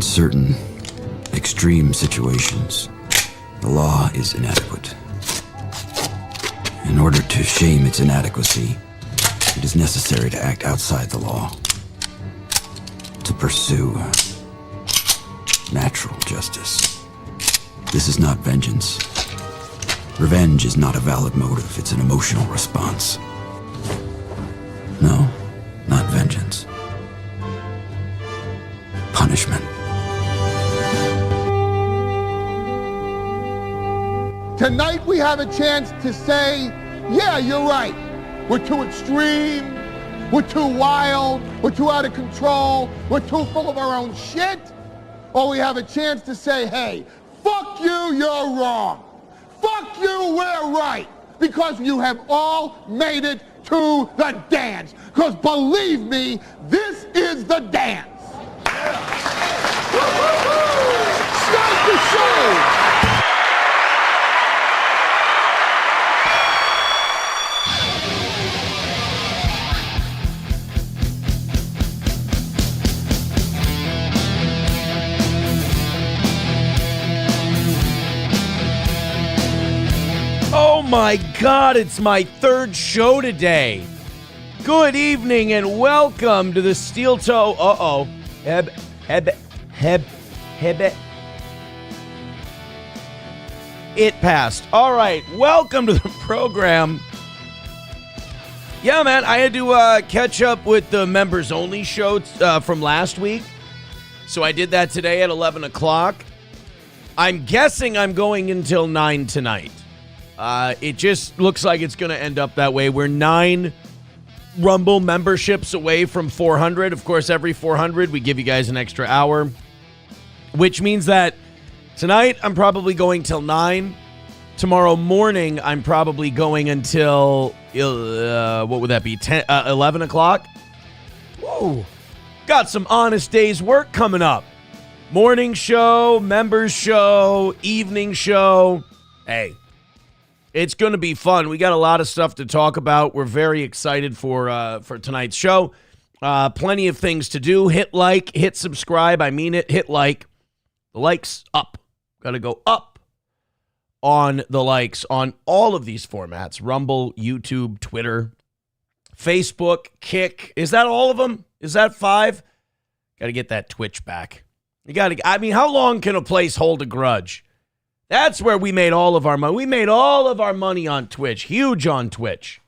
certain extreme situations, the law is inadequate. In order to shame its inadequacy, it is necessary to act outside the law, to pursue natural justice. This is not vengeance. Revenge is not a valid motive, it's an emotional response. No, not vengeance. Punishment. Tonight we have a chance to say, yeah, you're right. We're too extreme, we're too wild, we're too out of control, we're too full of our own shit. Or we have a chance to say, hey, fuck you, you're wrong. Fuck you, we're right. Because you have all made it to the dance. Because believe me, this is the dance. Start the show. Oh my God, it's my third show today. Good evening and welcome to the Steel Toe. It passed. All right, welcome to the program. Yeah, man, I had to catch up with the members only show from last week. So I did that today at 11 o'clock. I'm guessing I'm going until 9 tonight. It just looks like it's going to end up that way. We're 9 Rumble memberships away from 400. Of course, every 400, we give you guys an extra hour, which means that tonight I'm probably going till 9. Tomorrow morning, I'm probably going until, what would that be, 11 o'clock? Whoa. Got some honest day's work coming up. Morning show, members show, evening show. Hey. It's going to be fun. We got a lot of stuff to talk about. We're very excited for tonight's show. Plenty of things to do. Hit like, hit subscribe. I mean it. Hit like. The likes up. Got to go up on the likes on all of these formats. Rumble, YouTube, Twitter, Facebook, Kick. Is that all of them? Is that 5? Got to get that Twitch back. I mean, how long can a place hold a grudge? That's where we made all of our money. We made all of our money on Twitch. Huge on Twitch.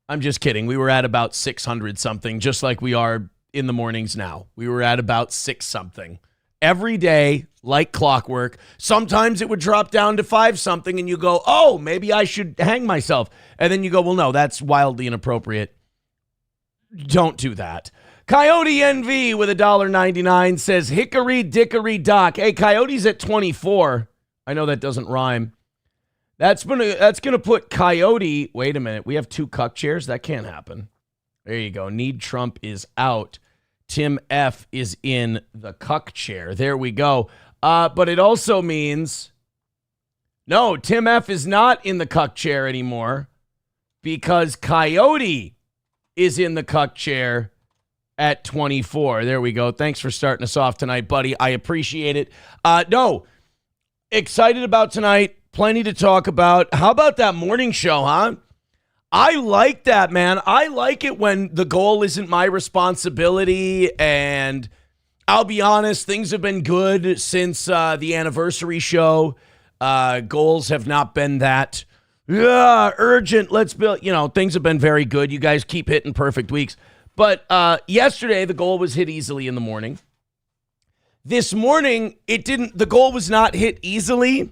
I'm just kidding. We were at about 600 something, just like we are in the mornings now. We were at about 6 something. Every day, like clockwork. Sometimes it would drop down to 5 something and you go, oh, maybe I should hang myself. And then you go, well, no, that's wildly inappropriate. Don't do that. Coyote NV with $1.99 says, Hickory Dickory Dock. Hey, Coyote's at 24. I know that doesn't rhyme. That's gonna put Coyote. Wait a minute. We have 2 cuck chairs? That can't happen. There you go. Need Trump is out. Tim F is in the cuck chair. There we go. But it also means, no, Tim F is not in the cuck chair anymore because Coyote is in the cuck chair at 24. There we go. Thanks for starting us off tonight, buddy. I appreciate it. No. Excited about tonight. Plenty to talk about. How about that morning show, huh? I like that, man. I like it when the goal isn't my responsibility. And I'll be honest, things have been good since the anniversary show. Goals have not been that urgent. Let's build, things have been very good. You guys keep hitting perfect weeks. But yesterday, the goal was hit easily in the morning. This morning, the goal was not hit easily.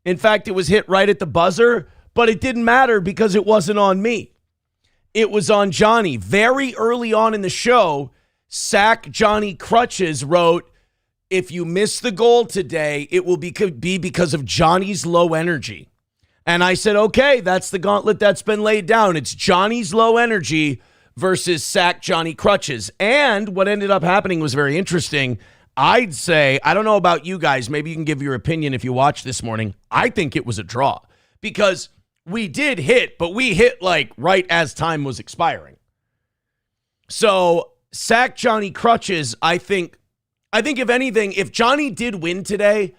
In fact, it was hit right at the buzzer, but it didn't matter because it wasn't on me. It was on Johnny. Very early on in the show, Sack Johnny Crutches wrote, if you miss the goal today, it will be because of Johnny's low energy. And I said, okay, that's the gauntlet that's been laid down. It's Johnny's low energy versus Sack Johnny Crutches. And what ended up happening was very interesting. I'd say, I don't know about you guys, maybe you can give your opinion if you watched this morning. I think it was a draw because we did hit, but we hit like right as time was expiring. So Sack Johnny Crutches, I think, I think, if anything, if Johnny did win today,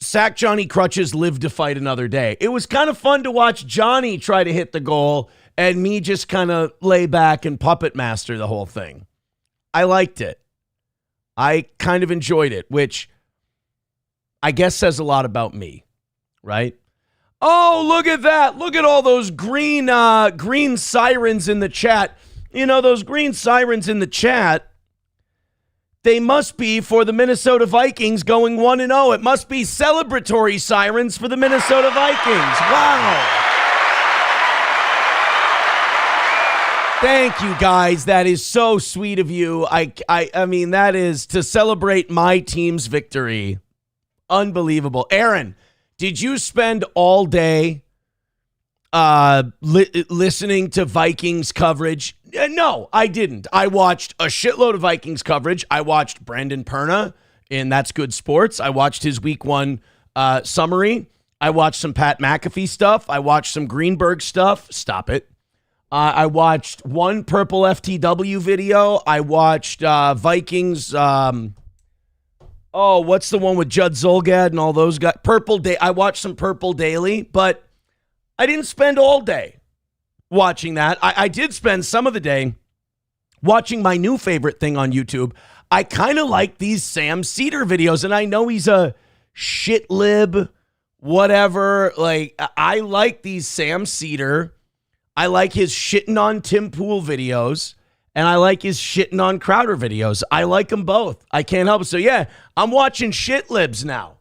Sack Johnny Crutches lived to fight another day. It was kind of fun to watch Johnny try to hit the goal and me just kind of lay back and puppet master the whole thing. I liked it. I kind of enjoyed it, which I guess says a lot about me, right? Oh, look at that. Look at all those green sirens in the chat. You know, those green sirens in the chat, they must be for the Minnesota Vikings going 1-0. It must be celebratory sirens for the Minnesota Vikings. Wow. Thank you, guys. That is so sweet of you. I mean, that is to celebrate my team's victory. Unbelievable. Aaron, did you spend all day listening to Vikings coverage? No, I didn't. I watched a shitload of Vikings coverage. I watched Brandon Perna in That's Good Sports. I watched his week 1 summary. I watched some Pat McAfee stuff. I watched some Greenberg stuff. Stop it. I watched one Purple FTW video. I watched Vikings. What's the one with Judd Zolgad and all those guys? Purple Day. I watched some Purple Daily, but I didn't spend all day watching that. I did spend some of the day watching my new favorite thing on YouTube. I kind of like these Sam Cedar videos, and I know he's a shit lib, whatever. Like, I like these Sam Cedar. I like his shitting on Tim Pool videos, and I like his shitting on Crowder videos. I like them both. I can't help it. So, yeah, I'm watching shit libs now.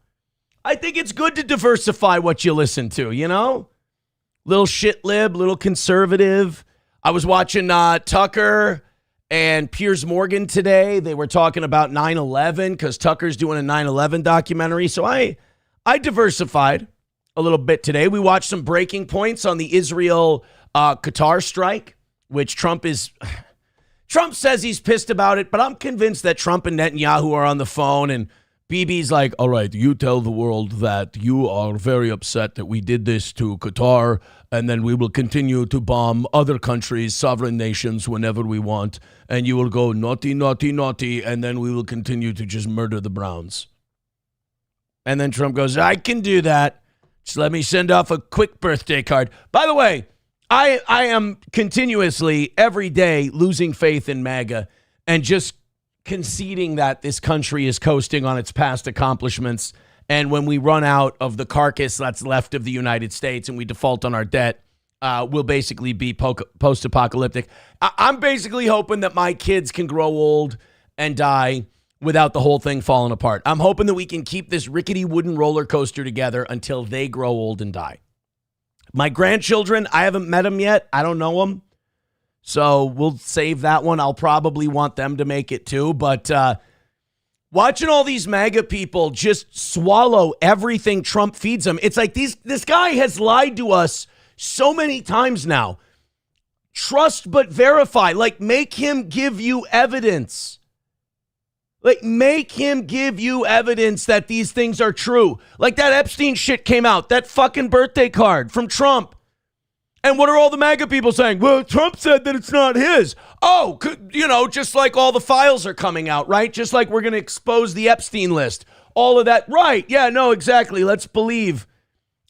I think it's good to diversify what you listen to, you know? Little shit lib, little conservative. I was watching Tucker and Piers Morgan today. They were talking about 9/11 because Tucker's doing a 9/11 documentary. So I diversified a little bit today. We watched some breaking points on the Israel Qatar strike, which Trump says he's pissed about it, but I'm convinced that Trump and Netanyahu are on the phone, and Bibi's like, all right, you tell the world that you are very upset that we did this to Qatar, and then we will continue to bomb other countries, sovereign nations, whenever we want, and you will go naughty, naughty, naughty, and then we will continue to just murder the Browns. And then Trump goes, I can do that. Just let me send off a quick birthday card. By the way, I am continuously, every day, losing faith in MAGA and just conceding that this country is coasting on its past accomplishments. And when we run out of the carcass that's left of the United States and we default on our debt, we'll basically be post-apocalyptic. I'm basically hoping that my kids can grow old and die without the whole thing falling apart. I'm hoping that we can keep this rickety wooden roller coaster together until they grow old and die. My grandchildren, I haven't met them yet. I don't know them. So we'll save that one. I'll probably want them to make it too. But watching all these MAGA people just swallow everything Trump feeds them. It's like this guy has lied to us so many times now. Trust but verify. Like, make him give you evidence. Like, make him give you evidence that these things are true. Like, that Epstein shit came out. That fucking birthday card from Trump. And what are all the MAGA people saying? Well, Trump said that it's not his. Oh, just like all the files are coming out, right? Just like we're going to expose the Epstein list. All of that. Right. Yeah, no, exactly. Let's believe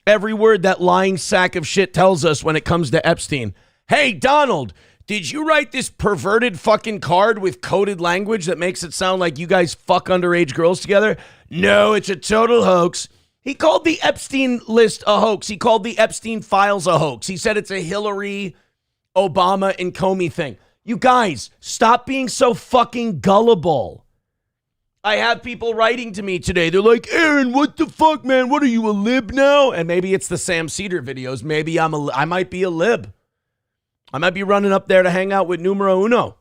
every word that lying sack of shit tells us when it comes to Epstein. Hey, Donald, did you write this perverted fucking card with coded language that makes it sound like you guys fuck underage girls together? No, it's a total hoax. He called the Epstein list a hoax. He called the Epstein files a hoax. He said it's a Hillary, Obama, and Comey thing. You guys, stop being so fucking gullible. I have people writing to me today. They're like, Aaron, what the fuck, man? What are you, a lib now? And maybe it's the Sam Cedar videos. Maybe I might be a lib. I might be running up there to hang out with numero uno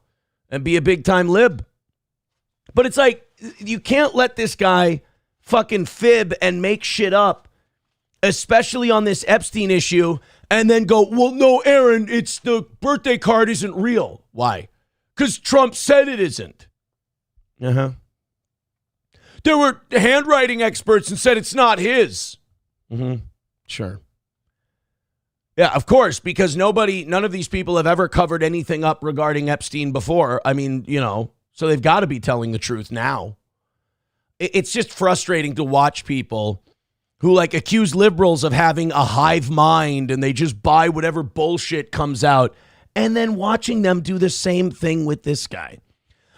and be a big time lib. But it's like, you can't let this guy fucking fib and make shit up, especially on this Epstein issue, and then go, well, no, Aaron, it's the birthday card isn't real. Why? Because Trump said it isn't. Uh-huh. There were handwriting experts and said it's not his. Mm-hmm. Sure. Yeah, of course, because none of these people have ever covered anything up regarding Epstein before. I mean, so they've got to be telling the truth now. it's just frustrating to watch people who like accuse liberals of having a hive mind and they just buy whatever bullshit comes out, and then watching them do the same thing with this guy.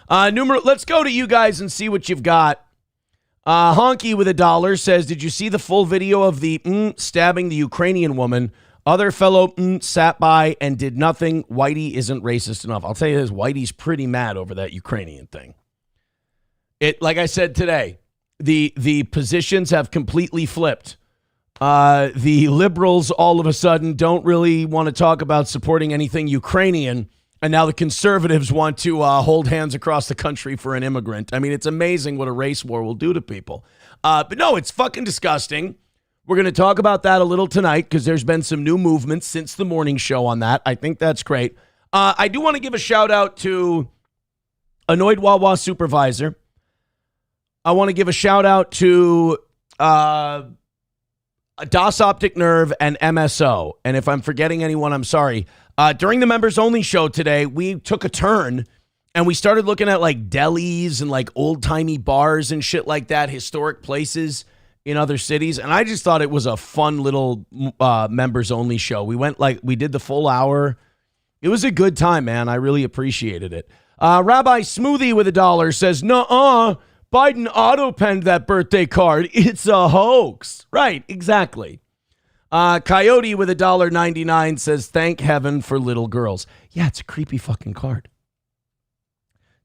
Let's go to you guys and see what you've got. Honky with $1 says, did you see the full video of the stabbing the Ukrainian woman? Other fellow sat by and did nothing. Whitey isn't racist enough. I'll tell you this, Whitey's pretty mad over that Ukrainian thing. Like I said today, the positions have completely flipped. The liberals all of a sudden don't really want to talk about supporting anything Ukrainian, and now the conservatives want to hold hands across the country for an immigrant. I mean, it's amazing what a race war will do to people. But no, it's fucking disgusting. We're going to talk about that a little tonight because there's been some new movements since the morning show on that. I think that's great. I do want to give a shout out to Annoyed Wawa Supervisor. I want to give a shout out to DOS Optic Nerve and MSO. And if I'm forgetting anyone, I'm sorry. During the members only show today, we took a turn and we started looking at like delis and like old timey bars and shit like that, historic places in other cities. And I just thought it was a fun little members only show. We did the full hour. It was a good time, man. I really appreciated it. Rabbi Smoothie with $1 says, nuh-uh. Biden auto-penned that birthday card. It's a hoax. Right, exactly. Coyote with $1.99 says, thank heaven for little girls. Yeah, it's a creepy fucking card.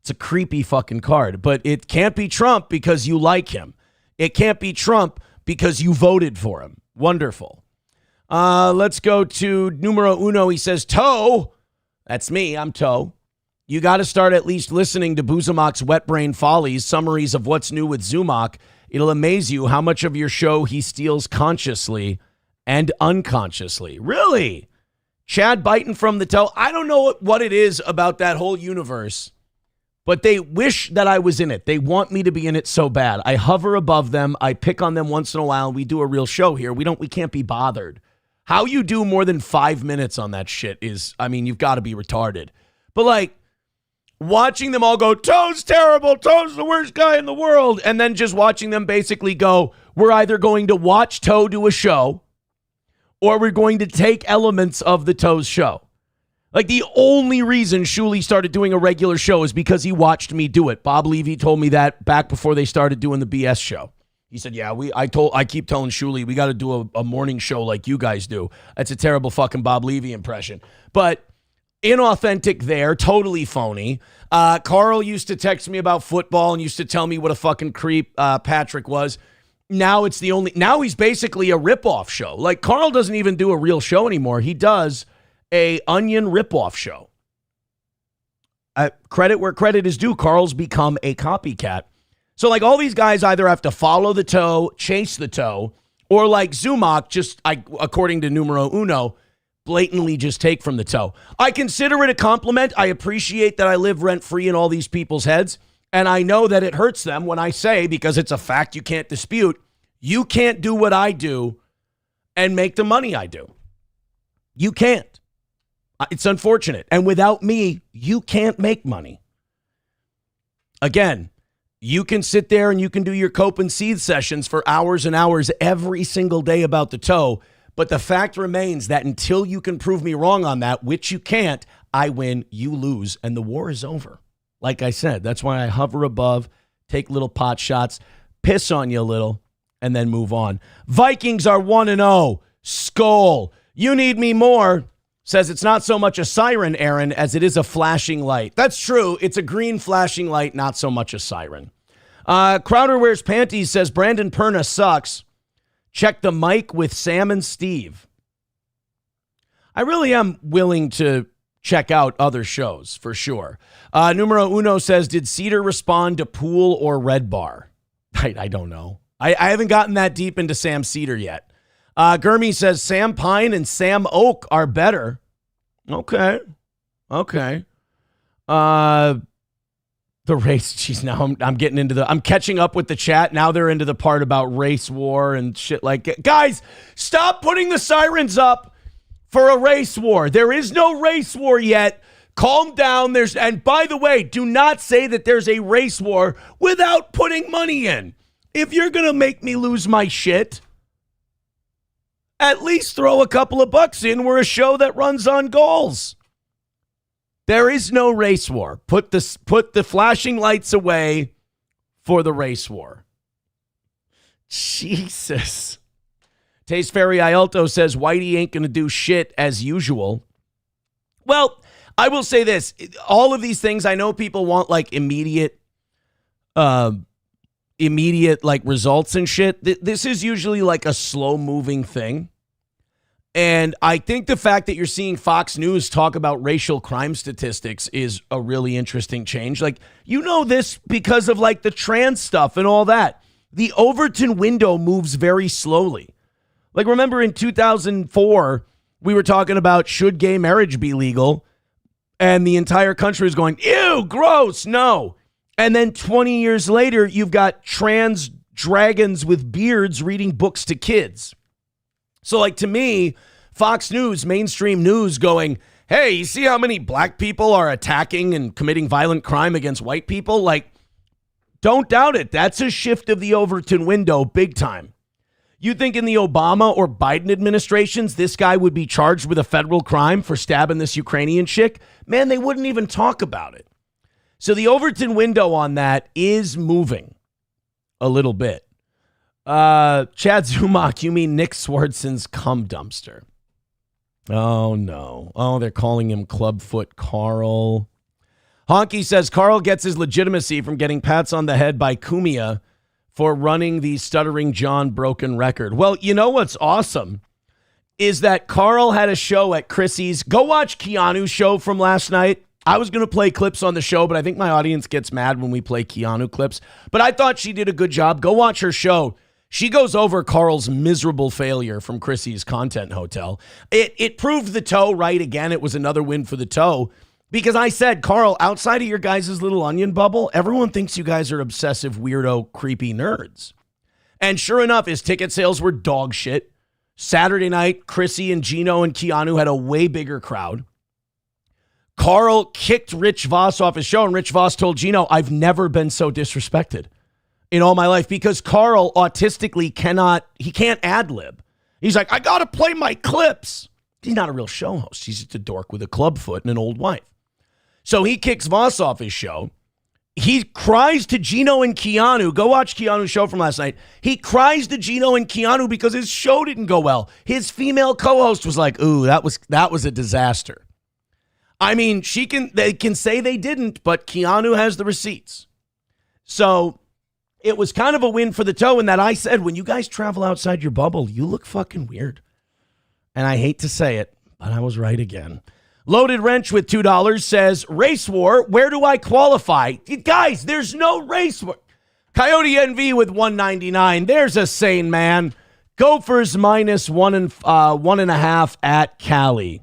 It's a creepy fucking card. But it can't be Trump because you like him. It can't be Trump because you voted for him. Wonderful. Let's go to numero uno. He says, Toe. That's me. I'm Toe. You got to start at least listening to Buzamok's Wet Brain Follies, summaries of what's new with Zumok. It'll amaze you how much of your show he steals consciously and unconsciously. Really? Chad Byton from the Toe. I don't know what it is about that whole universe, but they wish that I was in it. They want me to be in it so bad. I hover above them. I pick on them once in a while. We do a real show here. We can't be bothered. How you do more than 5 minutes on that shit is, I mean, you've got to be retarded. But like, watching them all go, Toe's terrible, Toe's the worst guy in the world, and then just watching them basically go, we're either going to watch Toe do a show or we're going to take elements of the Toe's show. Like, the only reason Shuli started doing a regular show is because he watched me do it. Bob Levy told me that back before they started doing the BS show. He said, yeah, I keep telling Shuli we got to do a morning show like you guys do. That's a terrible fucking Bob Levy impression. But inauthentic there, totally phony. Carl used to text me about football and used to tell me what a fucking creep Patrick was. Now he's basically a ripoff show. Like, Carl doesn't even do a real show anymore. He does a Onion ripoff show. Credit where credit is due. Carl's become a copycat. So like, all these guys either have to follow the Toe, chase the Toe, or like Zumok, according to numero uno, blatantly just take from the Toe. I consider it a compliment. I appreciate that I live rent-free in all these people's heads. And I know that it hurts them when I say, because it's a fact you can't dispute, you can't do what I do and make the money I do. You can't. It's unfortunate. And without me, you can't make money. Again, you can sit there and you can do your cope and seethe sessions for hours and hours every single day about the Toe. But the fact remains that until you can prove me wrong on that, which you can't, I win, you lose, and the war is over. Like I said, that's why I hover above, take little pot shots, piss on you a little, and then move on. Vikings are 1-0. Skull. You need me more. Says it's not so much a siren, Aaron, as it is a flashing light. That's true. It's a green flashing light, not so much a siren. Crowder Wears Panties says Brandon Perna sucks. Check the mic with Sam and Steve. I really am willing to check out other shows, for sure. Numero Uno says, did Cedar respond to Pool or Red Bar? I don't know. I haven't gotten that deep into Sam Cedar yet. Gurmy says Sam Pine and Sam Oak are better. Okay. The race, geez, now I'm getting into I'm catching up with the chat. Now they're into the part about race war and shit like that. Guys, stop putting the sirens up for a race war. There is no race war yet. Calm down. And by the way, do not say that there's a race war without putting money in. if you're going to make me lose my shit, at least throw a couple of bucks in. We're a show that runs on goals. There is no race war. Put the flashing lights away for the race war. Jesus. Taste Fairy Ialto says Whitey ain't going to do shit as usual. Well, I will say this. All of these things, I know people want like immediate like results and shit. This is usually like a slow moving thing. And I think the fact that you're seeing Fox News talk about racial crime statistics is a really interesting change. Like, you know this because of like the trans stuff and all that. The Overton window moves very slowly. Like, remember in 2004, we were talking about should gay marriage be legal? And the entire country was going, ew, gross, no. And then 20 years later, you've got trans dragons with beards reading books to kids. So, like, to me, Fox News, mainstream news going, hey, you see how many black people are attacking and committing violent crime against white people? Like, don't doubt it. That's a shift of the Overton window big time. You think in the Obama or Biden administrations, this guy would be charged with a federal crime for stabbing this Ukrainian chick? Man, they wouldn't even talk about it. So the Overton window on that is moving a little bit. Chad Zumach, you mean Nick Swardson's cum dumpster? Oh, no. Oh, they're calling him Clubfoot Carl. Honky says Carl gets his legitimacy from getting pats on the head by Cumia for running the Stuttering John broken record. Well, you know what's awesome is that Carl had a show at Chrissy's. Go watch Keanu's show from last night. I was going to play clips on the show, but I think my audience gets mad when we play Keanu clips. But I thought she did a good job. Go watch her show. She goes over Carl's miserable failure from Chrissy's Content Hotel. It proved the toe right again. It was another win for the toe because I said, Carl, outside of your guys' little onion bubble, everyone thinks you guys are obsessive, weirdo, creepy nerds. And sure enough, his ticket sales were dog shit. Saturday night, Chrissy and Gino and Keanu had a way bigger crowd. Carl kicked Rich Voss off his show, and Rich Voss told Gino, I've never been so disrespected in all my life because Carl autistically can't ad-lib. He's like, I got to play my clips. He's not a real show host. He's just a dork with a club foot and an old wife. So he kicks Voss off his show. He cries to Gino and Keanu. Go watch Keanu's show from last night. He cries to Gino and Keanu because his show didn't go well. His female co-host was like, ooh, that was a disaster. I mean, they can say they didn't, but Keanu has the receipts. So it was kind of a win for the toe in that I said, when you guys travel outside your bubble, you look fucking weird. And I hate to say it, but I was right again. Loaded Wrench with $2 says, race war, where do I qualify? Guys, there's no race war. Coyote NV with $1.99. There's a sane man. Gophers minus 1.5 at Cali.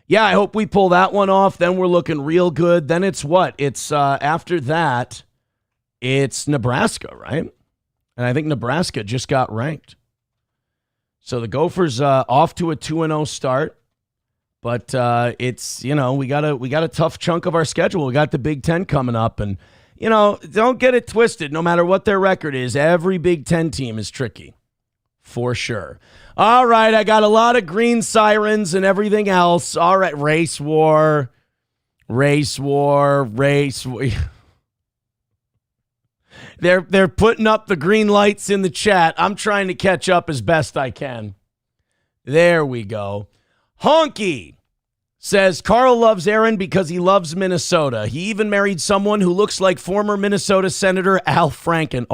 Yeah, I hope we pull that one off. Then we're looking real good. Then it's what? It's after that, it's Nebraska, right? And I think Nebraska just got ranked. So the Gophers off to a 2-0 start. But it's, we got a tough chunk of our schedule. We got the Big Ten coming up. And, don't get it twisted. No matter what their record is, every Big Ten team is tricky. For sure. All right, I got a lot of green sirens and everything else. All right, race war. They're putting up the green lights in the chat. I'm trying to catch up as best I can. There we go. Honky says Carl loves Aaron because he loves Minnesota. He even married someone who looks like former Minnesota Senator Al Franken.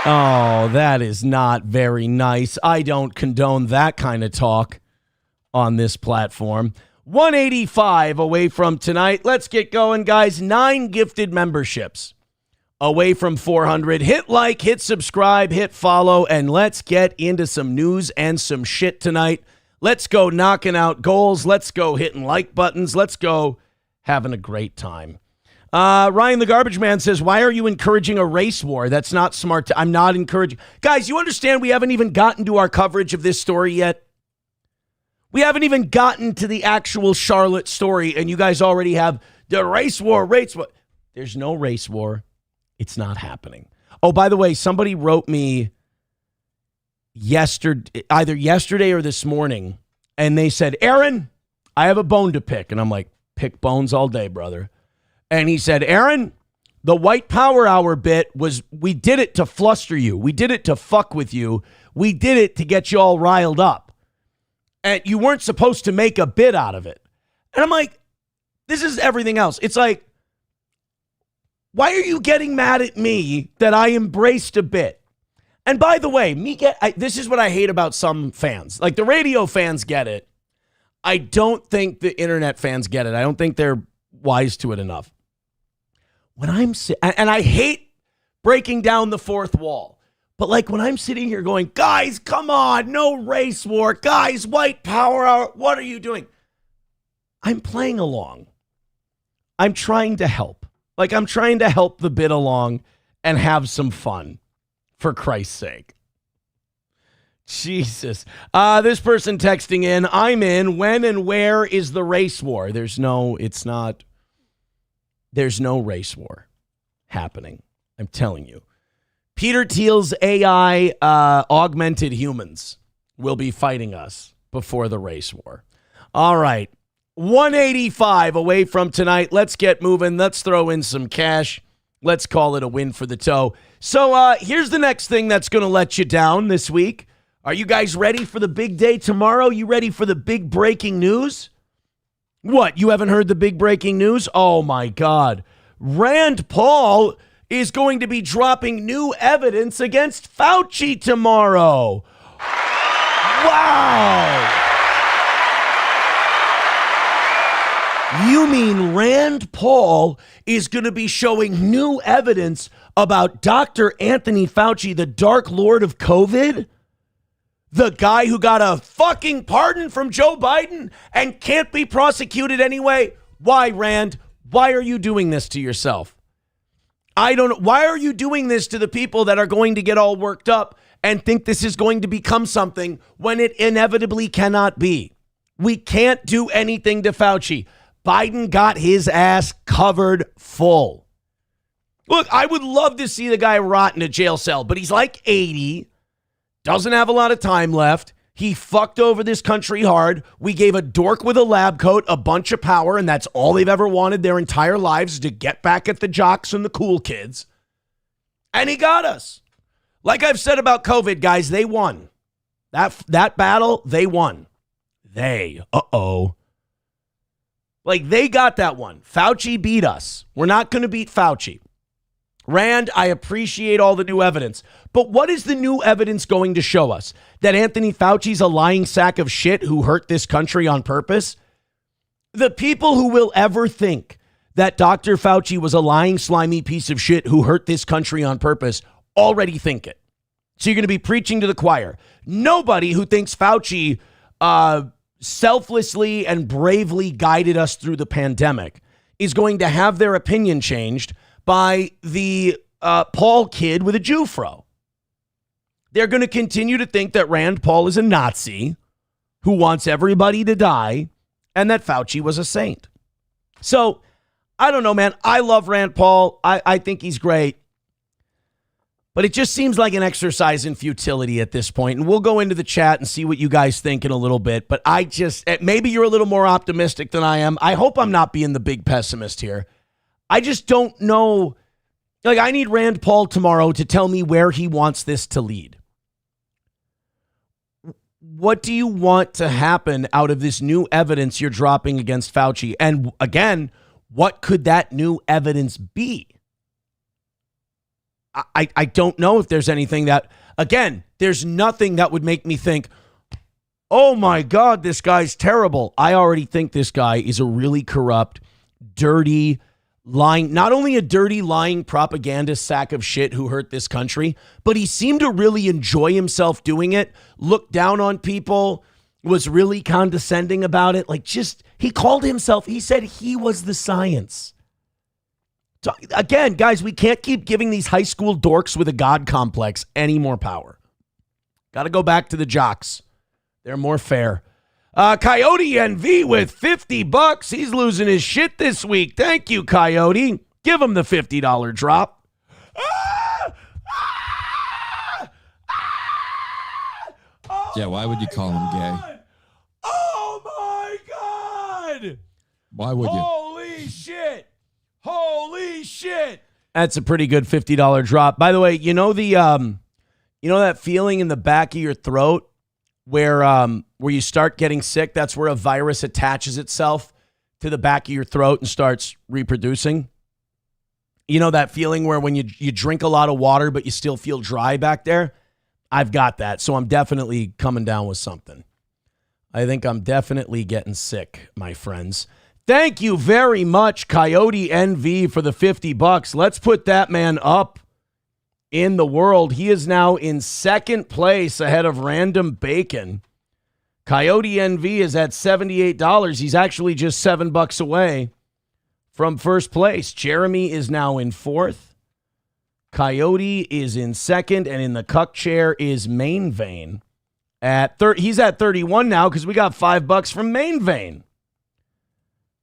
Oh, that is not very nice. I don't condone that kind of talk on this platform. 185 away from tonight. Let's get going, guys. 9 gifted memberships away from 400. Hit like, hit subscribe, hit follow, and let's get into some news and some shit tonight. Let's go knocking out goals. Let's go hitting like buttons. Let's go having a great time. Ryan the Garbage Man says, why are you encouraging a race war? That's not smart. I'm not encouraging. Guys, you understand we haven't even gotten to our coverage of this story yet? We haven't even gotten to the actual Charlotte story, and you guys already have The race war. There's no race war. It's not happening. Oh, by the way, somebody wrote me either yesterday or this morning, and they said, Aaron, I have a bone to pick. And I'm like, pick bones all day, brother. And he said, Aaron, the White Power Hour bit was, we did it to fluster you. We did it to fuck with you. We did it to get you all riled up. And you weren't supposed to make a bit out of it. And I'm like, this is everything else. It's like, why are you getting mad at me that I embraced a bit? And by the way, this is what I hate about some fans. Like the radio fans get it. I don't think the internet fans get it. I don't think they're wise to it enough. When and I hate breaking down the fourth wall. But like when I'm sitting here going, guys, come on, no race war. Guys, White Power Hour, what are you doing? I'm playing along. I'm trying to help. Like I'm trying to help the bit along and have some fun, for Christ's sake. Jesus. This person texting in, I'm in. When and where is the race war? There's no race war happening. I'm telling you. Peter Thiel's AI augmented humans will be fighting us before the race war. All right. 185 away from tonight. Let's get moving. Let's throw in some cash. Let's call it a win for the toe. So here's the next thing that's going to let you down this week. Are you guys ready for the big day tomorrow? You ready for the big breaking news? What? You haven't heard the big breaking news? Oh, my God. Rand Paul is going to be dropping new evidence against Fauci tomorrow. Wow. You mean Rand Paul is going to be showing new evidence about Dr. Anthony Fauci, the Dark Lord of COVID? The guy who got a fucking pardon from Joe Biden and can't be prosecuted anyway? Why, Rand? Why are you doing this to yourself? I don't know. Why are you doing this to the people that are going to get all worked up and think this is going to become something when it inevitably cannot be? We can't do anything to Fauci. Biden got his ass covered full. Look, I would love to see the guy rot in a jail cell, but he's like 80, doesn't have a lot of time left. He fucked over this country hard. We gave a dork with a lab coat a bunch of power, and that's all they've ever wanted their entire lives, to get back at the jocks and the cool kids. And he got us. Like I've said about COVID, guys, they won. That battle, they won. Like, they got that one. Fauci beat us. We're not going to beat Fauci. Rand, I appreciate all the new evidence. But what is the new evidence going to show us? That Anthony Fauci's a lying sack of shit who hurt this country on purpose? The people who will ever think that Dr. Fauci was a lying, slimy piece of shit who hurt this country on purpose already think it. So you're going to be preaching to the choir. Nobody who thinks Fauci selflessly and bravely guided us through the pandemic is going to have their opinion changed by the Paul kid with a Jufro. They're going to continue to think that Rand Paul is a Nazi who wants everybody to die and that Fauci was a saint. So, I don't know, man. I love Rand Paul. I think he's great. But it just seems like an exercise in futility at this point. And we'll go into the chat and see what you guys think in a little bit. But maybe you're a little more optimistic than I am. I hope I'm not being the big pessimist here. I just don't know. Like, I need Rand Paul tomorrow to tell me where he wants this to lead. What do you want to happen out of this new evidence you're dropping against Fauci? And again, what could that new evidence be? I don't know if there's anything that, again, there's nothing that would make me think, oh my God, this guy's terrible. I already think this guy is a really corrupt, dirty, lying, not only a dirty, lying propagandist sack of shit who hurt this country, but he seemed to really enjoy himself doing it, looked down on people, was really condescending about it. Like, just, he called himself, he said he was the science. So again, guys, we can't keep giving these high school dorks with a God complex any more power. Got to go back to the jocks. They're more fair. Coyote NV with $50. He's losing his shit this week. Thank you, Coyote. Give him the $50 drop. Yeah, why would you call him gay? Oh my God! Why would you? Holy shit! Holy shit! That's a pretty good $50 drop. By the way, you know that feeling in the back of your throat where you start getting sick? That's where a virus attaches itself to the back of your throat and starts reproducing. You know that feeling where when you drink a lot of water but you still feel dry back there? I've got that, so I'm definitely coming down with something. I think I'm definitely getting sick, my friends. Thank you very much, Coyote NV, for the $50. Let's put that man up in the world. He is now in second place ahead of Random Bacon. Coyote NV is at $78. He's actually just $7 away from first place. Jeremy is now in fourth. Coyote is in second, and in the cuck chair is Main Vein. He's at 31 now because we got $5 from Main Vein.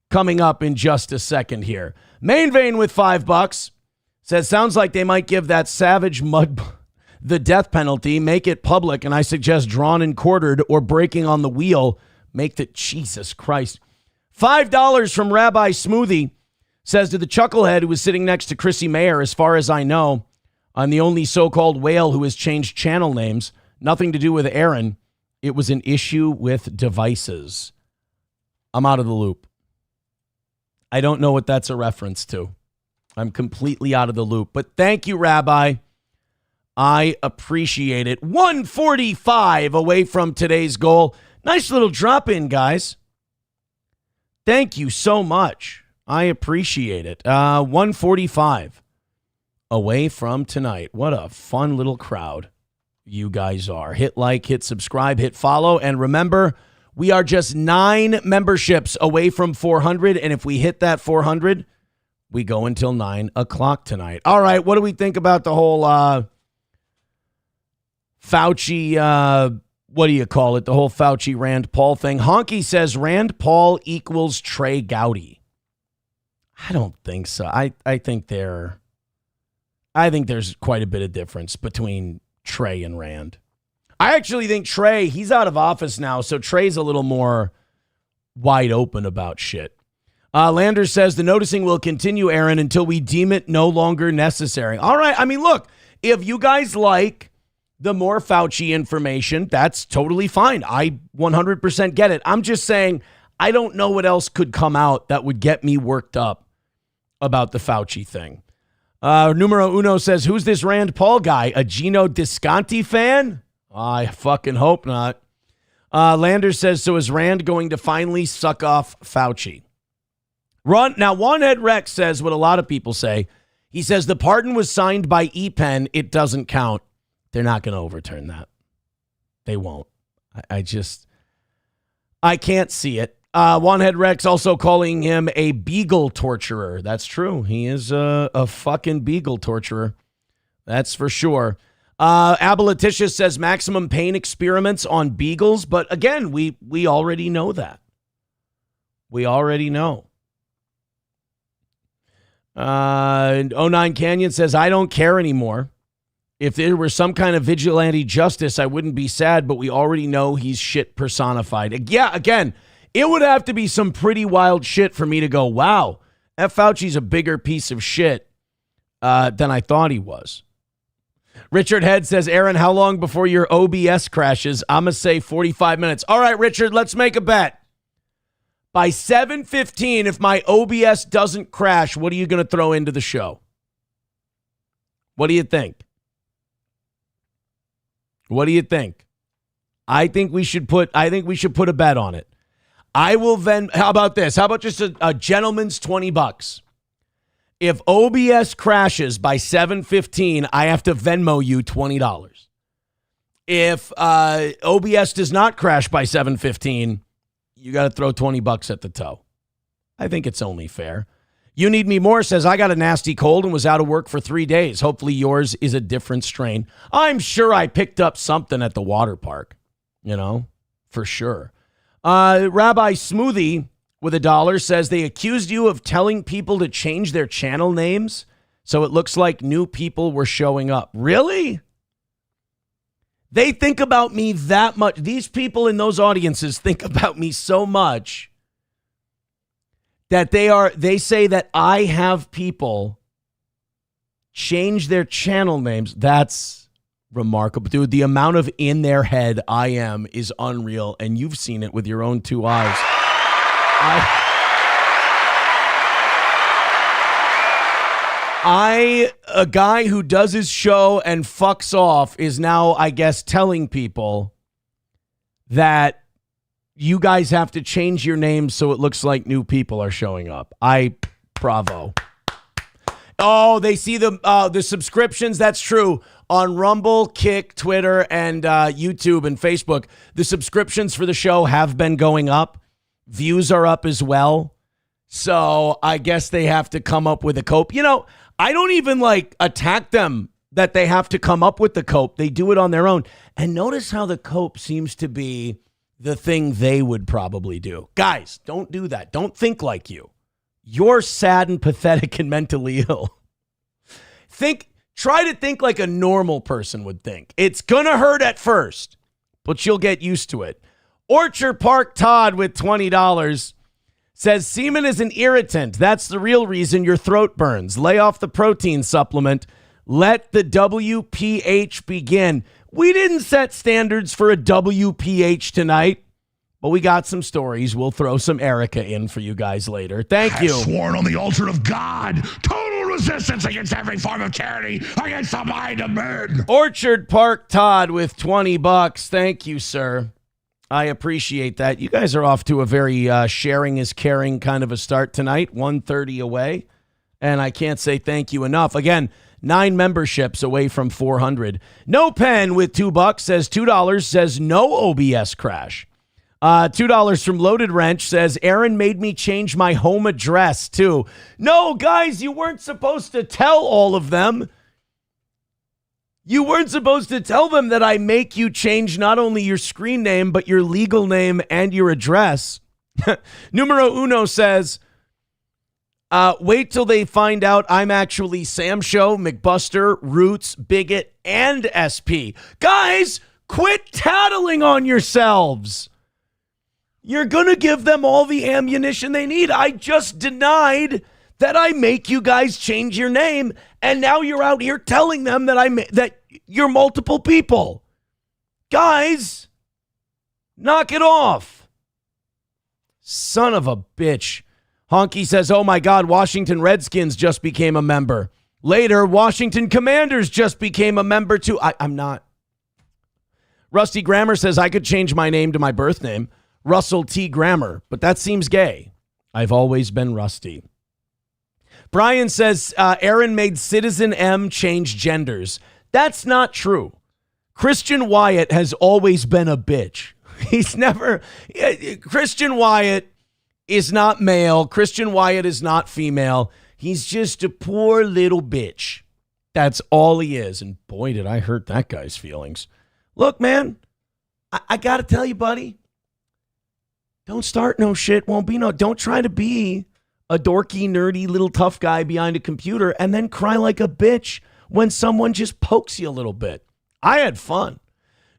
Coming up in just a second here. Main Vein with $5 says, sounds like they might give that savage mud the death penalty, make it public, and I suggest drawn and quartered or breaking on the wheel. Make the, Jesus Christ. $5 from Rabbi Smoothie. Says to the chucklehead who was sitting next to Chrissy Mayer, as far as I know, I'm the only so-called whale who has changed channel names. Nothing to do with Aaron. It was an issue with devices. I'm out of the loop. I don't know what that's a reference to. I'm completely out of the loop. But thank you, Rabbi. I appreciate it. 145 away from today's goal. Nice little drop in, guys. Thank you so much. I appreciate it. 145 away from tonight. What a fun little crowd you guys are. Hit like, hit subscribe, hit follow. And remember, we are just 9 memberships away from 400. And if we hit that 400, we go until 9 o'clock tonight. All right, what do we think about the whole Fauci, what do you call it? The whole Fauci Rand Paul thing. Honky says Rand Paul equals Trey Gowdy. I don't think so. I think there's quite a bit of difference between Trey and Rand. I actually think Trey, he's out of office now, so Trey's a little more wide open about shit. Lander says the noticing will continue, Aaron, until we deem it no longer necessary. All right. I mean, look, if you guys like the more Fauci information, that's totally fine. I 100% get it. I'm just saying I don't know what else could come out that would get me worked up about the Fauci thing. Numero Uno says, who's this Rand Paul guy? A Gino Disconti fan? I fucking hope not. Lander says, so is Rand going to finally suck off Fauci? Now, Wanhead Rex says what a lot of people say. He says the pardon was signed by E-Pen. It doesn't count. They're not going to overturn that. They won't. I can't see it. Wanhead Rex also calling him a beagle torturer. That's true. He is a fucking beagle torturer. That's for sure. Aboliticious says maximum pain experiments on beagles. But again, we already know that. We already know. 09 Canyon says, I don't care anymore. If there were some kind of vigilante justice, I wouldn't be sad, but we already know he's shit personified. Yeah, again, it would have to be some pretty wild shit for me to go, wow, that Fauci's a bigger piece of shit than I thought he was. Richard Head says, Aaron, how long before your OBS crashes? I'm going to say 45 minutes. All right, Richard, let's make a bet. By 7:15, if my OBS doesn't crash, what are you going to throw into the show? What do you think? What do you think? I think we should put a bet on it. I will how about this? How about just a gentleman's $20? If OBS crashes by 7:15, I have to Venmo you $20. If OBS does not crash by 7:15, you got to throw $20 at the toe. I think it's only fair. You Need Me More says, I got a nasty cold and was out of work for 3 days. Hopefully yours is a different strain. I'm sure I picked up something at the water park, for sure. Rabbi Smoothie with $1 says they accused you of telling people to change their channel names, so it looks like new people were showing up. Really? They think about me that much. These people in those audiences think about me so much that they say that I have people change their channel names. That's remarkable. Dude, the amount of in their head I am is unreal, and you've seen it with your own two eyes. A guy who does his show and fucks off is now, I guess, telling people that you guys have to change your names so it looks like new people are showing up. Bravo. Oh, they see the subscriptions. That's true. On Rumble, Kick, Twitter, and YouTube and Facebook, the subscriptions for the show have been going up. Views are up as well. So I guess they have to come up with a cope. You know, I don't even attack them that they have to come up with the cope. They do it on their own. And notice how the cope seems to be the thing they would probably do. Guys, don't do that. Don't think like you. You're sad and pathetic and mentally ill. Try to think like a normal person would think. It's gonna hurt at first, but you'll get used to it. Orchard Park Todd with $20 says semen is an irritant. That's the real reason your throat burns. Lay off the protein supplement. Let the WPH begin. We didn't set standards for a WPH tonight, but we got some stories. We'll throw some Erica in for you guys later. Thank you. Sworn on the altar of God, total resistance against every form of tyranny, against the mind of men. Orchard Park Todd with $20. Thank you, sir. I appreciate that. You guys are off to a very sharing is caring kind of a start tonight, 130 away. And I can't say thank you enough. Again, 9 memberships away from 400. No Pen with $2 says $2 says no OBS crash. $2 from Loaded Wrench says Aaron made me change my home address too. No, guys, you weren't supposed to tell all of them. You weren't supposed to tell them that I make you change not only your screen name, but your legal name and your address. Numero Uno says, wait till they find out I'm actually Sam Show, McBuster, Roots, Bigot, and SP. Guys, quit tattling on yourselves. You're going to give them all the ammunition they need. I just denied that I make you guys change your name, and now you're out here telling them that you're multiple people. Guys, knock it off. Son of a bitch. Honky says, oh my God, Washington Redskins just became a member. Later, Washington Commanders just became a member too. I'm not. Rusty Grammer says, I could change my name to my birth name, Russell T. Grammer, but that seems gay. I've always been Rusty. Brian says, Aaron made Citizen M change genders. That's not true. Christian Wyatt has always been a bitch. Christian Wyatt is not male. Christian Wyatt is not female. He's just a poor little bitch. That's all he is. And boy, did I hurt that guy's feelings. Look, man, I got to tell you, buddy, don't start no shit. Won't be no. Don't try to be a dorky, nerdy, little tough guy behind a computer and then cry like a bitch when someone just pokes you a little bit. I had fun.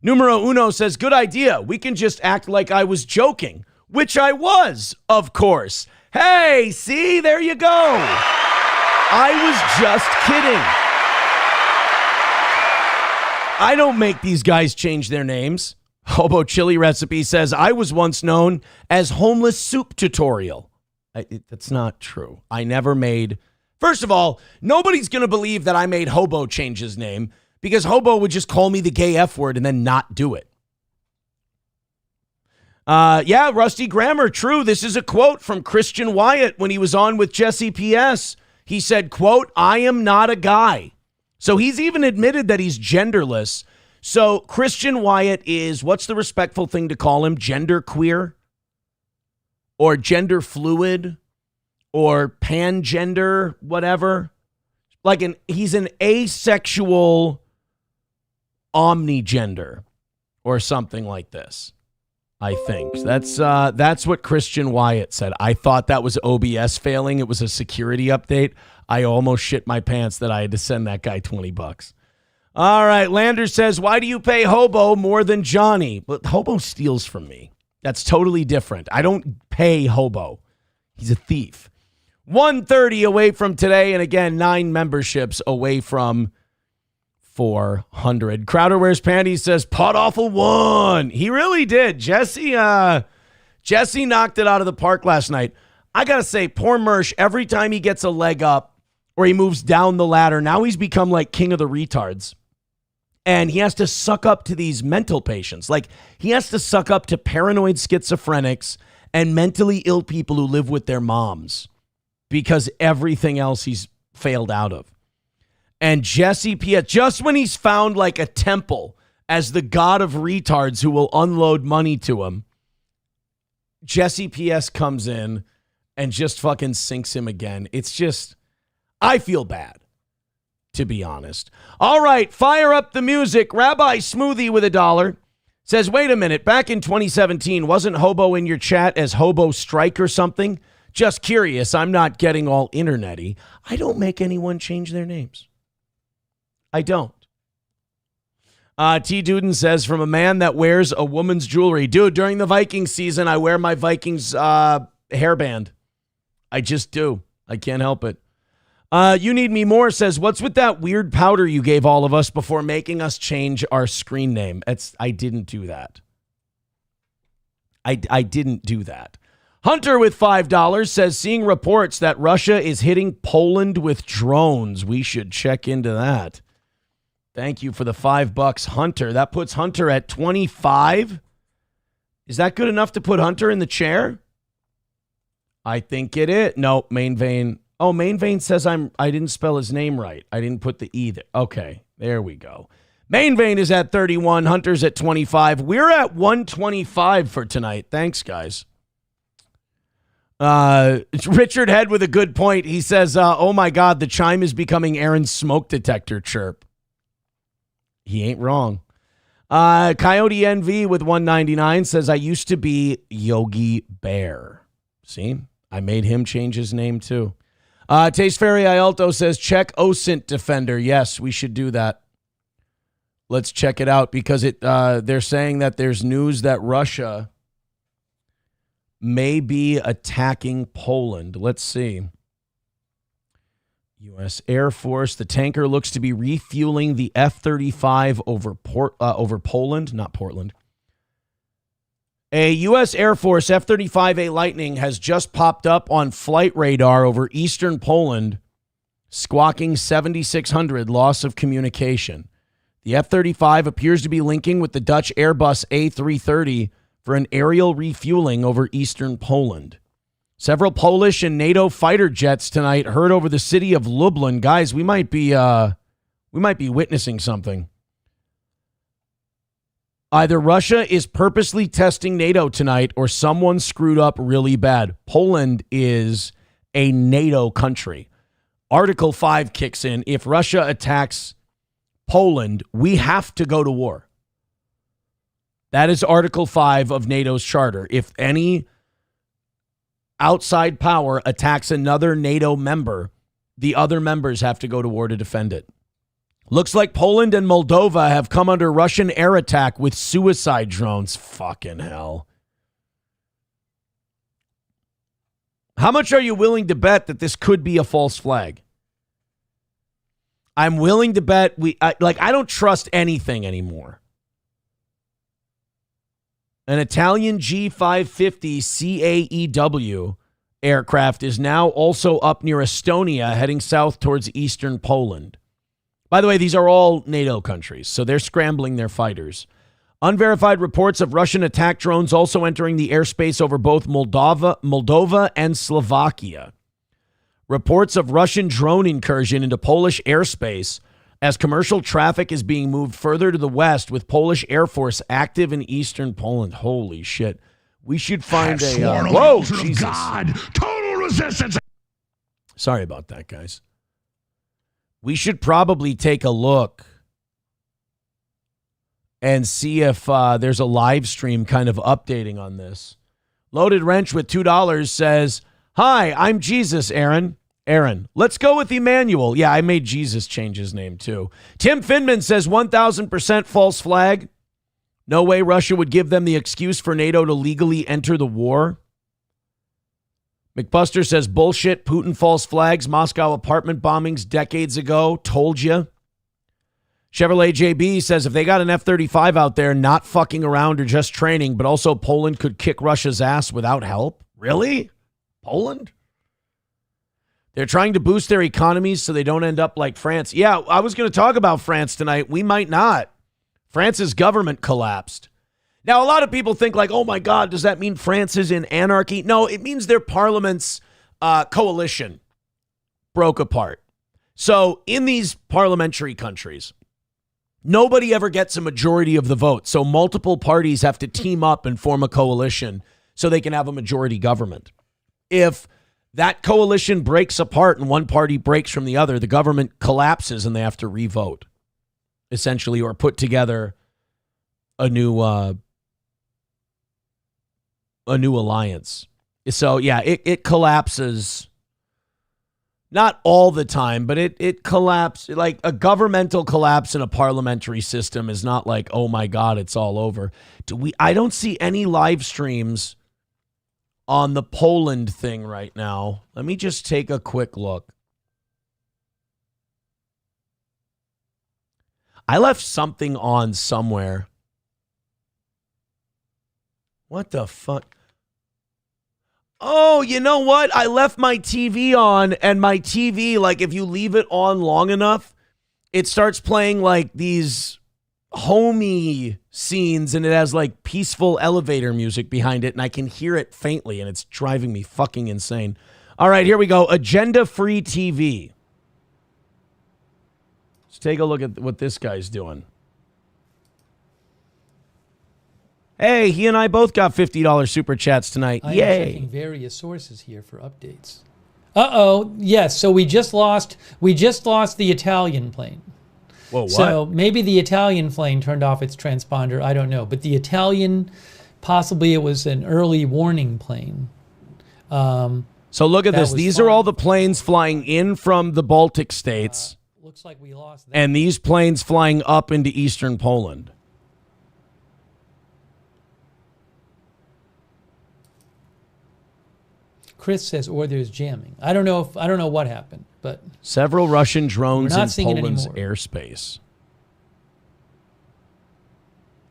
Numero Uno says, good idea. We can just act like I was joking, which I was, of course. Hey, see, there you go. I was just kidding. I don't make these guys change their names. Hobo Chili Recipe says, I was once known as Homeless Soup Tutorial. That's not true. I never made... First of all, nobody's going to believe that I made Hobo change his name because Hobo would just call me the gay F word and then not do it. Yeah, Rusty Grammer, true. This is a quote from Christian Wyatt when he was on with Jesse P.S. He said, quote, I am not a guy. So he's even admitted that he's genderless. So Christian Wyatt is, what's the respectful thing to call him? Gender queer? Or gender fluid, or pangender, whatever. He's an asexual omnigender, or something like this. I think. That's what Christian Wyatt said. I thought that was OBS failing. It was a security update. I almost shit my pants that I had to send that guy $20. All right, Lander says, why do you pay Hobo more than Johnny? But Hobo steals from me. That's totally different. I don't pay Hobo. He's a thief. 130 away from today, and again, 9 memberships away from 400. Crowder Wears Panties says, Pot Awful won. He really did. Jesse knocked it out of the park last night. I got to say, poor Mersh, every time he gets a leg up or he moves down the ladder, now he's become like king of the retards. And he has to suck up to these mental patients. Like, he has to suck up to paranoid schizophrenics and mentally ill people who live with their moms because everything else he's failed out of. And Jesse P.S., just when he's found like a temple as the god of retards who will unload money to him, Jesse P.S. comes in and just fucking sinks him again. It's just, I feel bad, to be honest. All right, fire up the music. Rabbi Smoothie with $1 says, wait a minute, back in 2017, wasn't Hobo in your chat as Hobo Strike or something? Just curious, I'm not getting all internet-y. I don't make anyone change their names. I don't. T. Duden says, from a man that wears a woman's jewelry. Dude, during the Vikings season, I wear my Vikings hairband. I just do. I can't help it. You Need Me More says, what's with that weird powder you gave all of us before making us change our screen name? I didn't do that. I didn't do that. Hunter with $5 says, seeing reports that Russia is hitting Poland with drones. We should check into that. Thank you for the $5, Hunter. That puts Hunter at 25. Is that good enough to put Hunter in the chair? I think it is. No, Main Vein. Oh, Main Vein says I didn't spell his name right. I didn't put the E there. Okay, there we go. Main Vein is at 31. Hunter's at 25. We're at 125 for tonight. Thanks, guys. Richard Head with a good point. He says, oh my God, the chime is becoming Aaron's smoke detector chirp. He ain't wrong. Coyote NV with 199 says, I used to be Yogi Bear. See, I made him change his name too. Taste Fairy Ialto says, check OSINT Defender. Yes, we should do that. Let's check it out because they're saying that there's news that Russia may be attacking Poland. Let's see. U.S. Air Force. The tanker looks to be refueling the F-35 over Poland, not Portland. A U.S. Air Force F-35A Lightning has just popped up on flight radar over eastern Poland, squawking 7600, loss of communication. The F-35 appears to be linking with the Dutch Airbus A330 for an aerial refueling over eastern Poland. Several Polish and NATO fighter jets tonight heard over the city of Lublin. Guys, we might be witnessing something. Either Russia is purposely testing NATO tonight or someone screwed up really bad. Poland is a NATO country. Article 5 kicks in. If Russia attacks Poland, we have to go to war. That is Article 5 of NATO's charter. If any outside power attacks another NATO member, the other members have to go to war to defend it. Looks like Poland and Moldova have come under Russian air attack with suicide drones. Fucking hell. How much are you willing to bet that this could be a false flag? I'm willing to bet I don't trust anything anymore. An Italian G550 CAEW aircraft is now also up near Estonia, heading south towards eastern Poland. By the way, these are all NATO countries, so they're scrambling their fighters. Unverified reports of Russian attack drones also entering the airspace over both Moldova and Slovakia. Reports of Russian drone incursion into Polish airspace as commercial traffic is being moved further to the west with Polish Air Force active in eastern Poland. Holy shit. We should find whoa, Jesus. God, total resistance. Sorry about that, guys. We should probably take a look and see if there's a live stream kind of updating on this. Loaded Wrench with $2 says, "Hi, I'm Jesus, Aaron. Aaron, let's go with Emmanuel." Yeah, I made Jesus change his name too. Tim Finman says 1,000% false flag. No way Russia would give them the excuse for NATO to legally enter the war. McBuster says bullshit, Putin false flags, Moscow apartment bombings decades ago. Told you. Chevrolet JB says if they got an F-35 out there, not fucking around or just training, but also Poland could kick Russia's ass without help. Really? Poland? They're trying to boost their economies so they don't end up like France. Yeah, I was going to talk about France tonight. We might not. France's government collapsed. Now, a lot of people think like, oh my God, does that mean France is in anarchy? No, it means their parliament's coalition broke apart. So in these parliamentary countries, nobody ever gets a majority of the vote. So multiple parties have to team up and form a coalition so they can have a majority government. If that coalition breaks apart and one party breaks from the other, the government collapses and they have to revote, essentially, or put together a new alliance. So yeah, it collapses. Not all the time, but it collapses. Like a governmental collapse in a parliamentary system is not like, oh my God, it's all over. I don't see any live streams on the Poland thing right now. Let me just take a quick look. I left something on somewhere. What the fuck? Oh, you know what? I left my TV on, and my TV, like if you leave it on long enough, it starts playing like these homey scenes, and it has like peaceful elevator music behind it, and I can hear it faintly, and it's driving me fucking insane. All right, here we go. Agenda-free TV. Let's take a look at what this guy's doing. Hey, he and I both got $50 super chats tonight. I am Yay. checking various sources here for updates. Uh-oh, yes, so we just lost the Italian plane. Whoa, what? So maybe the Italian plane turned off its transponder, I don't know. But the Italian, possibly it was an early warning plane. So look at this. These are all the planes flying in from the Baltic states. Looks like we lost that. And these planes flying up into eastern Poland. Chris says, or there's jamming. I don't know what happened, but Several Russian drones We're not in seeing it Poland's anymore. airspace.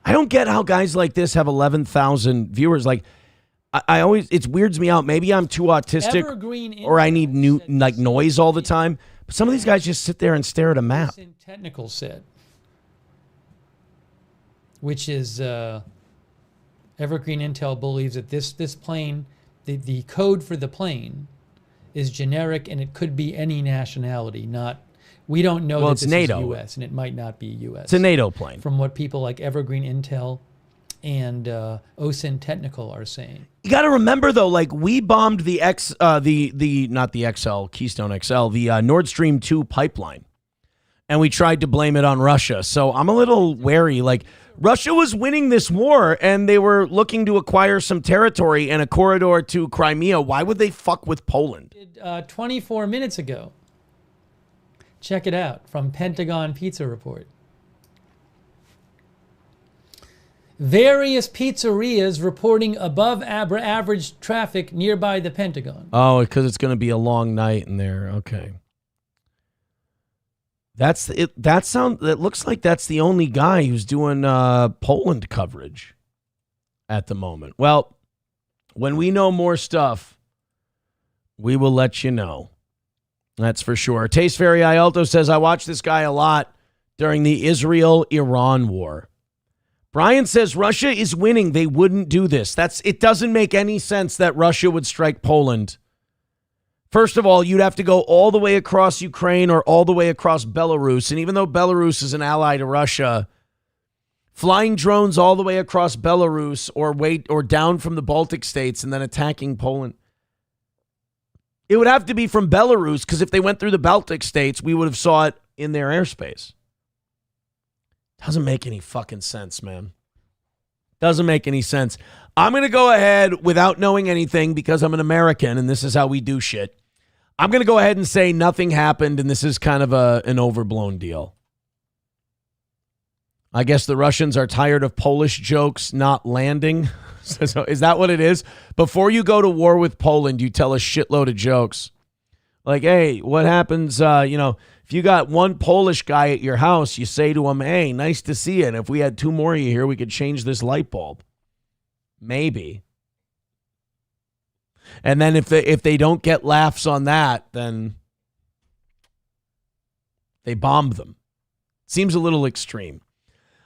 I don't get how guys like this have 11,000 viewers. Like, I always, it weirds me out. Maybe I'm too autistic Evergreen or I need new said like noise all the time. But some of these guys just sit there and stare at a map. Technical said, which is Evergreen Intel believes that this plane, the code for the plane is generic and it could be any nationality. We don't know Well, that it's this NATO. is U.S. and it might not be U.S. It's a NATO plane. From what people like Evergreen Intel and OSINT Technical are saying. You got to remember though, like we bombed the not the XL, Keystone XL, the Nord Stream 2 pipeline. And we tried to blame it on Russia. So I'm a little wary. Like Russia was winning this war and they were looking to acquire some territory and a corridor to Crimea. Why would they fuck with Poland? 24 minutes ago. Check it out from Pentagon Pizza Report. Various pizzerias reporting above average traffic nearby the Pentagon. Oh, because it's going to be a long night in there. Okay. That's it. It looks like that's the only guy who's doing Poland coverage at the moment. Well, when we know more stuff, we will let you know. That's for sure. Taste Fairy Ialto says, I watched this guy a lot during the Israel-Iran war. Brian says Russia is winning. They wouldn't do this. It doesn't make any sense that Russia would strike Poland. First of all, you'd have to go all the way across Ukraine or all the way across Belarus. And even though Belarus is an ally to Russia, flying drones all the way across Belarus or down from the Baltic states and then attacking Poland. It would have to be from Belarus because if they went through the Baltic states, we would have saw it in their airspace. Doesn't make any fucking sense, man. Doesn't make any sense. I'm going to go ahead without knowing anything because I'm an American and this is how we do shit. I'm going to go ahead and say nothing happened and this is kind of an overblown deal. I guess the Russians are tired of Polish jokes not landing. So is that what it is? Before you go to war with Poland, you tell a shitload of jokes. Like, hey, what happens, if you got one Polish guy at your house, you say to him, hey, nice to see you. And if we had two more of you here, we could change this light bulb. Maybe. And then if they don't get laughs on that, then they bomb them. Seems a little extreme.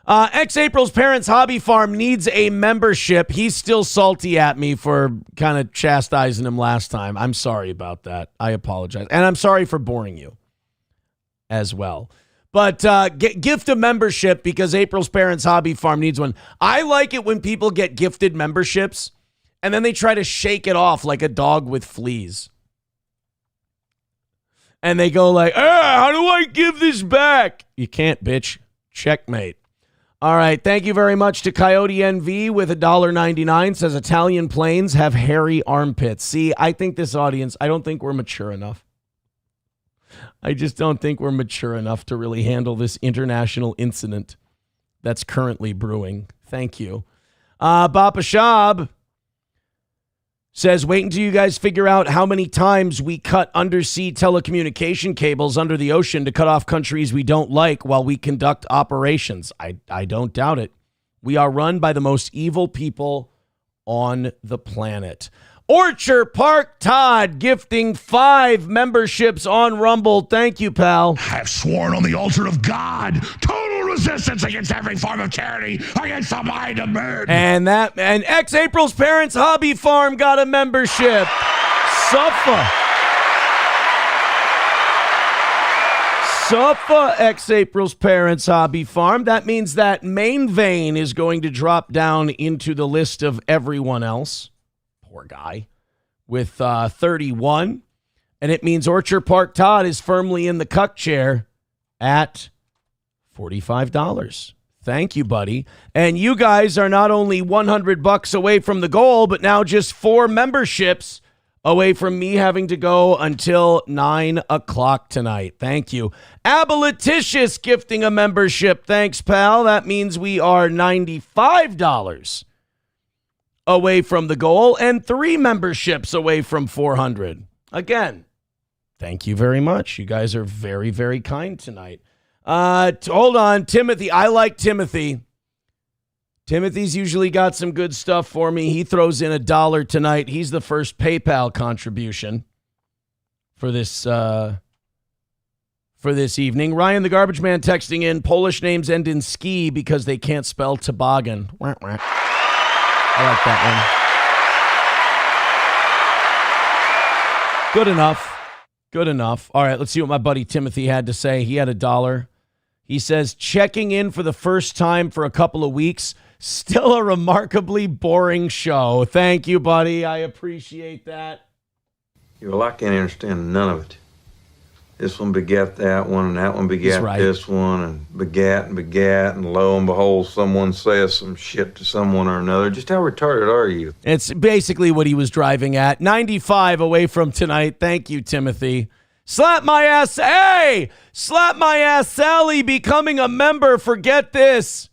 Ex-April's parents' hobby farm needs a membership. He's still salty at me for kind of chastising him last time. I'm sorry about that. I apologize. And I'm sorry for boring you as well. But gift a membership because April's parents' hobby farm needs one. I like it when people get gifted memberships and then they try to shake it off like a dog with fleas. And they go like, how do I give this back? You can't, bitch. Checkmate. All right, thank you very much to Coyote NV with $1.99. Says Italian planes have hairy armpits. See, I think this audience, I don't think we're mature enough. I just don't think we're mature enough to really handle this international incident that's currently brewing. Thank you. Bapa Shab says, wait until you guys figure out how many times we cut undersea telecommunication cables under the ocean to cut off countries we don't like while we conduct operations. I don't doubt it. We are run by the most evil people on the planet. Orchard Park Todd gifting 5 memberships on Rumble. Thank you, pal. I have sworn on the altar of God, total resistance against every form of tyranny, against the mind of man. And ex-April's parents' hobby farm got a membership. Suffa ex-April's parents' hobby farm. That means that Main Vein is going to drop down into the list of everyone else. Poor guy. With 31. And it means Orchard Park Todd is firmly in the cuck chair at $45. Thank you, buddy. And you guys are not only $100 away from the goal, but now just 4 memberships away from me having to go until 9 o'clock tonight. Thank you. Aboliticious gifting a membership. Thanks, pal. That means we are $95 away from the goal and 3 memberships away from 400. Again, thank you very much. You guys are very, very kind tonight. Hold on, Timothy. I like Timothy. Timothy's usually got some good stuff for me. He throws in $1 tonight. He's the first PayPal contribution for this evening. Ryan the Garbage Man texting in, Polish names end in ski because they can't spell toboggan. Wah, wah. I like that one. Good enough. Good enough. All right, let's see what my buddy Timothy had to say. He had $1. He says, checking in for the first time for a couple of weeks. Still a remarkably boring show. Thank you, buddy. I appreciate that. Well, I can't understand none of it. This one begat that one, and that one begat this one, and begat, and lo and behold, someone says some shit to someone or another. Just how retarded are you? It's basically what he was driving at. 95 away from tonight. Thank you, Timothy. Slap my ass. Hey! Slap my ass, Sally, becoming a member. Forget this.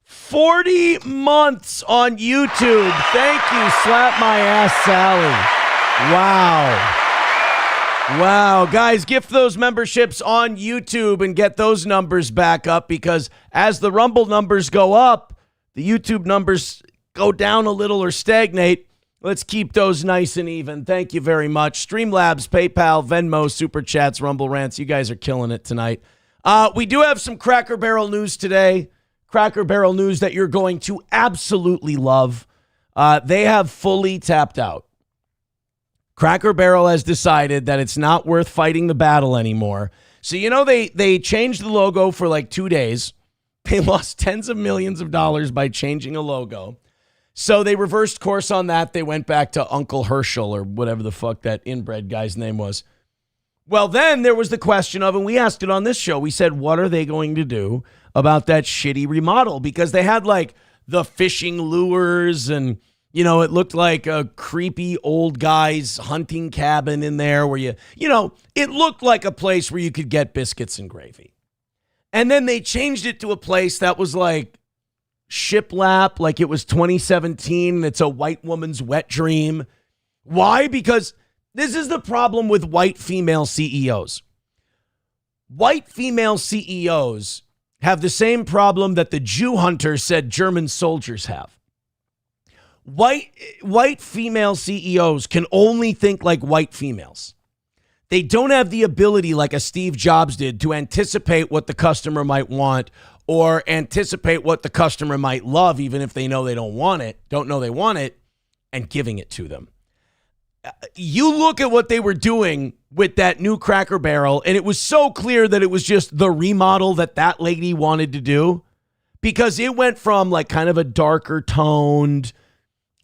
40 months on YouTube. Thank you, Slap My Ass, Sally. Wow. Wow, guys, gift those memberships on YouTube and get those numbers back up because as the Rumble numbers go up, the YouTube numbers go down a little or stagnate. Let's keep those nice and even. Thank you very much. Streamlabs, PayPal, Venmo, Super Chats, Rumble Rants. You guys are killing it tonight. We do have some Cracker Barrel news today. Cracker Barrel news that you're going to absolutely love. They have fully tapped out. Cracker Barrel has decided that it's not worth fighting the battle anymore. So, you know, they changed the logo for like 2 days. They lost tens of millions of dollars by changing a logo. So they reversed course on that. They went back to Uncle Herschel or whatever the fuck that inbred guy's name was. Well, then there was the question of, and we asked it on this show, we said, what are they going to do about that shitty remodel? Because they had like the fishing lures and, you know, it looked like a creepy old guy's hunting cabin in there where it looked like a place where you could get biscuits and gravy. And then they changed it to a place that was like shiplap, like it was 2017 and it's a white woman's wet dream. Why? Because this is the problem with white female CEOs. White female CEOs have the same problem that the Jew hunter said German soldiers have. White female CEOs can only think like white females. They don't have the ability like a Steve Jobs did to anticipate what the customer might want or anticipate what the customer might love, even if they know they don't know they want it, and giving it to them. You look at what they were doing with that new Cracker Barrel, and it was so clear that it was just the remodel that lady wanted to do, because it went from like kind of a darker toned,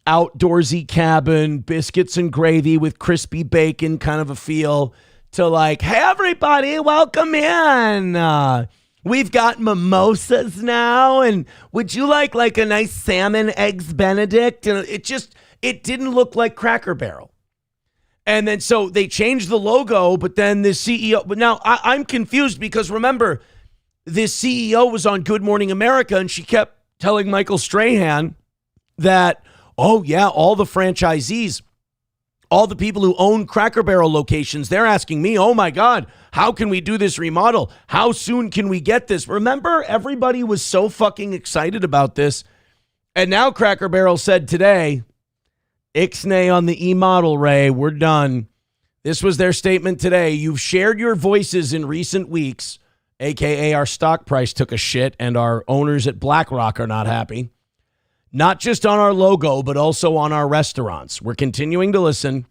outdoorsy cabin, biscuits and gravy with crispy bacon kind of a feel, to like, hey, everybody, welcome in. We've got mimosas now, and would you like a nice salmon eggs Benedict? And it didn't look like Cracker Barrel. And then so they changed the logo, but then the CEO, but now I'm confused because remember, this CEO was on Good Morning America and she kept telling Michael Strahan that, oh yeah, all the franchisees, all the people who own Cracker Barrel locations, they're asking me, oh my God, how can we do this remodel? How soon can we get this? Remember, everybody was so fucking excited about this. And now Cracker Barrel said today, Ixnay on the E-model, Ray. We're done. This was their statement today. You've shared your voices in recent weeks, a.k.a. our stock price took a shit and our owners at BlackRock are not happy. Not just on our logo, but also on our restaurants. We're continuing to listen.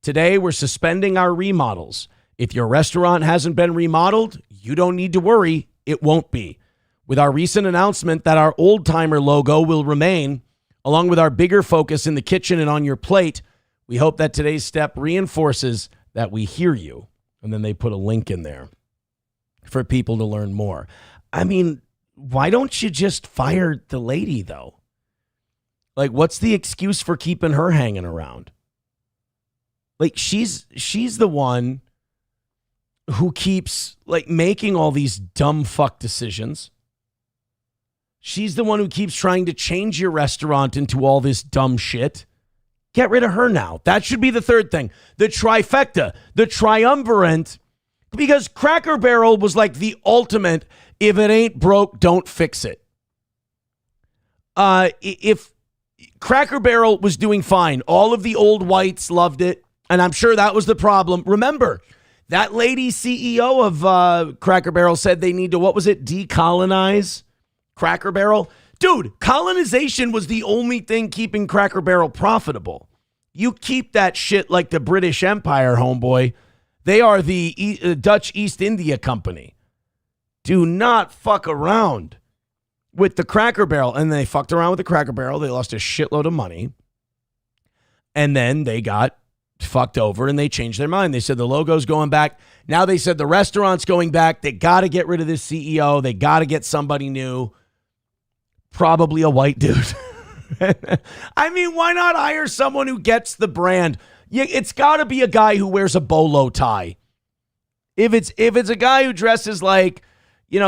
Today, we're suspending our remodels. If your restaurant hasn't been remodeled, you don't need to worry. It won't be. With our recent announcement that our old-timer logo will remain, along with our bigger focus in the kitchen and on your plate, we hope that today's step reinforces that we hear you. And then they put a link in there for people to learn more. I mean, why don't you just fire the lady, though? Like, what's the excuse for keeping her hanging around? Like, she's the one who keeps, like, making all these dumb fuck decisions. She's the one who keeps trying to change your restaurant into all this dumb shit. Get rid of her now. That should be the third thing. The trifecta, the triumvirate, because Cracker Barrel was like the ultimate, if it ain't broke, don't fix it. If Cracker Barrel was doing fine, all of the old whites loved it, and I'm sure that was the problem. Remember, that lady CEO of Cracker Barrel said they need to, what was it, decolonize Cracker Barrel? Dude, colonization was the only thing keeping Cracker Barrel profitable. You keep that shit like the British Empire, homeboy. They are the Dutch East India Company. Do not fuck around with the Cracker Barrel. And they fucked around with the Cracker Barrel. They lost a shitload of money. And then they got fucked over and they changed their mind. They said the logo's going back. Now they said the restaurant's going back. They got to get rid of this CEO. They got to get somebody new. Probably a white dude. I mean, why not hire someone who gets the brand? It's got to be a guy who wears a bolo tie. If it's a guy who dresses like,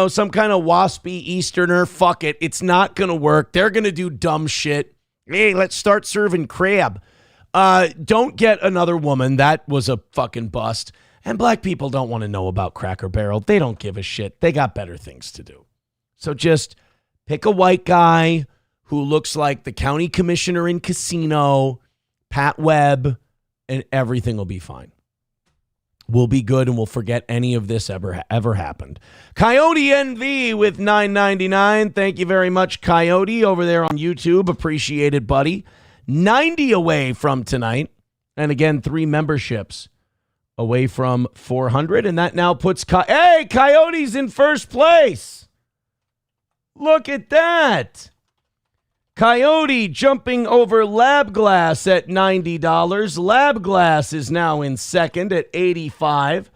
some kind of waspy Easterner, fuck it. It's not going to work. They're going to do dumb shit. Hey, let's start serving crab. Don't get another woman. That was a fucking bust. And black people don't want to know about Cracker Barrel. They don't give a shit. They got better things to do. So just pick a white guy who looks like the county commissioner in Casino, Pat Webb, and everything will be fine. We'll be good and we'll forget any of this ever happened. Coyote NV with $9.99. Thank you very much, Coyote, over there on YouTube. Appreciate it, buddy. 90 away from tonight. And again, 3 memberships away from 400. And that now puts hey, Coyote's in first place. Look at that. Coyote jumping over Lab Glass at $90. Lab Glass is now in second at $85.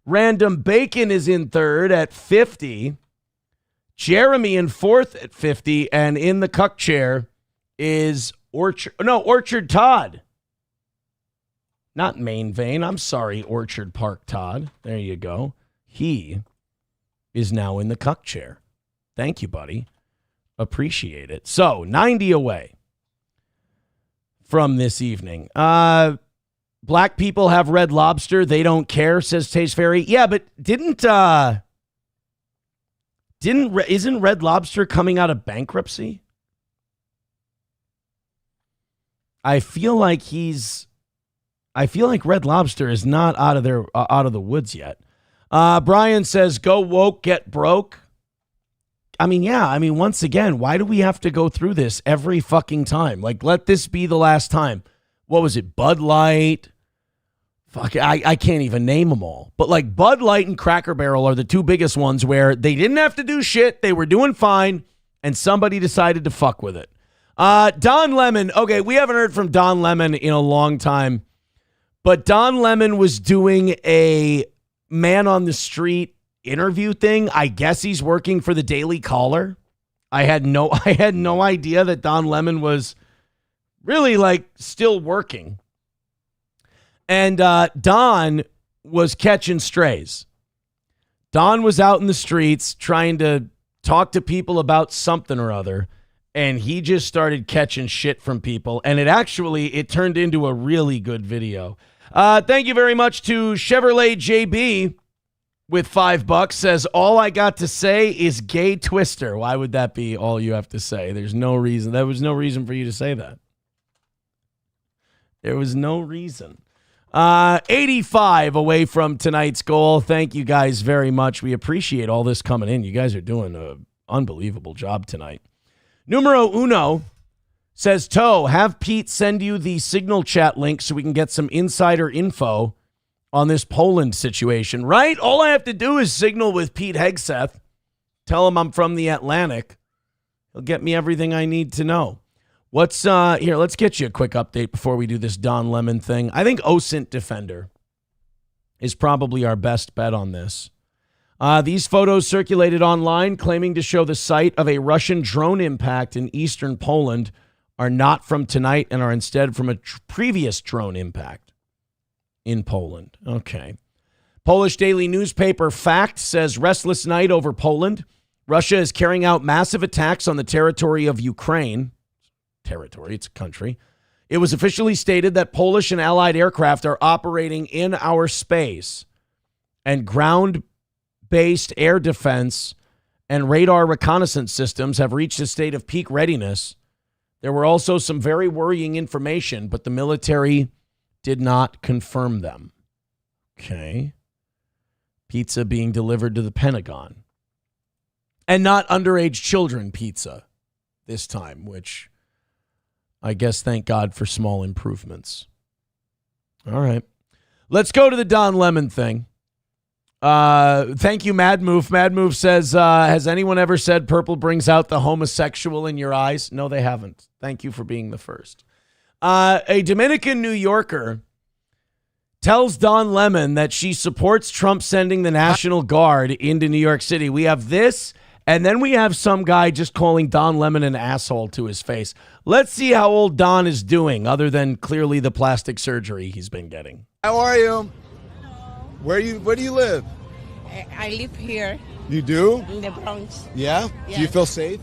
Random Bacon is in third at 50. Jeremy in fourth at 50. And in the cuck chair is Orchard Todd. Not Main Vein. I'm sorry, Orchard Park Todd. There you go. He is now in the cuck chair. Thank you, buddy. Appreciate it. So, 90 away from this evening. Black people have Red Lobster. They don't care, says Taste Fairy. Yeah, but isn't Red Lobster coming out of bankruptcy? I feel like Red Lobster is not out of the woods yet. Brian says, go woke, get broke. Once again, why do we have to go through this every fucking time? Like, let this be the last time. What was it? Bud Light. Fuck, I can't even name them all. But like Bud Light and Cracker Barrel are the two biggest ones where they didn't have to do shit. They were doing fine. And somebody decided to fuck with it. Don Lemon. Okay, we haven't heard from Don Lemon in a long time. But Don Lemon was doing a man on the street interview thing. I guess he's working for the Daily Caller. I had no idea that Don Lemon was really like still working. And Don was catching strays. Don was out in the streets trying to talk to people about something or other, and he just started catching shit from people, and it turned into a really good video. Thank you very much to Chevrolet JB with $5, says, all I got to say is gay twister. Why would that be all you have to say? There's no reason. There was no reason for you to say that. There was no reason. 85 away from tonight's goal. Thank you guys very much. We appreciate all this coming in. You guys are doing an unbelievable job tonight. Numero uno says, Toe, have Pete send you the Signal chat link so we can get some insider info on this Poland situation, right? All I have to do is signal with Pete Hegseth, tell him I'm from the Atlantic. He'll get me everything I need to know. What's here? Let's get you a quick update before we do this Don Lemon thing. I think OSINT Defender is probably our best bet on this. These photos circulated online claiming to show the site of a Russian drone impact in eastern Poland are not from tonight and are instead from a previous drone impact in Poland. Okay. Polish daily newspaper Fact says restless night over Poland. Russia is carrying out massive attacks on the territory of Ukraine. It's a country. It was officially stated that Polish and allied aircraft are operating in our space, and ground-based air defense and radar reconnaissance systems have reached a state of peak readiness. There were also some very worrying information, but the military did not confirm them. Okay. Pizza being delivered to the Pentagon. And not underage children pizza this time, which I guess thank God for small improvements. All right. Let's go to the Don Lemon thing. Thank you, Mad Move. Mad Move says, has anyone ever said purple brings out the homosexual in your eyes? No, they haven't. Thank you for being the first. A Dominican New Yorker tells Don Lemon that she supports Trump sending the National Guard into New York City. We have this, and then we have some guy just calling Don Lemon an asshole to his face. Let's see how old Don is doing, other than clearly the plastic surgery he's been getting. How are you? Where do you live? I live here. You do? In the Bronx. Yeah? Yes. Do you feel safe?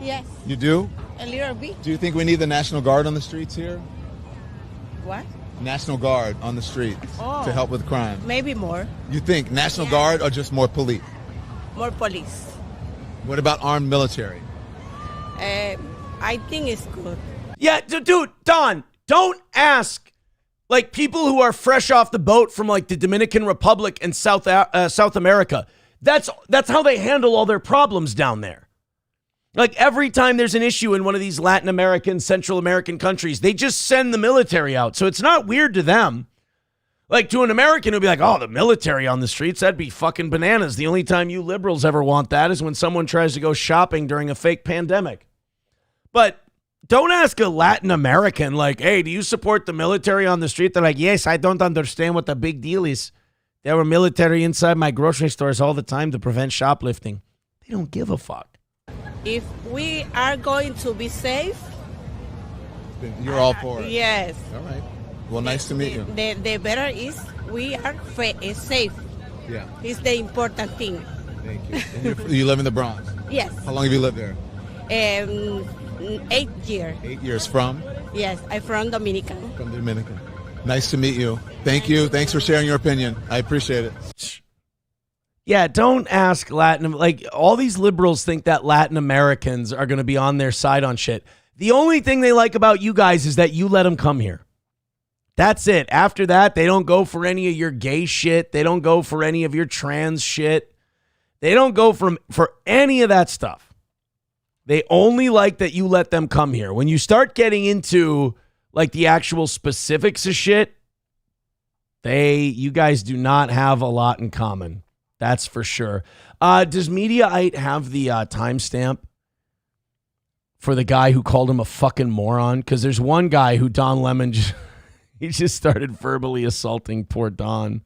Yes. You do? A little bit. Do you think we need the National Guard on the streets here? What? National Guard on the streets to help with crime. Maybe more. You think National Guard or just more police? More police. What about armed military? I think it's good. Yeah, dude, Don, don't ask like people who are fresh off the boat from like the Dominican Republic and South America. That's how they handle all their problems down there. Like every time there's an issue in one of these Latin American, Central American countries, they just send the military out. So it's not weird to them. Like to an American who'd be like, oh, the military on the streets, that'd be fucking bananas. The only time you liberals ever want that is when someone tries to go shopping during a fake pandemic. But don't ask a Latin American like, hey, do you support the military on the street? They're like, yes, I don't understand what the big deal is. There were military inside my grocery stores all the time to prevent shoplifting. They don't give a fuck. If we are going to be safe, You're all for it. yes. All right. Well, nice to meet you. The better is we are safe. Yeah. It's the important thing. Thank you. And you live in the Bronx. Yes. How long have you lived there? 8 years. 8 years. From? Yes, I'm from Dominican. From the Dominican. Nice to meet you. Thank you. Thanks for sharing your opinion. I appreciate it. Yeah, don't ask like all these liberals think that Latin Americans are going to be on their side on shit. The only thing they like about you guys is that you let them come here. That's it. After that, they don't go for any of your gay shit. They don't go for any of your trans shit. They don't go for any of that stuff. They only like that you let them come here. When you start getting into like the actual specifics of shit, you guys do not have a lot in common. That's for sure. Does Mediaite have the timestamp for the guy who called him a fucking moron? Because there's one guy who Don Lemon he just started verbally assaulting poor Don.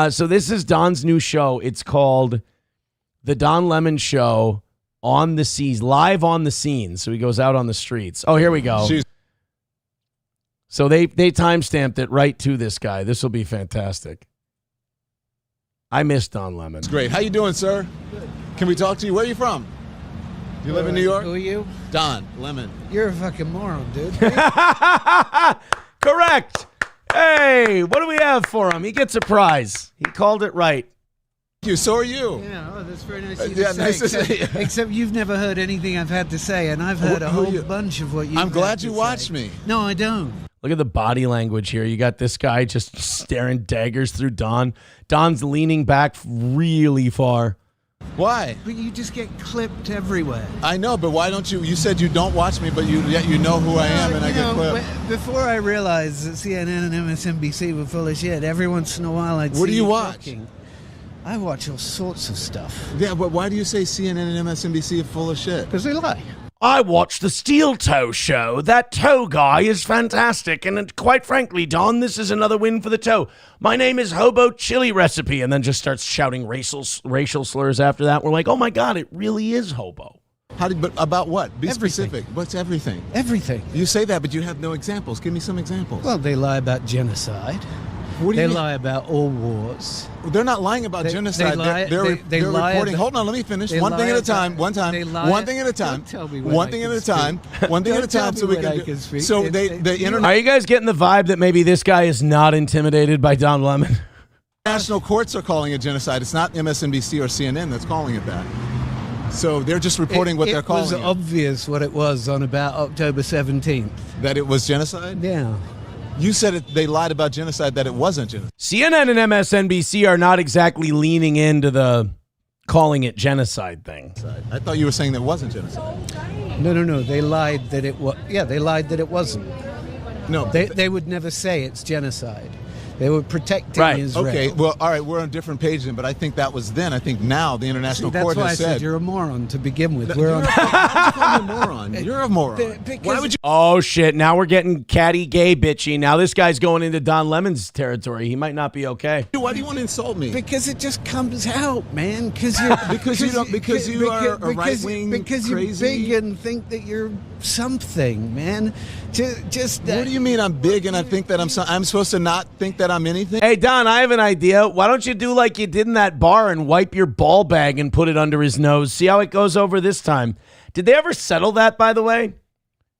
So this is Don's new show. It's called The Don Lemon Show on the Seas, live on the scenes. So he goes out on the streets. Oh, here we go. So they timestamped it right to this guy. This will be fantastic. I miss Don Lemon. It's great. How you doing, sir? Good. Can we talk to you? Where are you from? Do you live in New York? Who are you? Don Lemon. You're a fucking moron, dude. Correct. Hey, what do we have for him? He gets a prize. He called it right. Thank you. So are you. Yeah, oh, that's very nice of you yeah, to say. nice to see you. Except you've never heard anything I've had to say, and I've heard a whole bunch of what you've I'm glad you to watched say. me. No, I don't. Look at the body language here. You got this guy just staring daggers through Don. Don's leaning back really far. Why? But you just get clipped everywhere. I know, but why don't you? You said you don't watch me, but yet you know who I am, and I get clipped. Before I realized that CNN and MSNBC were full of shit, every once in a while I'd see What do you watch? talking. I watch all sorts of stuff. Yeah, but why do you say CNN and MSNBC are full of shit? Because they lie. I watched the Steel Toe show. That toe guy is fantastic. And quite frankly, Don, this is another win for the toe. My name is Hobo Chili Recipe. And then just starts shouting racial slurs after that. We're like, oh my God, it really is Hobo. But about what? Be Everything. specific. What's everything? Everything. You say that, but you have no examples. Give me some examples. Well, they lie about genocide. What do you They mean? lie about all wars. They're not lying about genocide. They lie reporting. about- Hold on, let me finish. they One thing lie at a time. about- One time. they lie- One thing at a time. Don't tell me when One I thing can at a time. One thing at a Don't tell time. me So we when I can. can speak. So It- the internet. Are you guys getting the vibe that maybe this guy is not intimidated by Don Lemon? National courts are calling it genocide. It's not MSNBC or CNN that's calling it that. So they're just reporting what they're calling It was it. obvious what it was on about October 17th. That it was genocide? Yeah. You said they lied about genocide, that it wasn't genocide. CNN and MSNBC are not exactly leaning into the calling it genocide thing. I thought you were saying that it wasn't genocide. No. They lied that it was. Yeah, they lied that it wasn't. No. They would never say it's genocide. They were protecting Right. Israel. Okay, well, all right, we're on a different page then, but I think that was then. I think now the International That's Court why I has said said... you're a moron to begin with. You're a moron. You're a moron. Why would you... Oh, shit. Now we're getting catty gay bitchy. Now this guy's going into Don Lemon's territory. He might not be okay. Why do you want to insult me? Because it just comes out, man. Because you are a right-wing crazy... you're big and think that you're something, man. Just What do you mean I'm big and I think that I'm supposed to not think that I'm anything? Hey, Don, I have an idea. Why don't you do like you did in that bar and wipe your ball bag and put it under his nose? See how it goes over this time. Did they ever settle that, by the way?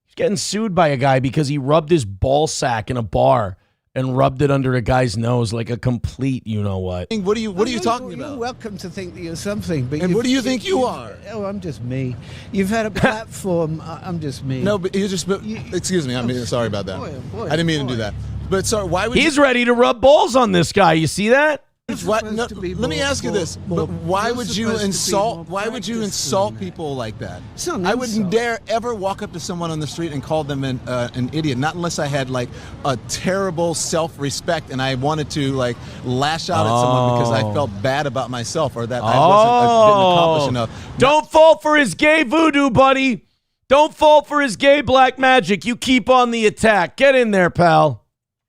He's getting sued by a guy because he rubbed his ball sack in a bar and rubbed it under a guy's nose like a complete you-know-what. What are you talking You're about? welcome to think that you're something. But And what do you think you are? Oh, I'm just me. You've had a platform. I'm just me. No, but you just... excuse me, I'm sorry about that. Boy, I didn't mean to do that. But sorry, why would He's you... ready to rub balls on this guy. You see that? What? No, let me ask you this. But why would you insult? Why would you insult people like that? I wouldn't dare ever walk up to someone on the street and call them an idiot. Not unless I had like a terrible self-respect and I wanted to like lash out at someone because I felt bad about myself or that I didn't accomplish enough. Don't fall for his gay voodoo, buddy. Don't fall for his gay black magic. You keep on the attack. Get in there, pal.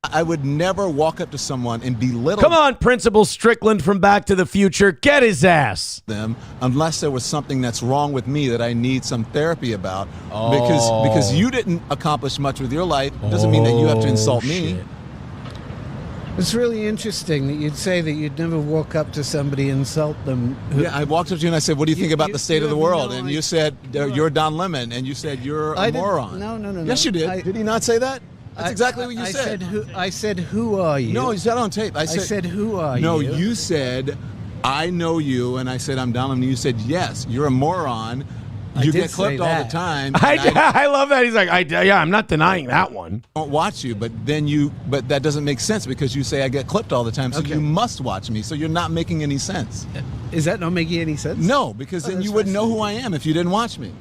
I would never walk up to someone and belittle Come on, Principal Strickland from Back to the Future. Get his ass. them unless there was something that's wrong with me that I need some therapy about. Because you didn't accomplish much with your life doesn't mean that you have to insult me. Shit. It's really interesting that you'd say that you'd never walk up to somebody and insult them. Yeah, I walked up to you and I said, "What do you think about the state of the have world?" no And idea. you said, "You're Don Lemon," and you said, "You're a moron." No. Yes, you did. Did he not say that? That's exactly what you said. I said, who are you? No, you said on tape. I said, who are you? No, you said, "I know you," and I said, "I'm Don Lemon." And you said, "Yes, you're a moron. You did get clipped say all the that. time." I love that. He's like, I'm not denying that one. Don't watch you, but that doesn't make sense because you say I get clipped all the time, so you must watch me. So you're not making any sense. Is that not making any sense? No, because then you wouldn't know who I am if you didn't watch me.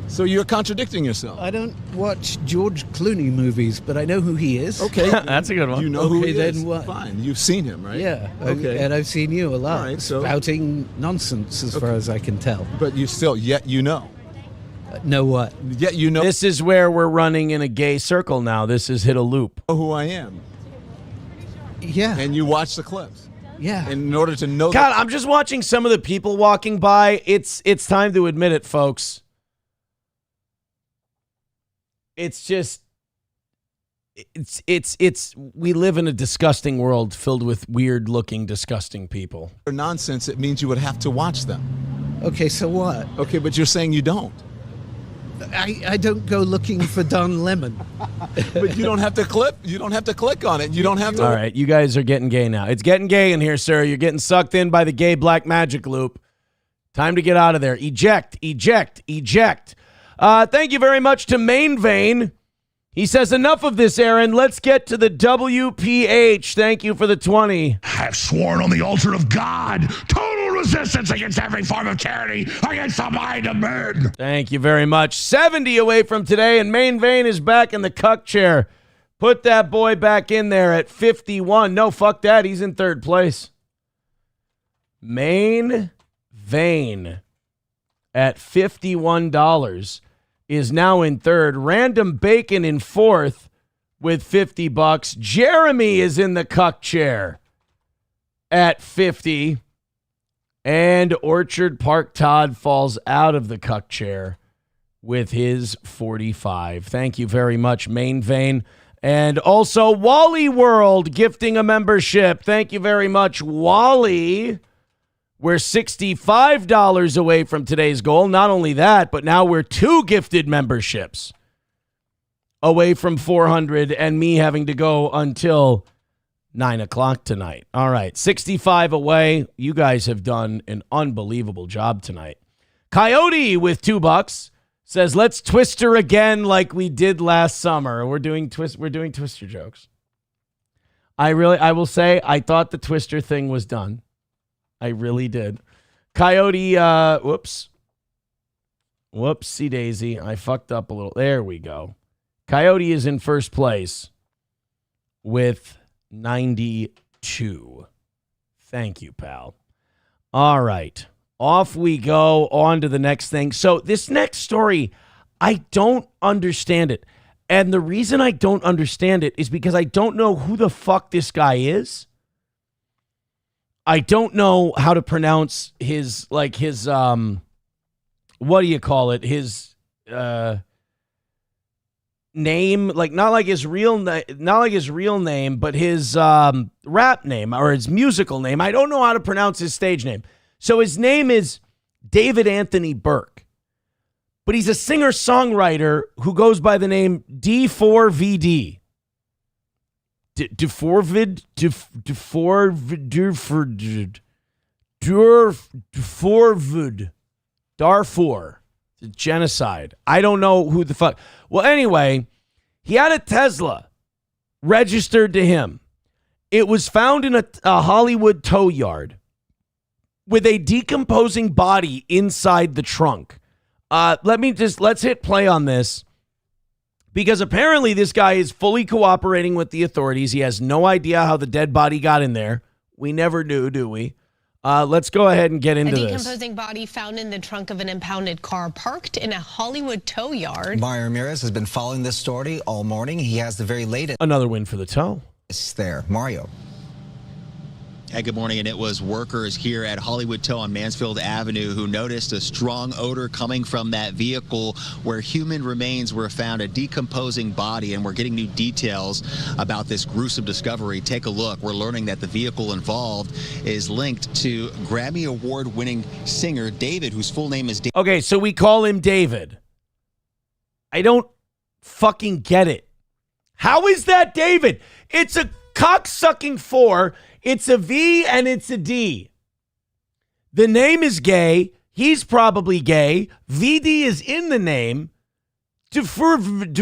So you're contradicting yourself. I don't watch George Clooney movies, but I know who he is. Okay, that's a good one. You know who he then is. what? Fine, you've seen him, right? Yeah. Okay. And I've seen you a lot. All right, so- spouting nonsense as far as I can tell. But yet you know. Know what? Yet you know This is where we're running in a gay circle now. This is hit a loop. who I am. Yeah. And you watch the clips. Yeah. And in order to know God, I'm just watching some of the people walking by. It's time to admit it, folks. It's just it's we live in a disgusting world filled with weird looking, disgusting people. nonsense, it means you would have to watch them. Okay, so what? Okay, but you're saying you don't. I don't go looking for Don Lemon. But you don't have to click on it. You don't have to. All right, you guys are getting gay now. It's getting gay in here, sir. You're getting sucked in by the gay black magic loop. Time to get out of there. Eject, eject, eject. Thank you very much to Main Vein. He says, enough of this, Aaron. Let's get to the WPH. Thank you for the 20. I have sworn on the altar of God, total resistance against every form of tyranny, against the mind of men. Thank you very much. 70 away from today, and Main Vein is back in the cuck chair. Put that boy back in there at 51. No, fuck that. He's in third place. Main Vein at $51 is now in third. Random Bacon in fourth with $50. Jeremy is in the cuck chair at 50. And Orchard Park Todd falls out of the cuck chair with his 45. Thank you very much, Main Vein. And also Wally World gifting a membership. Thank you very much, Wally. We're $65 away from today's goal. Not only that, but now we're 2 gifted memberships away from 400 and me having to go until 9 o'clock tonight. All right, 65 away. You guys have done an unbelievable job tonight. Coyote with $2 says, let's twister again like we did last summer. We're doing twister jokes. I will say, I thought the twister thing was done. I really did. Coyote, whoopsie daisy. I fucked up a little. There we go. Coyote is in first place with 92. Thank you, pal. All right. Off we go on to the next thing. So this next story, I don't understand it. And the reason I don't understand it is because I don't know who the fuck this guy is. I don't know how to pronounce his what do you call it? His name, like not like his real name, but his rap name or his musical name. I don't know how to pronounce his stage name. So his name is David Anthony Burke. But he's a singer-songwriter who goes by the name D4VD. Deforvid, Darfur, genocide. I don't know who the fuck. Well, anyway, he had a Tesla registered to him. It was found in a Hollywood tow yard with a decomposing body inside the trunk. Let's hit play on this. Because apparently this guy is fully cooperating with the authorities. He has no idea how the dead body got in there. We never do we? Let's go ahead and get into A this. decomposing body found in the trunk of an impounded car parked in a Hollywood tow yard. Mario Ramirez has been following this story all morning. He has the very latest. Another win for the tow. There, Mario. Hey, good morning. And it was workers here at Hollywood Tow on Mansfield Avenue who noticed a strong odor coming from that vehicle where human remains were found, a decomposing body, and we're getting new details about this gruesome discovery. Take a look. We're learning that the vehicle involved is linked to Grammy Award-winning singer David, whose full name is David. Okay, so we call him David. I don't fucking get it. How is that David? It's a cocksucking 4. It's a V and it's a D. The name is gay. He's probably gay. VD is in the name. Deforvid.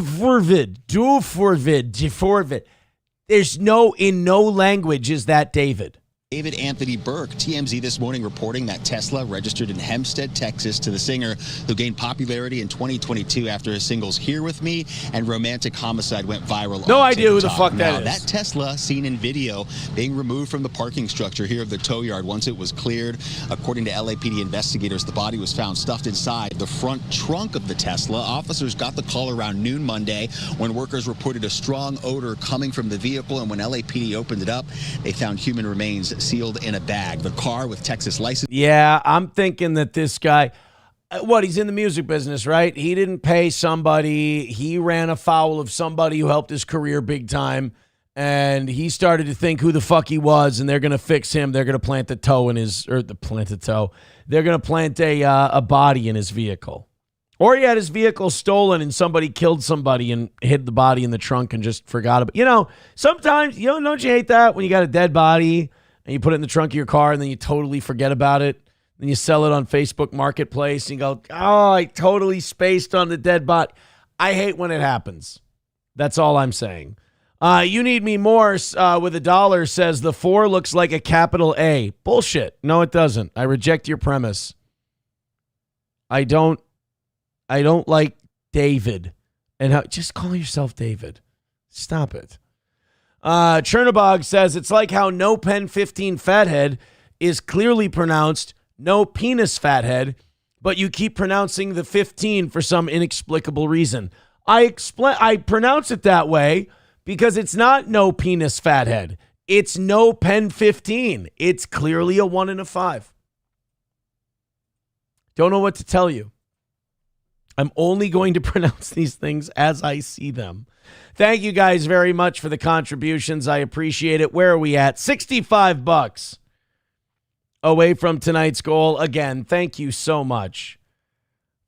There's in no language is that David. David Anthony Burke, TMZ this morning reporting that Tesla registered in Hempstead, Texas to the singer who gained popularity in 2022 after his singles Here With Me and Romantic Homicide went viral. No on idea who the TikTok. fuck that Now, is. That Tesla seen in video being removed from the parking structure here of the tow yard once it was cleared. According to LAPD investigators, the body was found stuffed inside the front trunk of the Tesla. Officers got the call around noon Monday when workers reported a strong odor coming from the vehicle, and when LAPD opened it up, they found human remains sealed in a bag. The car with Texas license. Yeah, I'm thinking that this guy, he's in the music business, right? He didn't pay somebody. He ran afoul of somebody who helped his career big time. And he started to think who the fuck he was, and they're going to fix him. They're going to plant the toe in his, They're going to plant a body in his vehicle. Or he had his vehicle stolen and somebody killed somebody and hid the body in the trunk and just forgot about it. Sometimes, don't you hate that when you got a dead body and you put it in the trunk of your car and then you totally forget about it? Then you sell it on Facebook Marketplace and you go, oh, I totally spaced on the dead body. I hate when it happens. That's all I'm saying. You need me more with $1 says the 4 looks like a capital A. Bullshit. No, it doesn't. I reject your premise. I don't like David. And just call yourself David. Stop it. Chernobog says it's like how no pen 15 fathead is clearly pronounced no penis fathead, but you keep pronouncing the 15 for some inexplicable reason. I pronounce it that way because it's not no penis fathead. It's no pen 15. It's clearly a 1 and a 5. Don't know what to tell you. I'm only going to pronounce these things as I see them. Thank you guys very much for the contributions. I appreciate it. Where are we at? $65 away from tonight's goal. Again, thank you so much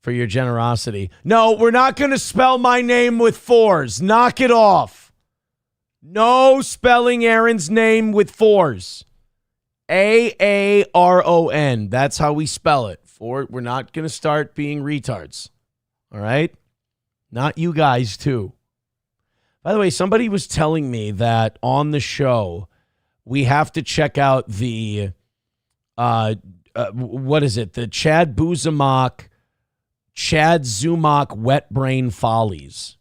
for your generosity. No, we're not going to spell my name with 4s. Knock it off. No spelling Aaron's name with 4s. Aaron. That's how we spell it. We're not going to start being retards. All right? Not you guys, too. By the way, somebody was telling me that on the show, we have to check out the, what is it? The Chad Zumach Wet Brain Follies.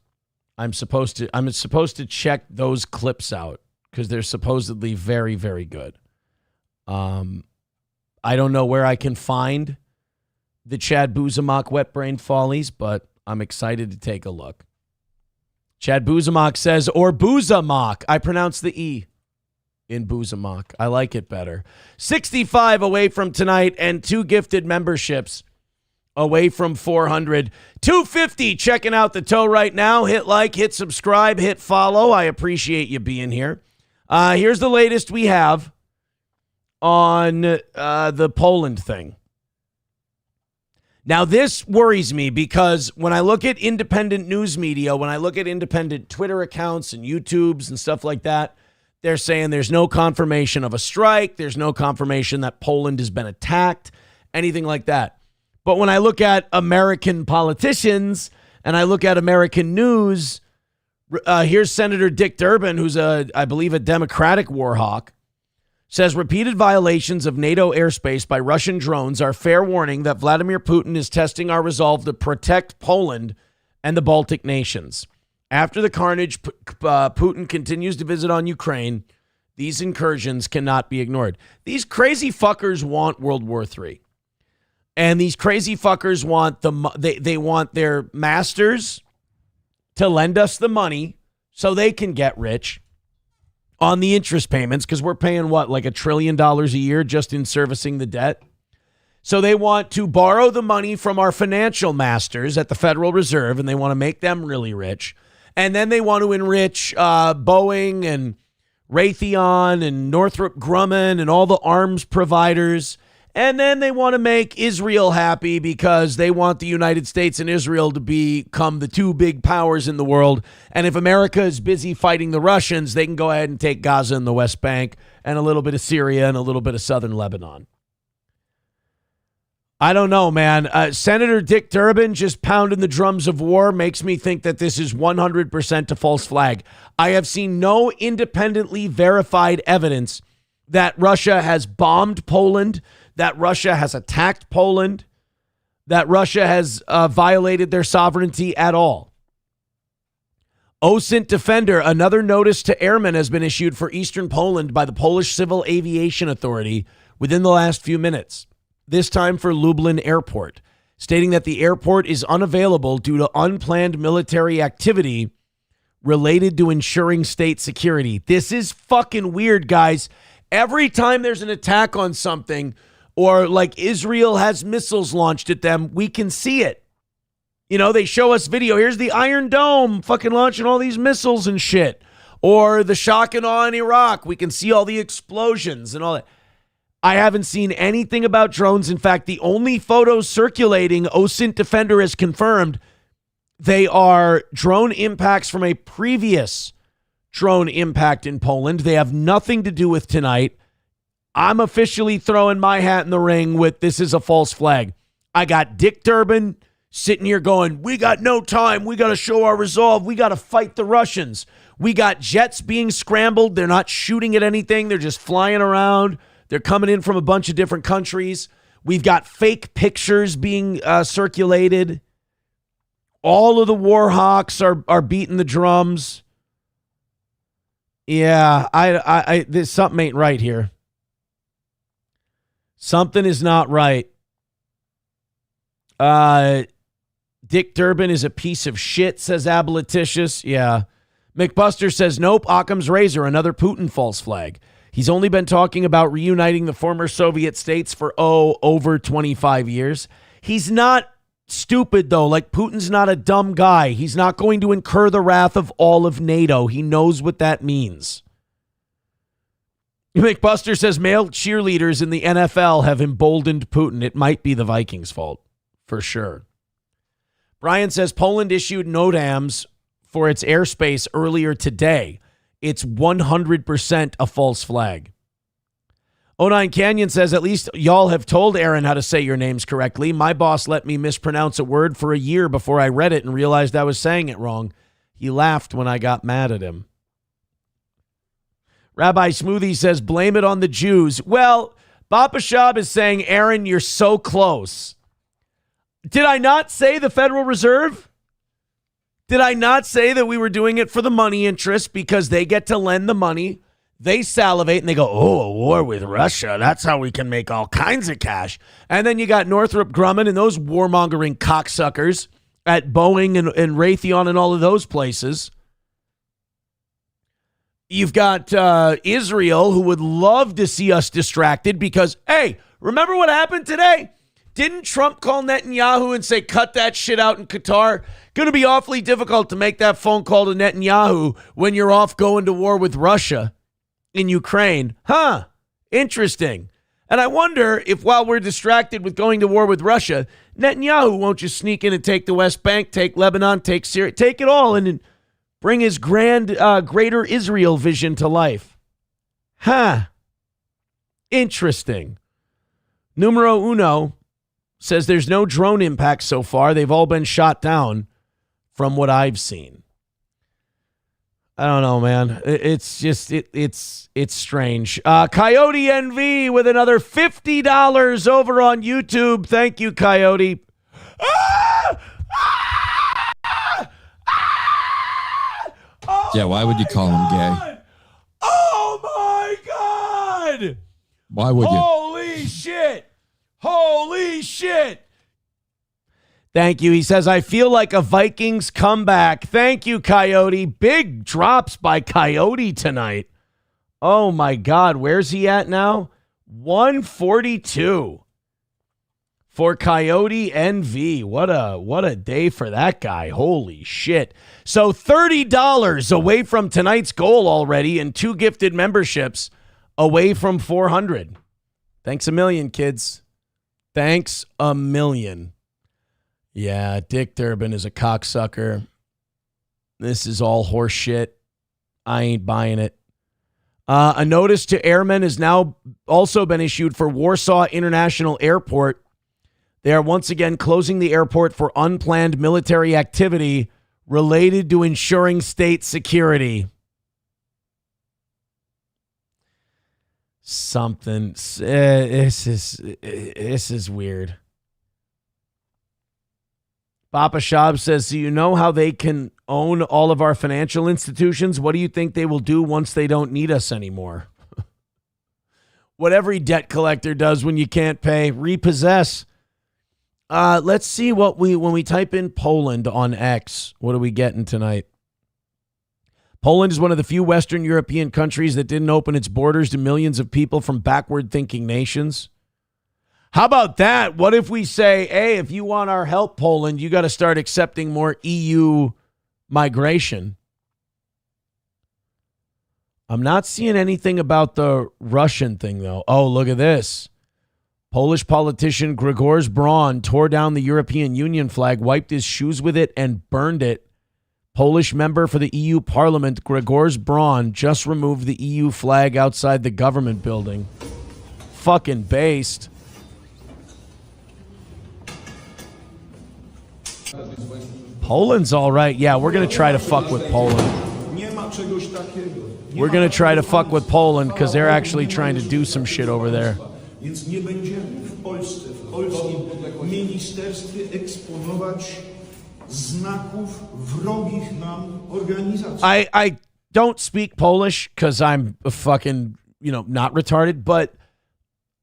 I'm supposed to check those clips out because they're supposedly very, very good. I don't know where I can find the Chad Buzamach Wet Brain Follies, but I'm excited to take a look. Chad Buzamach says, or Buzamach. I pronounce the E in Buzamach. I like it better. 65 away from tonight and 2 gifted memberships away from 400. 250 checking out the tow right now. Hit like, hit subscribe, hit follow. I appreciate you being here. Here's the latest we have on the Poland thing. Now, this worries me because when I look at independent news media, when I look at independent Twitter accounts and YouTubes and stuff like that, they're saying there's no confirmation of a strike. There's no confirmation that Poland has been attacked, anything like that. But when I look at American politicians and I look at American news, here's Senator Dick Durbin, who's, I believe, a Democratic war hawk, says repeated violations of NATO airspace by Russian drones are fair warning that Vladimir Putin is testing our resolve to protect Poland and the Baltic nations. After the carnage Putin continues to visit on Ukraine, These incursions cannot be ignored. These crazy fuckers want World War III. And these crazy fuckers want they want their masters to lend us the money so they can get rich on the interest payments, because we're paying what, like $1 trillion a year just in servicing the debt. So they want to borrow the money from our financial masters at the Federal Reserve, and they want to make them really rich. And then they want to enrich Boeing and Raytheon and Northrop Grumman and all the arms providers. And then they want to make Israel happy because they want the United States and Israel to become the two big powers in the world. And if America is busy fighting the Russians, they can go ahead and take Gaza and the West Bank and a little bit of Syria and a little bit of southern Lebanon. I don't know, man. Senator Dick Durbin just pounding the drums of war makes me think that this is 100% a false flag. I have seen no independently verified evidence that Russia has bombed Poland, that Russia has attacked Poland, that Russia has violated their sovereignty at all. OSINT Defender, another notice to airmen has been issued for eastern Poland by the Polish Civil Aviation Authority within the last few minutes, this time for Lublin Airport, stating that the airport is unavailable due to unplanned military activity related to ensuring state security. This is fucking weird, guys. Every time there's an attack on something, or like Israel has missiles launched at them, we can see it. You know, they show us video. Here's the Iron Dome fucking launching all these missiles and shit. Or the shock and awe in Iraq. We can see all the explosions and all that. I haven't seen anything about drones. In fact, the only photos circulating, OSINT Defender has confirmed, they are drone impacts from a previous drone impact in Poland. They have nothing to do with tonight. I'm officially throwing my hat in the ring with this is a false flag. I got Dick Durbin sitting here going, we got no time. We got to show our resolve. We got to fight the Russians. We got jets being scrambled. They're not shooting at anything. They're just flying around. They're coming in from a bunch of different countries. We've got fake pictures being circulated. All of the war hawks are beating the drums. Yeah, there's something ain't right here. Something is not right. Dick Durbin is a piece of shit, says Aboliticious. Yeah. McBuster says, nope, Occam's razor, another Putin false flag. He's only been talking about reuniting the former Soviet states for, over 25 years. He's not stupid, though. Like, Putin's not a dumb guy. He's not going to incur the wrath of all of NATO. He knows what that means. McBuster says male cheerleaders in the NFL have emboldened Putin. It might be the Vikings' fault, for sure. Brian says Poland issued NOTAMs for its airspace earlier today. It's 100% a false flag. 09 Canyon says, at least y'all have told Aaron how to say your names correctly. My boss let me mispronounce a word for a year before I read it and realized I was saying it wrong. He laughed when I got mad at him. Rabbi Smoothie says, blame it on the Jews. Well, Baba Shab is saying, Aaron, you're so close. Did I not say the Federal Reserve? Did I not say that we were doing it for the money interest because they get to lend the money? They salivate and they go, a war with Russia. That's how we can make all kinds of cash. And then you got Northrop Grumman and those warmongering cocksuckers at Boeing and Raytheon and all of those places. You've got Israel, who would love to see us distracted because, hey, remember what happened today? Didn't Trump call Netanyahu and say, cut that shit out in Qatar? Going to be awfully difficult to make that phone call to Netanyahu when you're off going to war with Russia in Ukraine. Huh, interesting. And I wonder if while we're distracted with going to war with Russia, Netanyahu won't just sneak in and take the West Bank, take Lebanon, take Syria, take it all and bring his grand, greater Israel vision to life. Huh. Interesting. Numero uno says there's no drone impact so far. They've all been shot down from what I've seen. I don't know, man. It's just, it's strange. Coyote NV with another $50 over on YouTube. Thank you, Coyote. Yeah, why would you call him gay? Oh my God! Why would you? Holy shit! Holy shit! Thank you. He says, I feel like a Vikings comeback. Thank you, Coyote. Big drops by Coyote tonight. Oh, my God. Where's he at now? 142 for Coyote NV. What a day for that guy. Holy shit. So $30 away from tonight's goal already and 2 gifted memberships away from 400. Thanks a million, kids. Thanks a million. Yeah, Dick Durbin is a cocksucker. This is all horse shit. I ain't buying it. A notice to airmen has now also been issued for Warsaw International Airport. They are once again closing the airport for unplanned military activity related to ensuring state security. Something. This is weird. Papa Shab says, so you know how they can own all of our financial institutions? What do you think they will do once they don't need us anymore? What every debt collector does when you can't pay, repossess. Let's see what when we type in Poland on X, what are we getting tonight? Poland is one of the few Western European countries that didn't open its borders to millions of people from backward-thinking nations. How about that? What if we say, hey, if you want our help, Poland, you got to start accepting more EU migration? I'm not seeing anything about the Russian thing, though. Oh, look at this. Polish politician Grzegorz Braun tore down the European Union flag, wiped his shoes with it, and burned it. Polish member for the EU Parliament, Grzegorz Braun, just removed the EU flag outside the government building. Fucking based. Poland's all right. Yeah, we're going to try to fuck with Poland. We're going to try to fuck with Poland because they're actually trying to do some shit over there. I don't speak Polish because I'm fucking, not retarded, but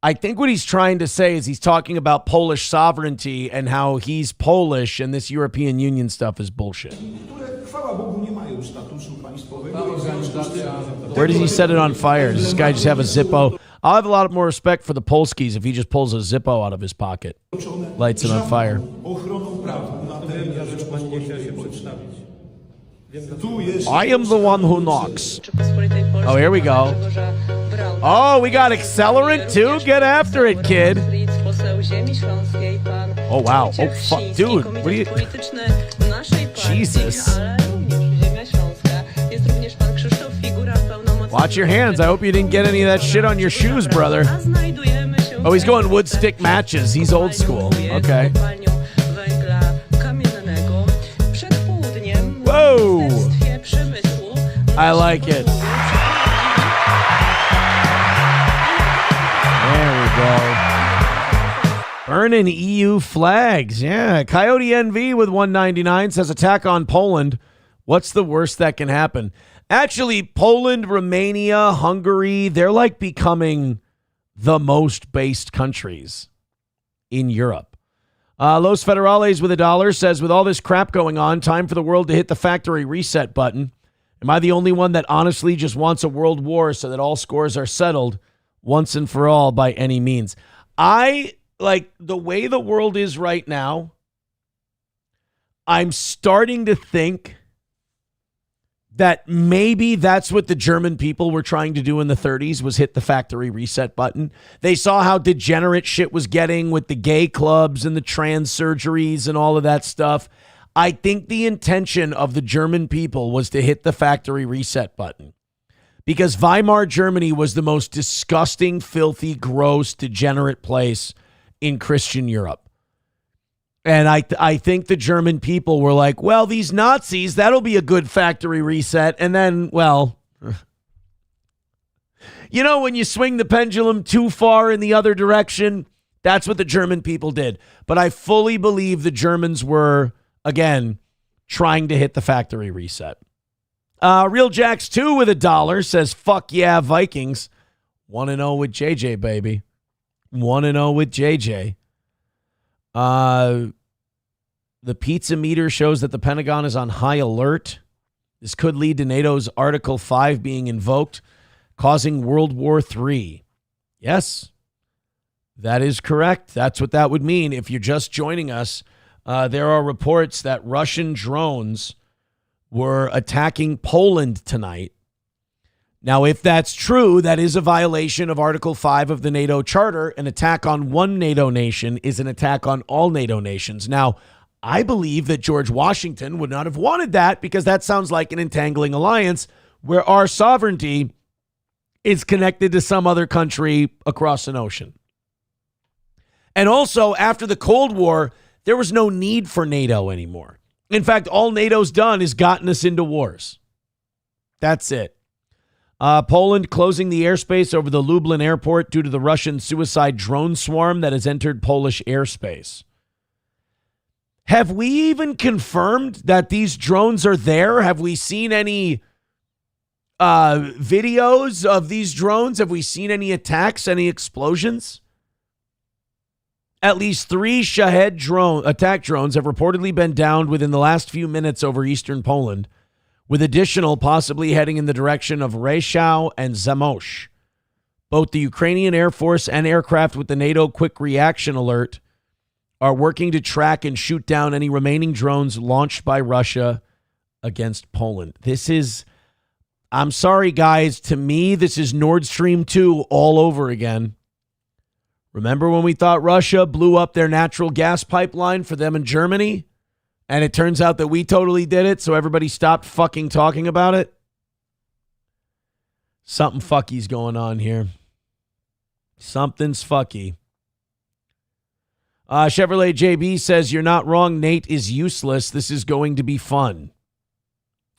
I think what he's trying to say is he's talking about Polish sovereignty and how he's Polish and this European Union stuff is bullshit. Where does he set it on fire? Does this guy just have a Zippo? I'll have a lot more respect for the Polskis if he just pulls a Zippo out of his pocket, lights it on fire. I am the one who knocks. Oh, here we go. Oh, we got accelerant too? Get after it, kid. Oh, wow. Oh, fuck. Dude, what are you... Jesus. Watch your hands. I hope you didn't get any of that shit on your shoes, brother. Oh, he's going wood stick matches. He's old school. Okay. Whoa! I like it. There we go. Burning EU flags. Yeah. Coyote NV with 199 says attack on Poland. What's the worst that can happen? Actually, Poland, Romania, Hungary, they're like becoming the most based countries in Europe. Los Federales with $1 says, with all this crap going on, time for the world to hit the factory reset button. Am I the only one that honestly just wants a world war so that all scores are settled once and for all by any means? I like the way the world is right now. I'm starting to think that maybe that's what the German people were trying to do in the 30s was hit the factory reset button. They saw how degenerate shit was getting with the gay clubs and the trans surgeries and all of that stuff. I think the intention of the German people was to hit the factory reset button because Weimar Germany was the most disgusting, filthy, gross, degenerate place in Christian Europe. And I think the German people were like, well, these Nazis, that'll be a good factory reset. And then, well, when you swing the pendulum too far in the other direction, that's what the German people did. But I fully believe the Germans were, again, trying to hit the factory reset. Real Jacks 2 with $1 says, fuck yeah, Vikings. 1-0 with JJ, baby. 1-0 with JJ. The pizza meter shows that the Pentagon is on high alert. This could lead to NATO's Article 5 being invoked, causing World War III. Yes, that is correct. That's what that would mean. If you're just joining us, there are reports that Russian drones were attacking Poland tonight. Now, if that's true, that is a violation of Article 5 of the NATO Charter. An attack on one NATO nation is an attack on all NATO nations. Now, I believe that George Washington would not have wanted that because that sounds like an entangling alliance where our sovereignty is connected to some other country across an ocean. And also, after the Cold War, there was no need for NATO anymore. In fact, all NATO's done is gotten us into wars. That's it. Poland closing the airspace over the Lublin airport due to the Russian suicide drone swarm that has entered Polish airspace. Have we even confirmed that these drones are there? Have we seen any videos of these drones? Have we seen any attacks, any explosions? At least 3 Shahed attack drones have reportedly been downed within the last few minutes over eastern Poland, with additional possibly heading in the direction of Rzeszów and Zamość. Both the Ukrainian Air Force and aircraft with the NATO Quick Reaction Alert are working to track and shoot down any remaining drones launched by Russia against Poland. This is, I'm sorry, guys, to me, this is Nord Stream 2 all over again. Remember when we thought Russia blew up their natural gas pipeline for them in Germany? And it turns out that we totally did it, so everybody stopped fucking talking about it? Something fucky's going on here. Something's fucky. Chevrolet JB says, you're not wrong. Nate is useless. This is going to be fun.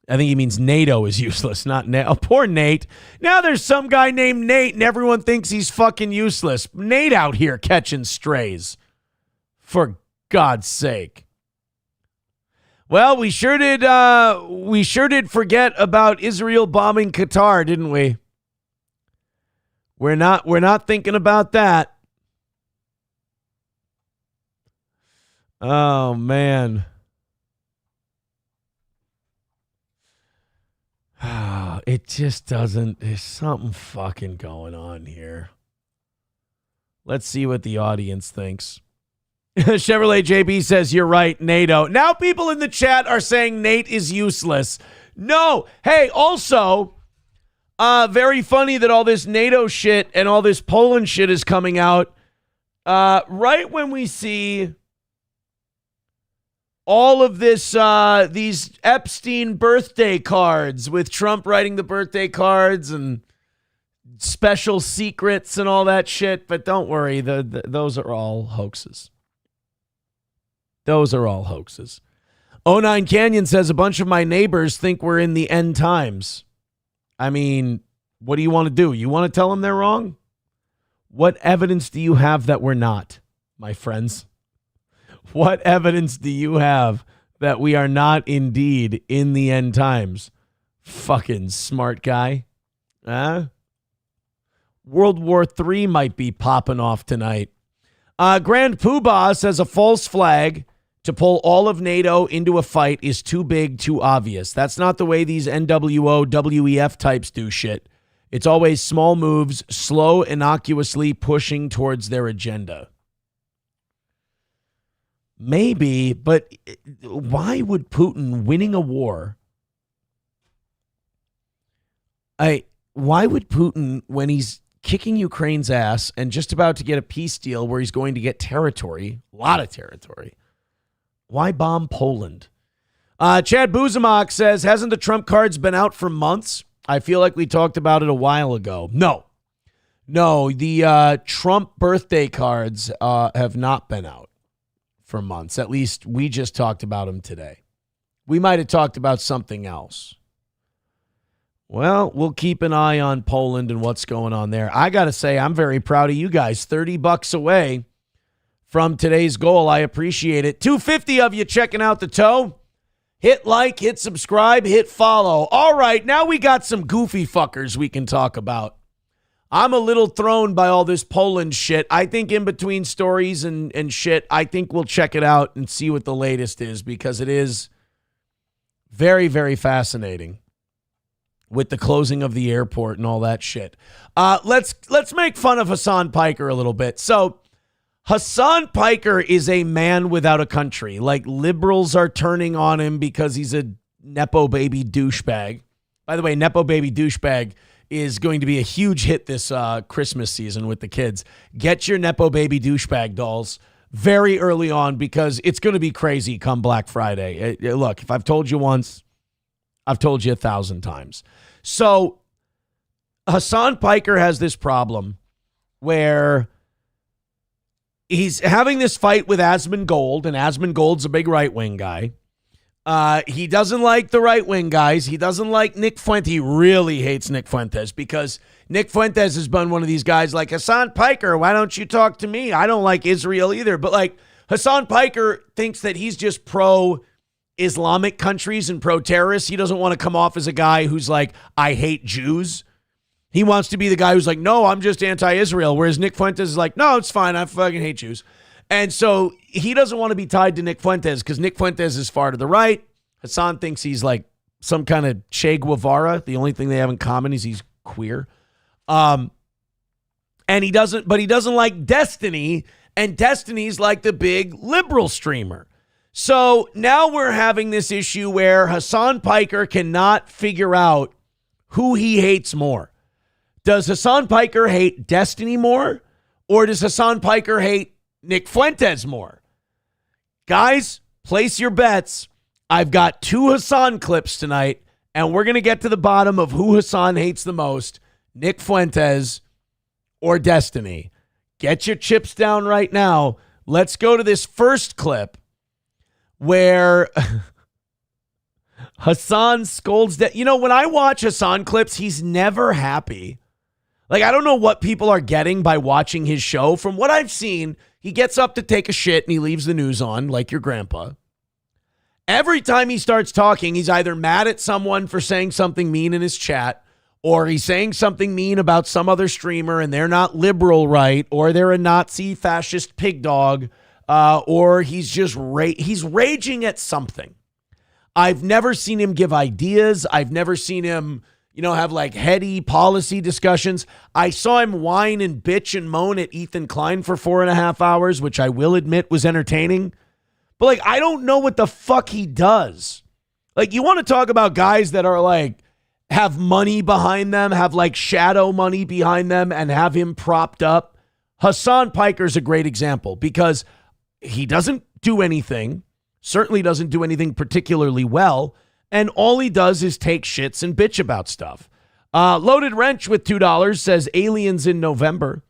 I think he means NATO is useless, not Nate. Oh, poor Nate. Now there's some guy named Nate and everyone thinks he's fucking useless. Nate out here catching strays. For God's sake. Well, we sure did forget about Israel bombing Qatar, didn't we? We're not thinking about that. Oh, man. It just doesn't. There's something fucking going on here. Let's see what the audience thinks. Chevrolet JB says, you're right, NATO. Now people in the chat are saying Nate is useless. No. Hey, also, very funny that all this NATO shit and all this Poland shit is coming out right when we see all of this, these Epstein birthday cards with Trump writing the birthday cards and special secrets and all that shit. But don't worry, those are all hoaxes. Those are all hoaxes. 09 Canyon says, a bunch of my neighbors think we're in the end times. I mean, what do you want to do? You want to tell them they're wrong? What evidence do you have that we're not, my friends? What evidence do you have that we are not indeed in the end times? Fucking smart guy. Huh? World War III might be popping off tonight. Grand Poobah says a false flag to pull all of NATO into a fight is too big, too obvious. That's not the way these NWO, WEF types do shit. It's always small moves, slow, innocuously pushing towards their agenda. Maybe, but why would Putin winning a war? Why would Putin, when he's kicking Ukraine's ass and just about to get a peace deal where he's going to get territory, a lot of territory, why bomb Poland? Chad Buzamok says, hasn't the Trump cards been out for months? I feel like we talked about it a while ago. No, the Trump birthday cards have not been out for months. At least we just talked about them today. We might have talked about something else. Well, we'll keep an eye on Poland and what's going on there. I got to say, I'm very proud of you guys. $30 away from today's goal. I appreciate it. 250 of you checking out the toe. Hit like, hit subscribe, hit follow. All right, now we got some goofy fuckers we can talk about. I'm a little thrown by all this Poland shit. I think in between stories and shit, I think we'll check it out and see what the latest is, because it is very, very fascinating with the closing of the airport and all that shit. Let's make fun of Hasan Piker a little bit. So Hasan Piker is a man without a country. Like, liberals are turning on him because he's a Nepo baby douchebag. By the way, Nepo baby douchebag is going to be a huge hit this Christmas season with the kids. Get your Nepo baby douchebag dolls very early on, because it's going to be crazy come Black Friday. Look, if I've told you once, I've told you 1,000 times. So Hasan Piker has this problem where he's having this fight with Asmongold, and Asmongold's a big right-wing guy. He doesn't like the right-wing guys. He doesn't like Nick Fuentes. He really hates Nick Fuentes, because Nick Fuentes has been one of these guys like, Hasan Piker, why don't you talk to me? I don't like Israel either. But like, Hasan Piker thinks that he's just pro-Islamic countries and pro-terrorists. He doesn't want to come off as a guy who's like, I hate Jews. He wants to be the guy who's like, no, I'm just anti-Israel. Whereas Nick Fuentes is like, no, it's fine. I fucking hate Jews. And so he doesn't want to be tied to Nick Fuentes, because Nick Fuentes is far to the right. Hasan thinks he's like some kind of Che Guevara. The only thing they have in common is he's queer. And he doesn't like Destiny, and Destiny's like the big liberal streamer. So now we're having this issue where Hasan Piker cannot figure out who he hates more. Does Hasan Piker hate Destiny more, or does Hasan Piker hate Nick Fuentes more? Guys, place your bets. I've got 2 Hasan clips tonight, and we're going to get to the bottom of who Hasan hates the most, Nick Fuentes or Destiny. Get your chips down right now. Let's go to this first clip where Hasan scolds. When I watch Hasan clips, he's never happy. Like, I don't know what people are getting by watching his show. From what I've seen, he gets up to take a shit and he leaves the news on, like your grandpa. Every time he starts talking, he's either mad at someone for saying something mean in his chat, or he's saying something mean about some other streamer and they're not liberal right, or they're a Nazi fascist pig dog, or he's just he's raging at something. I've never seen him give ideas. I've never seen him, have like heady policy discussions. I saw him whine and bitch and moan at Ethan Klein for 4.5 hours, which I will admit was entertaining. But like, I don't know what the fuck he does. Like, you want to talk about guys that are like, have money behind them, have like shadow money behind them, and have him propped up. Hasan Piker's a great example, because he doesn't do anything, certainly doesn't do anything particularly well, and all he does is take shits and bitch about stuff. Loaded Wrench with $2 says aliens in November.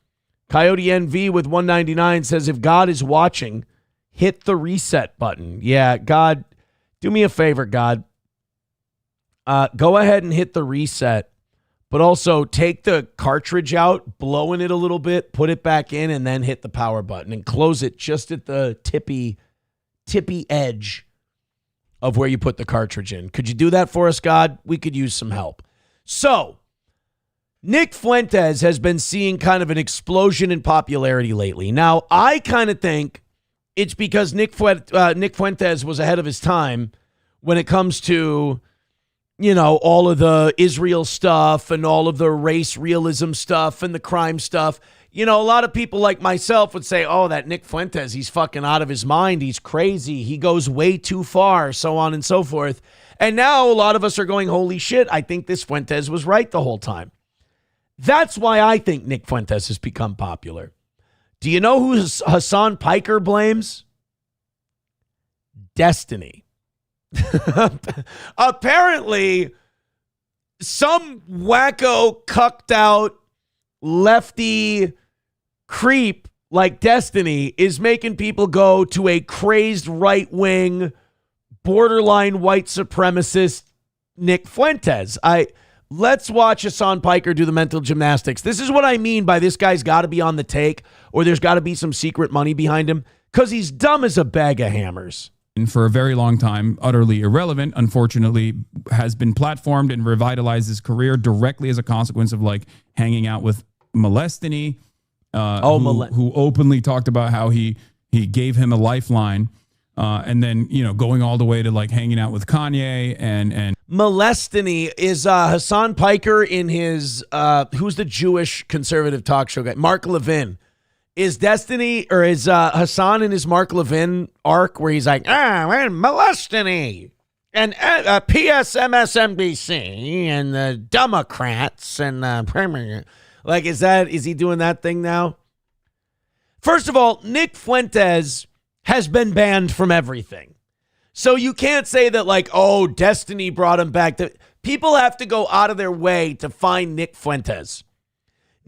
Coyote NV with $1.99 says, if God is watching, hit the reset button. Yeah, God, do me a favor, God. Go ahead and hit the reset, but also take the cartridge out, blow in it a little bit, put it back in, and then hit the power button and close it just at the tippy edge of where you put the cartridge in. Could you do that for us, God? We could use some help. So, Nick Fuentes has been seeing kind of an explosion in popularity lately. Now, I kind of think it's because Nick Fuentes was ahead of his time when it comes to, all of the Israel stuff and all of the race realism stuff and the crime stuff. A lot of people like myself would say, oh, that Nick Fuentes, he's fucking out of his mind. He's crazy. He goes way too far, so on and so forth. And now a lot of us are going, holy shit, I think this Fuentes was right the whole time. That's why I think Nick Fuentes has become popular. Do you know who Hasan Piker blames? Destiny. Apparently, some wacko, cucked out, lefty creep like Destiny is making people go to a crazed right-wing, borderline white supremacist Nick Fuentes. Let's watch Hasan Piker do the mental gymnastics. This is what I mean by this guy's got to be on the take, or there's got to be some secret money behind him, because he's dumb as a bag of hammers. And for a very long time, utterly irrelevant, unfortunately, has been platformed and revitalized his career directly as a consequence of like hanging out with Molestany, who openly talked about how he gave him a lifeline, and then going all the way to like hanging out with Kanye and Molestany is Hasan Piker in his who's the Jewish conservative talk show guy, Mark Levin. Is Destiny or is Hasan in his Mark Levin arc where he's like, Molestany and PS MSNBC and the Democrats and like is he doing that thing now? First of all, Nick Fuentes has been banned from everything. So you can't say that like, oh, Destiny brought him back. People have to go out of their way to find Nick Fuentes.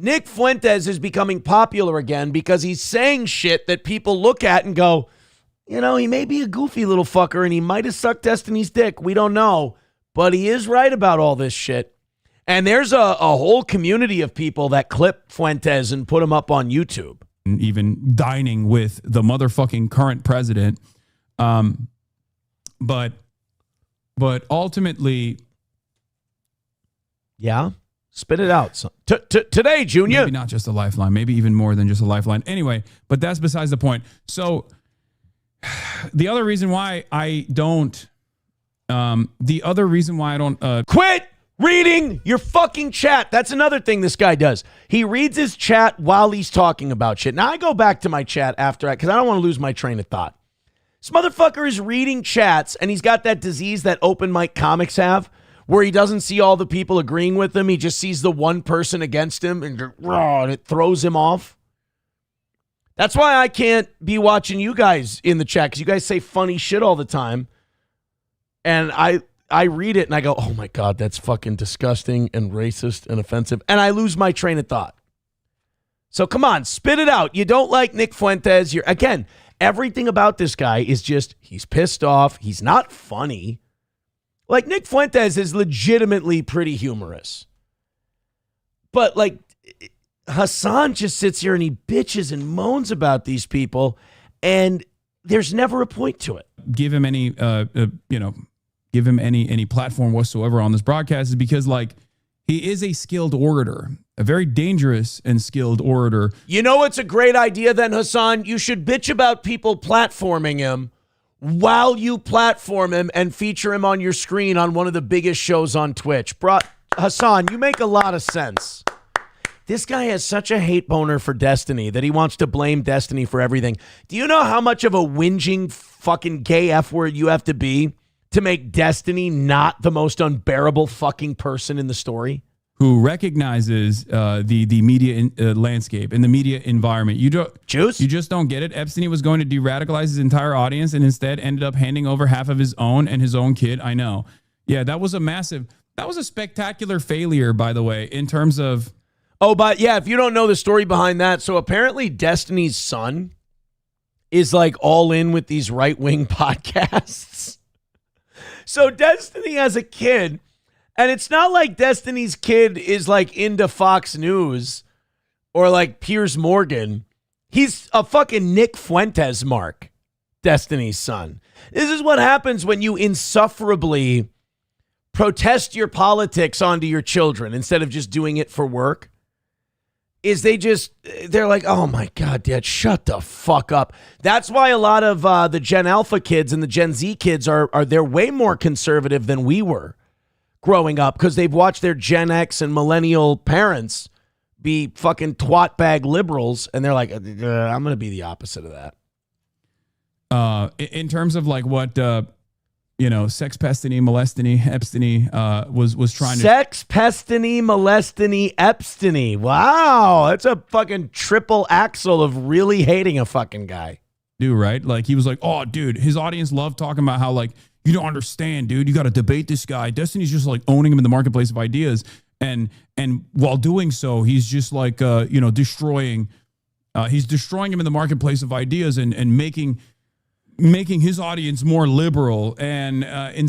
Nick Fuentes is becoming popular again because he's saying shit that people look at and go, he may be a goofy little fucker and he might have sucked Destiny's dick. We don't know. But he is right about all this shit. And there's a whole community of people that clip Fuentes and put him up on YouTube. Even dining with the motherfucking current president. But ultimately, yeah, spit it out. Today, Junior. Maybe not just a lifeline, maybe even more than just a lifeline. Anyway, but that's besides the point. So the other reason why I don't, quit reading your fucking chat. That's another thing this guy does. He reads his chat while he's talking about shit. Now I go back to my chat after that because I don't want to lose my train of thought. This motherfucker is reading chats and he's got that disease that open mic comics have where he doesn't see all the people agreeing with him. He just sees the one person against him and it throws him off. That's why I can't be watching you guys in the chat because you guys say funny shit all the time. And I read it and I go, oh my God, that's fucking disgusting and racist and offensive. And I lose my train of thought. So come on, spit it out. You don't like Nick Fuentes. Again, everything about this guy is just, he's pissed off. He's not funny. Like Nick Fuentes is legitimately pretty humorous. But like Hasan just sits here and he bitches and moans about these people and there's never a point to it. Give him any, give him any platform whatsoever on this broadcast is because like he is a skilled orator, a very dangerous and skilled orator. You know what's a great idea then, Hasan? You should bitch about people platforming him while you platform him and feature him on your screen on one of the biggest shows on Twitch. Hasan, you make a lot of sense. This guy has such a hate boner for Destiny that he wants to blame Destiny for everything. Do you know how much of a whinging fucking gay F word you have to be to make Destiny not the most unbearable fucking person in the story? Who recognizes the media landscape and the media environment. You just don't get it. Epstein was going to de-radicalize his entire audience and instead ended up handing over half of his own and his own kid. I know. Yeah, that was a spectacular failure, by the way, in terms of... Oh, but yeah, if you don't know the story behind that, so apparently Destiny's son is like all in with these right-wing podcasts. So Destiny has a kid, and it's not like Destiny's kid is like into Fox News or like Piers Morgan. He's a fucking Nick Fuentes mark, Destiny's son. This is what happens when you insufferably protest your politics onto your children instead of just doing it for work. They're like, oh my God, Dad, shut the fuck up. That's why a lot of the Gen Alpha kids and the Gen Z kids they're way more conservative than we were growing up because they've watched their Gen X and millennial parents be fucking twat bag liberals. And they're like, I'm going to be the opposite of that. In terms of like what, sex pestiny, molestiny, Epstein was trying to... Sex pestiny, molestiny, Epstein. Wow, that's a fucking triple axle of really hating a fucking guy. Do, right? Like, he was like, oh, dude, his audience loved talking about how, like, you don't understand, dude. You got to debate this guy. Destiny's just, like, owning him in the marketplace of ideas. And while doing so, he's just, like, destroying... he's destroying him in the marketplace of ideas and making his audience more liberal and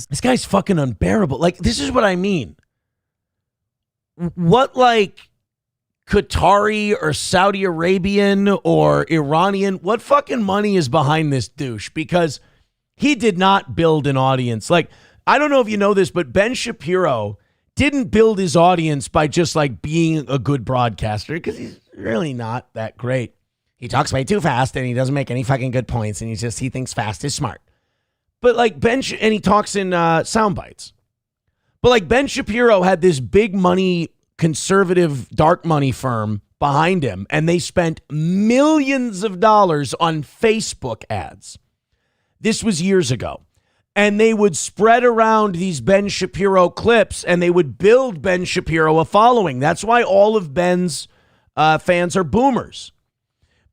this guy's fucking unbearable. Like, this is what I mean. What, like, Qatari or Saudi Arabian or Iranian, what fucking money is behind this douche? Because he did not build an audience. Like, I don't know if you know this, but Ben Shapiro didn't build his audience by just like being a good broadcaster, because he's really not that great. He talks way too fast and he doesn't make any fucking good points, and he thinks fast is smart. But like and he talks in sound bites. But like Ben Shapiro had this big money, conservative, dark money firm behind him, and they spent millions of dollars on Facebook ads. This was years ago. And they would spread around these Ben Shapiro clips, and they would build Ben Shapiro a following. That's why all of Ben's fans are boomers,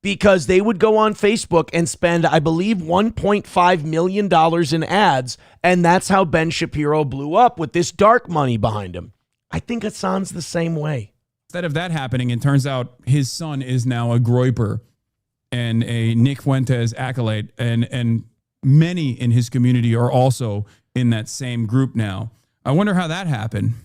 because they would go on Facebook and spend, I believe, $1.5 million in ads. And that's how Ben Shapiro blew up, with this dark money behind him. I think Hasan's the same way. Instead of that happening, it turns out his son is now a groiper and a Nick Fuentes acolyte, and many in his community are also in that same group now. I wonder how that happened.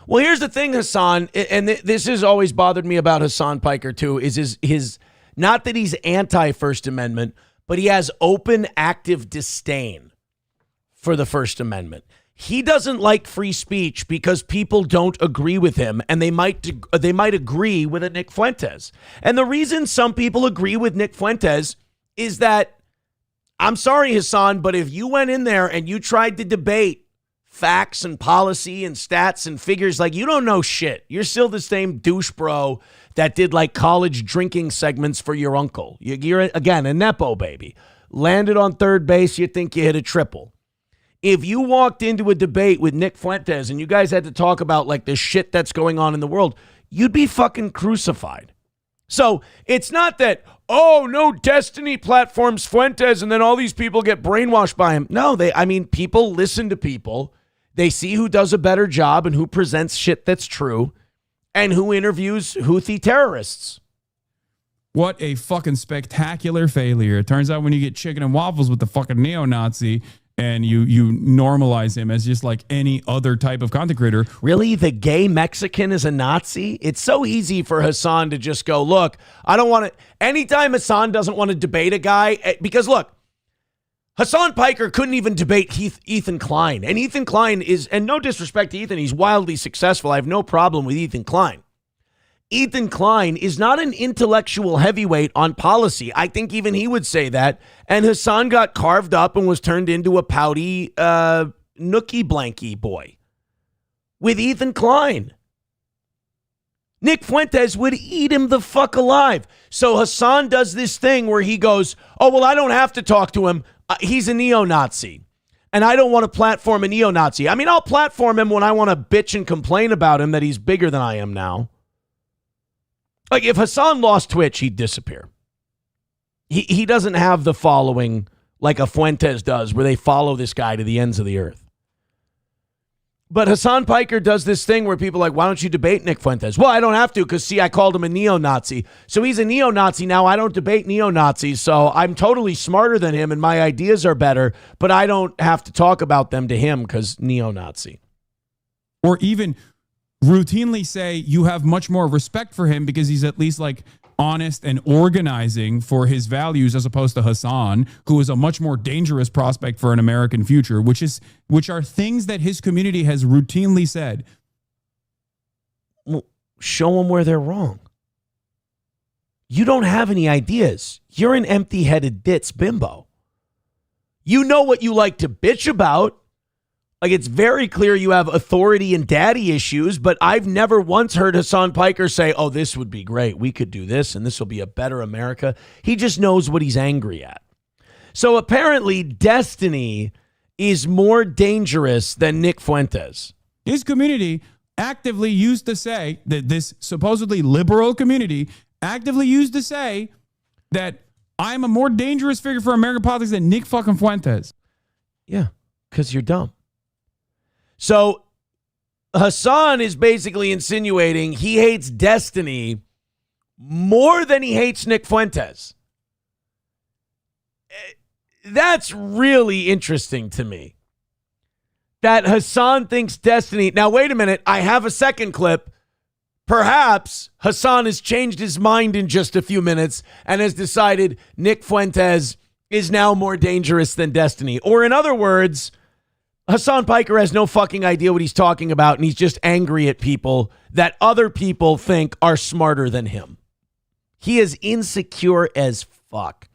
Well, here's the thing, Hasan, and this has always bothered me about Hasan Piker too, is his not that he's anti-First Amendment, but he has open, active disdain for the First Amendment. He doesn't like free speech because people don't agree with him, and they might agree with a Nick Fuentes. And the reason some people agree with Nick Fuentes is that, I'm sorry, Hasan, but if you went in there and you tried to debate facts and policy and stats and figures, like, you don't know shit. You're still the same douche bro that did like college drinking segments for your uncle. You're again, a Nepo baby. Landed on third base, you think you hit a triple. If you walked into a debate with Nick Fuentes and you guys had to talk about like the shit that's going on in the world, you'd be fucking crucified. So it's not that, oh, no, Destiny platforms Fuentes and then all these people get brainwashed by him. No, people listen to people. They see who does a better job and who presents shit that's true and who interviews Houthi terrorists. What a fucking spectacular failure. It turns out when you get chicken and waffles with the fucking neo-Nazi and you normalize him as just like any other type of content creator. Really? The gay Mexican is a Nazi? It's so easy for Hasan to just go, look, I don't want to. Anytime Hasan doesn't want to debate a guy, because look, Hasan Piker couldn't even debate Ethan Klein. And Ethan Klein is, and no disrespect to Ethan, he's wildly successful. I have no problem with Ethan Klein. Ethan Klein is not an intellectual heavyweight on policy. I think even he would say that. And Hasan got carved up and was turned into a pouty, nookie blanky boy with Ethan Klein. Nick Fuentes would eat him the fuck alive. So Hasan does this thing where he goes, oh, well, I don't have to talk to him. He's a neo-Nazi. And I don't want to platform a neo-Nazi. I mean, I'll platform him when I want to bitch and complain about him that he's bigger than I am now. Like, if Hasan lost Twitch, he'd disappear. He doesn't have the following like a Fuentes does, where they follow this guy to the ends of the earth. But Hasan Piker does this thing where people are like, why don't you debate Nick Fuentes? Well, I don't have to because, see, I called him a neo-Nazi. So he's a neo-Nazi now. I don't debate neo-Nazis. So I'm totally smarter than him and my ideas are better, but I don't have to talk about them to him because neo-Nazi. Or even routinely say you have much more respect for him because he's at least like honest and organizing for his values, as opposed to Hasan, who is a much more dangerous prospect for an American future, which are things that his community has routinely said. Well, show them where they're wrong. You don't have any ideas. You're an empty-headed ditz bimbo. You know what you like to bitch about. Like, it's very clear you have authority and daddy issues, but I've never once heard Hasan Piker say, oh, this would be great. We could do this, and this will be a better America. He just knows what he's angry at. So apparently, Destiny is more dangerous than Nick Fuentes. His community actively used to say that this supposedly liberal community actively used to say that I'm a more dangerous figure for American politics than Nick fucking Fuentes. Yeah, because you're dumb. So Hasan is basically insinuating he hates Destiny more than he hates Nick Fuentes. That's really interesting to me. That Hasan thinks Destiny. Now, wait a minute. I have a second clip. Perhaps Hasan has changed his mind in just a few minutes and has decided Nick Fuentes is now more dangerous than Destiny. Or in other words, Hasan Piker has no fucking idea what he's talking about, and he's just angry at people that other people think are smarter than him. He is insecure as fuck.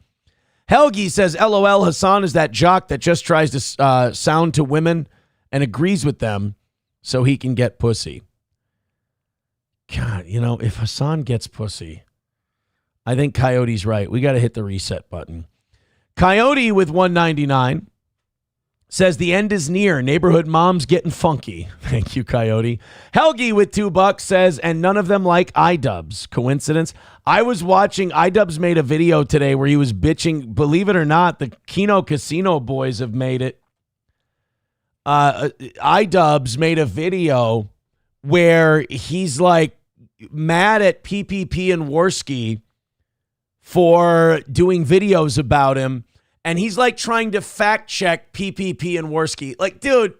Helgi says, LOL, Hasan is that jock that just tries to sound to women and agrees with them so he can get pussy. God, if Hasan gets pussy, I think Coyote's right. We got to hit the reset button. Coyote with 199 says the end is near. Neighborhood mom's getting funky. Thank you, Coyote. Helgi with $2 says, and none of them like iDubbbz. Coincidence? I was watching, iDubbbz made a video today where he was bitching. Believe it or not, the Keno Casino boys have made it. iDubbbz made a video where he's like mad at PPP and Worski for doing videos about him. And he's like trying to fact check PPP and Worski. Like, dude,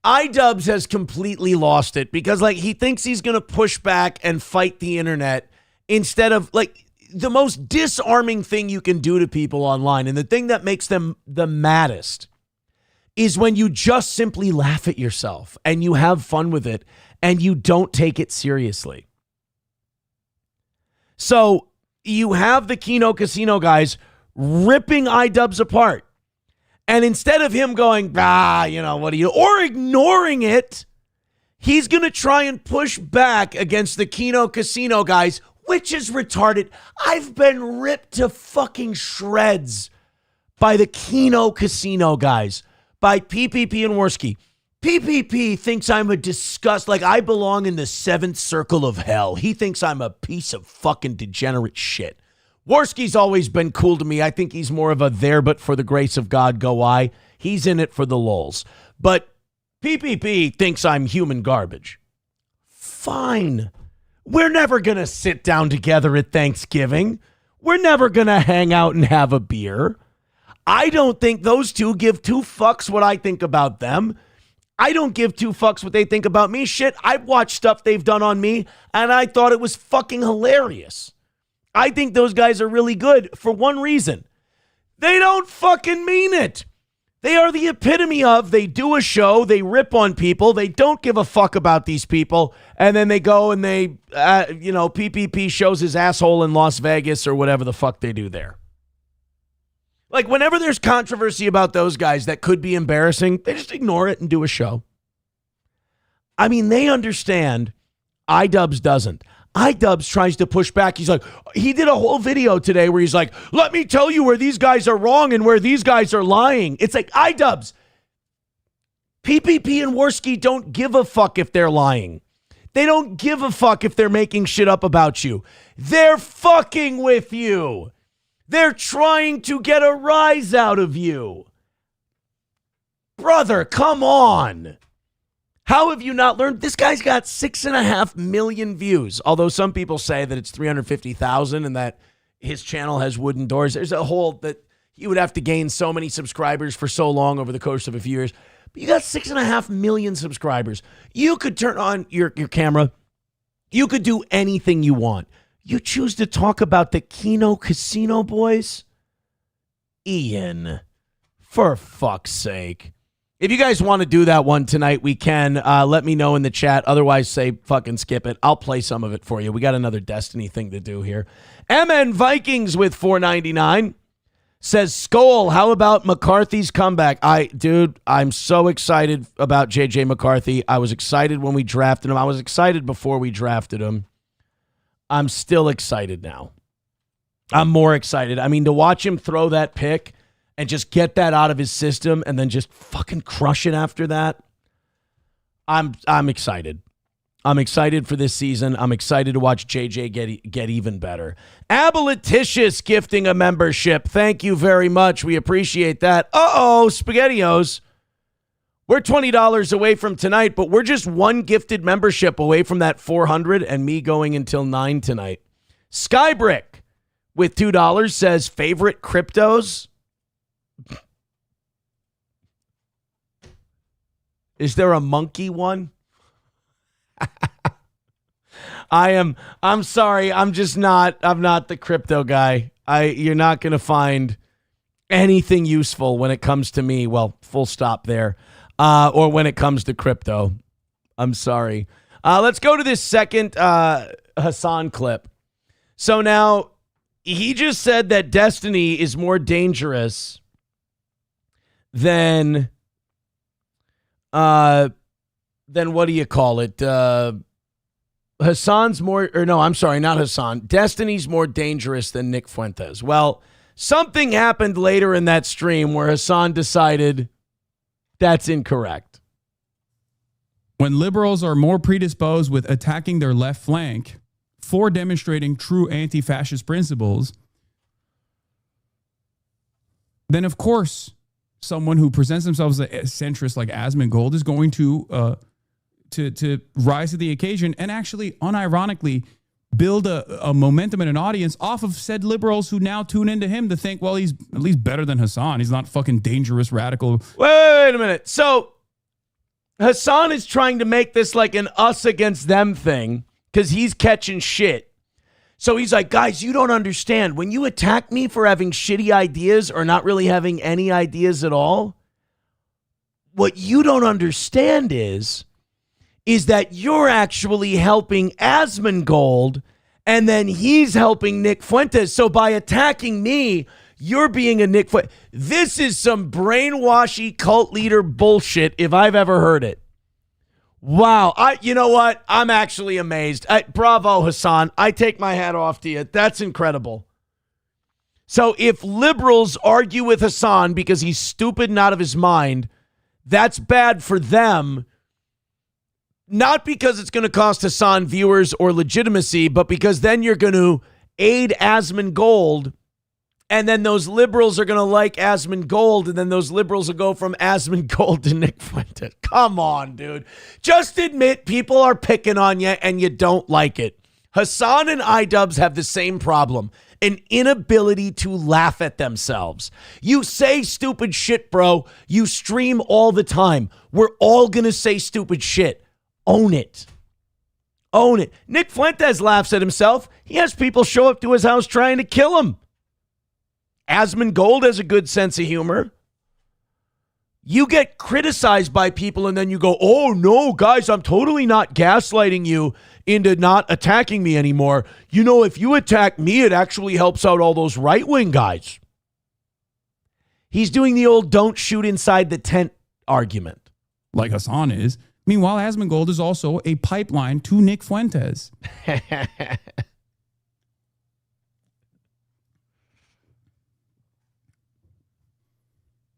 iDubbbz has completely lost it because like he thinks he's going to push back and fight the internet instead of like the most disarming thing you can do to people online. And the thing that makes them the maddest is when you just simply laugh at yourself and you have fun with it and you don't take it seriously. So you have the Keno Casino guys ripping iDubbbz apart. And instead of him going, what do you, or ignoring it, he's going to try and push back against the Keno Casino guys, which is retarded. I've been ripped to fucking shreds by the Keno Casino guys, by PPP and Worski. PPP thinks I'm a disgust, like I belong in the seventh circle of hell. He thinks I'm a piece of fucking degenerate shit. Worski's always been cool to me. I think he's more of a there but for the grace of God go I. He's in it for the lulz. But PPP thinks I'm human garbage. Fine. We're never going to sit down together at Thanksgiving. We're never going to hang out and have a beer. I don't think those two give two fucks what I think about them. I don't give two fucks what they think about me. Shit, I've watched stuff they've done on me, and I thought it was fucking hilarious. I think those guys are really good for one reason. They don't fucking mean it. They are the epitome of, they do a show, they rip on people, they don't give a fuck about these people, and then they go and they, PPP shows his asshole in Las Vegas or whatever the fuck they do there. Like, whenever there's controversy about those guys that could be embarrassing, they just ignore it and do a show. I mean, they understand. iDubbbz doesn't. iDubbbz tries to push back. He's like, he did a whole video today where he's like, let me tell you where these guys are wrong and where these guys are lying. It's like, iDubbbz, PPP and Worski don't give a fuck if they're lying. They don't give a fuck if they're making shit up about you. They're fucking with you. They're trying to get a rise out of you. Brother, come on. How have you not learned? This guy's got 6.5 million views, although some people say that it's 350,000 and that his channel has wooden doors. There's a whole that he would have to gain so many subscribers for so long over the course of a few years. But you got 6.5 million subscribers. You could turn on your camera. You could do anything you want. You choose to talk about the Keno Casino boys? Ian, for fuck's sake. If you guys want to do that one tonight, we can. Let me know in the chat. Otherwise, say fucking skip it. I'll play some of it for you. We got another Destiny thing to do here. MN Vikings with $4.99 says, Skull, how about McCarthy's comeback? I'm so excited about JJ McCarthy. I was excited when we drafted him. I was excited before we drafted him. I'm still excited now. I'm more excited. I mean, to watch him throw that pick and just get that out of his system and then just fucking crush it after that. I'm excited. I'm excited for this season. I'm excited to watch JJ get even better. Aboliticious gifting a membership. Thank you very much. We appreciate that. SpaghettiOs. We're $20 away from tonight, but we're just one gifted membership away from that 400 and me going until 9 tonight. Skybrick with $2 says, favorite cryptos? Is there a monkey one? I'm sorry. I'm not the crypto guy. You're not going to find anything useful when it comes to me. Well, full stop there. Or when it comes to crypto. I'm sorry. Let's go to this second Hasan clip. So now, he just said that Destiny is more dangerous than what do you call it? Hasan's more, or no, I'm sorry, not Hasan. Destiny's more dangerous than Nick Fuentes. Well, something happened later in that stream where Hasan decided that's incorrect. When liberals are more predisposed with attacking their left flank for demonstrating true anti-fascist principles, then of course, someone who presents themselves as a centrist like Asmongold is going to rise to the occasion and actually unironically build a momentum and an audience off of said liberals who now tune into him to think, well, he's at least better than Hasan. He's not fucking dangerous, radical. Wait a minute. So Hasan is trying to make this like an us against them thing because he's catching shit. So he's like, guys, you don't understand. When you attack me for having shitty ideas or not really having any ideas at all, what you don't understand is that you're actually helping Asmongold and then he's helping Nick Fuentes. So by attacking me, you're being a Nick Fuentes. This is some brainwashy cult leader bullshit if I've ever heard it. Wow. You know what? I'm actually amazed. Bravo, Hasan. I take my hat off to you. That's incredible. So if liberals argue with Hasan because he's stupid and out of his mind, that's bad for them. Not because it's going to cost Hasan viewers or legitimacy, but because then you're going to aid Asmongold, and then those liberals are going to like Asmongold, and then those liberals will go from Asmongold to Nick Fuentes. Come on, dude. Just admit people are picking on you and you don't like it. Hasan and iDubbbz have the same problem, an inability to laugh at themselves. You say stupid shit, bro. You stream all the time. We're all going to say stupid shit. Own it. Own it. Nick Fuentes laughs at himself. He has people show up to his house trying to kill him. Asmongold has a good sense of humor. You get criticized by people and then you go, oh no, guys, I'm totally not gaslighting you into not attacking me anymore. You know, if you attack me, it actually helps out all those right-wing guys. He's doing the old don't shoot inside the tent argument. Like Hasan is. Meanwhile, Asmongold is also a pipeline to Nick Fuentes.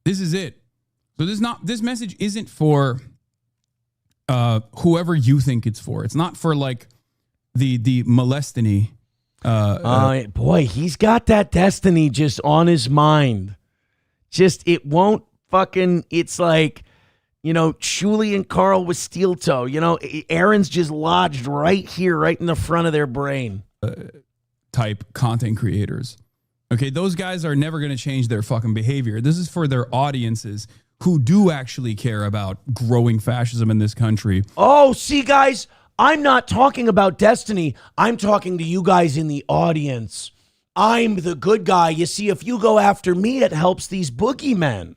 This is it. So this message isn't for whoever you think it's for. It's not for like the molestiny. Boy, he's got that Destiny just on his mind. Just it won't fucking. It's like, you know, Shuli and Carl with steel toe. You know, Aaron's just lodged right here, right in the front of their brain. Type content creators. Okay, those guys are never going to change their fucking behavior. This is for their audiences who do actually care about growing fascism in this country. Oh, see, guys, I'm not talking about Destiny. I'm talking to you guys in the audience. I'm the good guy. You see, if you go after me, it helps these boogeymen.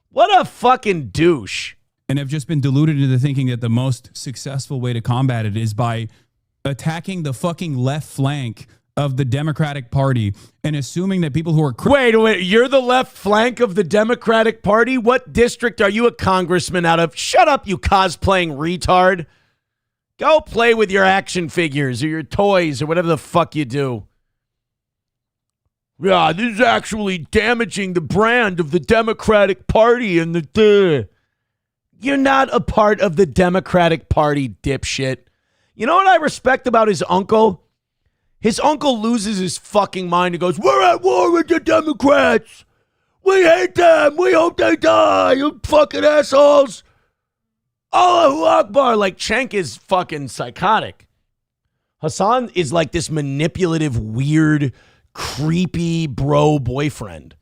What a fucking douche. And have just been deluded into thinking that the most successful way to combat it is by attacking the fucking left flank of the Democratic Party and assuming that people who are... Wait, you're the left flank of the Democratic Party? What district are you a congressman out of? Shut up, you cosplaying retard. Go play with your action figures or your toys or whatever the fuck you do. Yeah, this is actually damaging the brand of the Democratic Party and the... You're not a part of the Democratic Party, dipshit. You know what I respect about his uncle? His uncle loses his fucking mind and goes, we're at war with the Democrats. We hate them. We hope they die. You fucking assholes. Allahu Akbar. Like, Cenk is fucking psychotic. Hasan is like this manipulative, weird, creepy bro boyfriend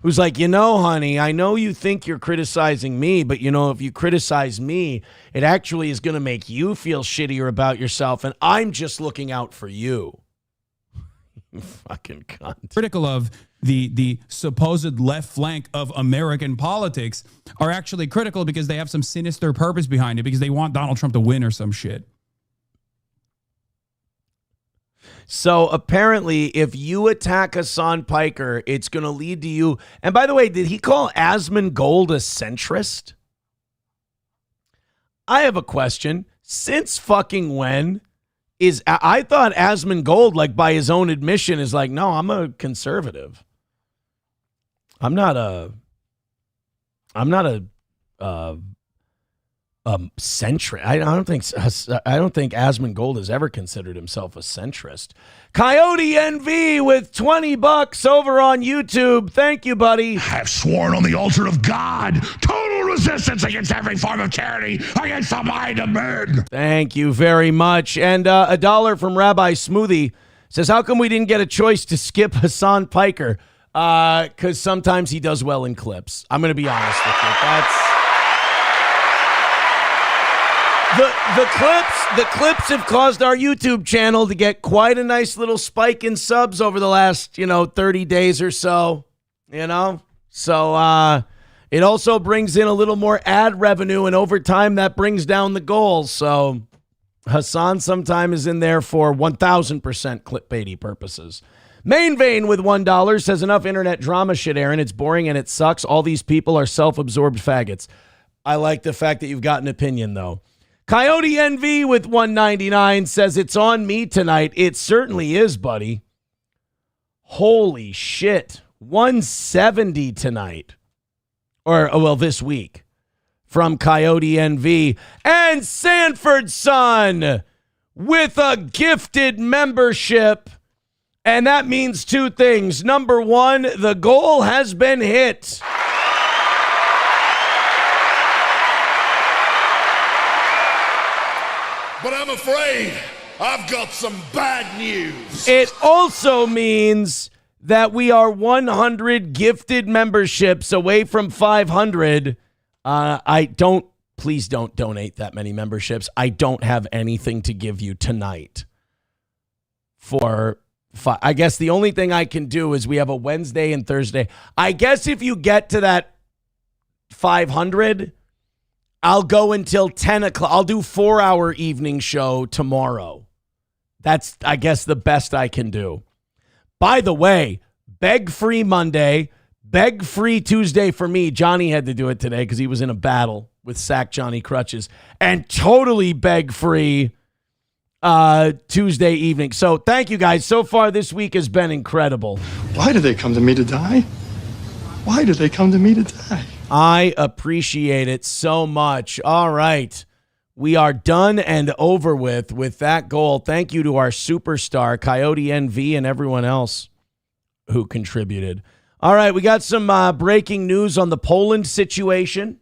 who's like, you know, honey, I know you think you're criticizing me, but, you know, if you criticize me, it actually is going to make you feel shittier about yourself, and I'm just looking out for you. Fucking cunt. Critical of the supposed left flank of American politics are actually critical because they have some sinister purpose behind it because they want Donald Trump to win or some shit. So apparently, if you attack Hasan Piker, it's going to lead to you. And by the way, did he call Asmongold a centrist? I have a question. Since fucking when I thought Asmongold, like by his own admission, is like, no, I'm a conservative. I'm not a centrist. I don't think Asmongold has ever considered himself a centrist. Coyote NV with $20 over on YouTube. Thank you, buddy. I've sworn on the altar of God, total resistance against every form of tyranny, against the mind of men. Thank you very much. And $1 from Rabbi Smoothie says, how come we didn't get a choice to skip Hasan Piker? Because sometimes he does well in clips. I'm going to be honest with you. The clips have caused our YouTube channel to get quite a nice little spike in subs over the last, 30 days or so, So it also brings in a little more ad revenue, and over time that brings down the goals. So Hasan sometimes is in there for 1,000% clickbaity purposes. Main Vein with $1 says, enough internet drama shit, Aaron. It's boring and it sucks. All these people are self-absorbed faggots. I like the fact that you've got an opinion, though. Coyote NV with $1.99 says, it's on me tonight. It certainly is, buddy. Holy shit. $170 tonight. This week. From Coyote NV. And Sanford Son with a gifted membership. And that means two things. Number one, the goal has been hit. But I'm afraid I've got some bad news. It also means that we are 100 gifted memberships away from 500. Please don't donate that many memberships. I don't have anything to give you tonight. I guess the only thing I can do is we have a Wednesday and Thursday. I guess if you get to that 500, I'll go until 10 o'clock. I'll do 4-hour evening show tomorrow. That's, I guess, the best I can do. By the way, beg free Monday, beg free Tuesday for me. Johnny had to do it today because he was in a battle with Sack Johnny Crutches. And totally beg free Tuesday evening. So thank you guys. So far this week has been incredible. Why do they come to me to die? Why do they come to me to die? I appreciate it so much. All right. We are done and over with that goal. Thank you to our superstar, Coyote NV, and everyone else who contributed. All right. We got some breaking news on the Poland situation.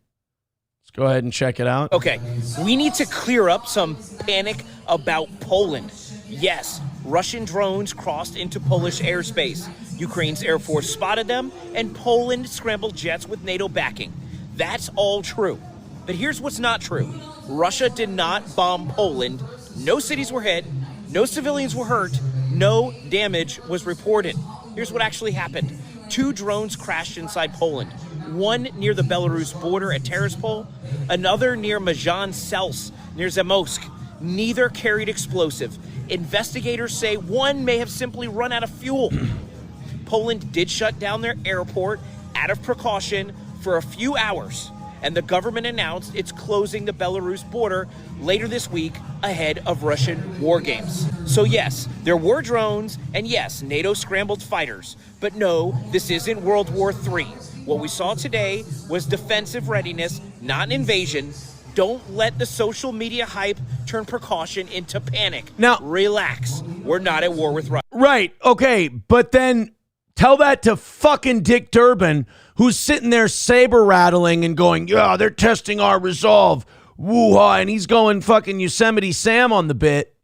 Let's go ahead and check it out. Okay. We need to clear up some panic about Poland. Yes, Russian drones crossed into Polish airspace. Ukraine's Air Force spotted them, and Poland scrambled jets with NATO backing. That's all true. But here's what's not true. Russia did not bomb Poland. No cities were hit. No civilians were hurt. No damage was reported. Here's what actually happened. 2 drones crashed inside Poland. One near the Belarus border at Tariffs, another near Majan Sels, near Zamosk. Neither carried explosive. Investigators say one may have simply run out of fuel. Poland did shut down their airport out of precaution for a few hours, and the government announced it's closing the Belarus border later this week ahead of Russian war games. So yes, there were drones, and yes, NATO scrambled fighters. But no, this isn't World War III. What we saw today was defensive readiness, not an invasion. Don't let the social media hype turn precaution into panic. Now, relax. We're not at war with Russia. Right. Okay. But then tell that to fucking Dick Durbin, who's sitting there saber rattling and going, yeah, they're testing our resolve. Woo-ha. And he's going fucking Yosemite Sam on the bit.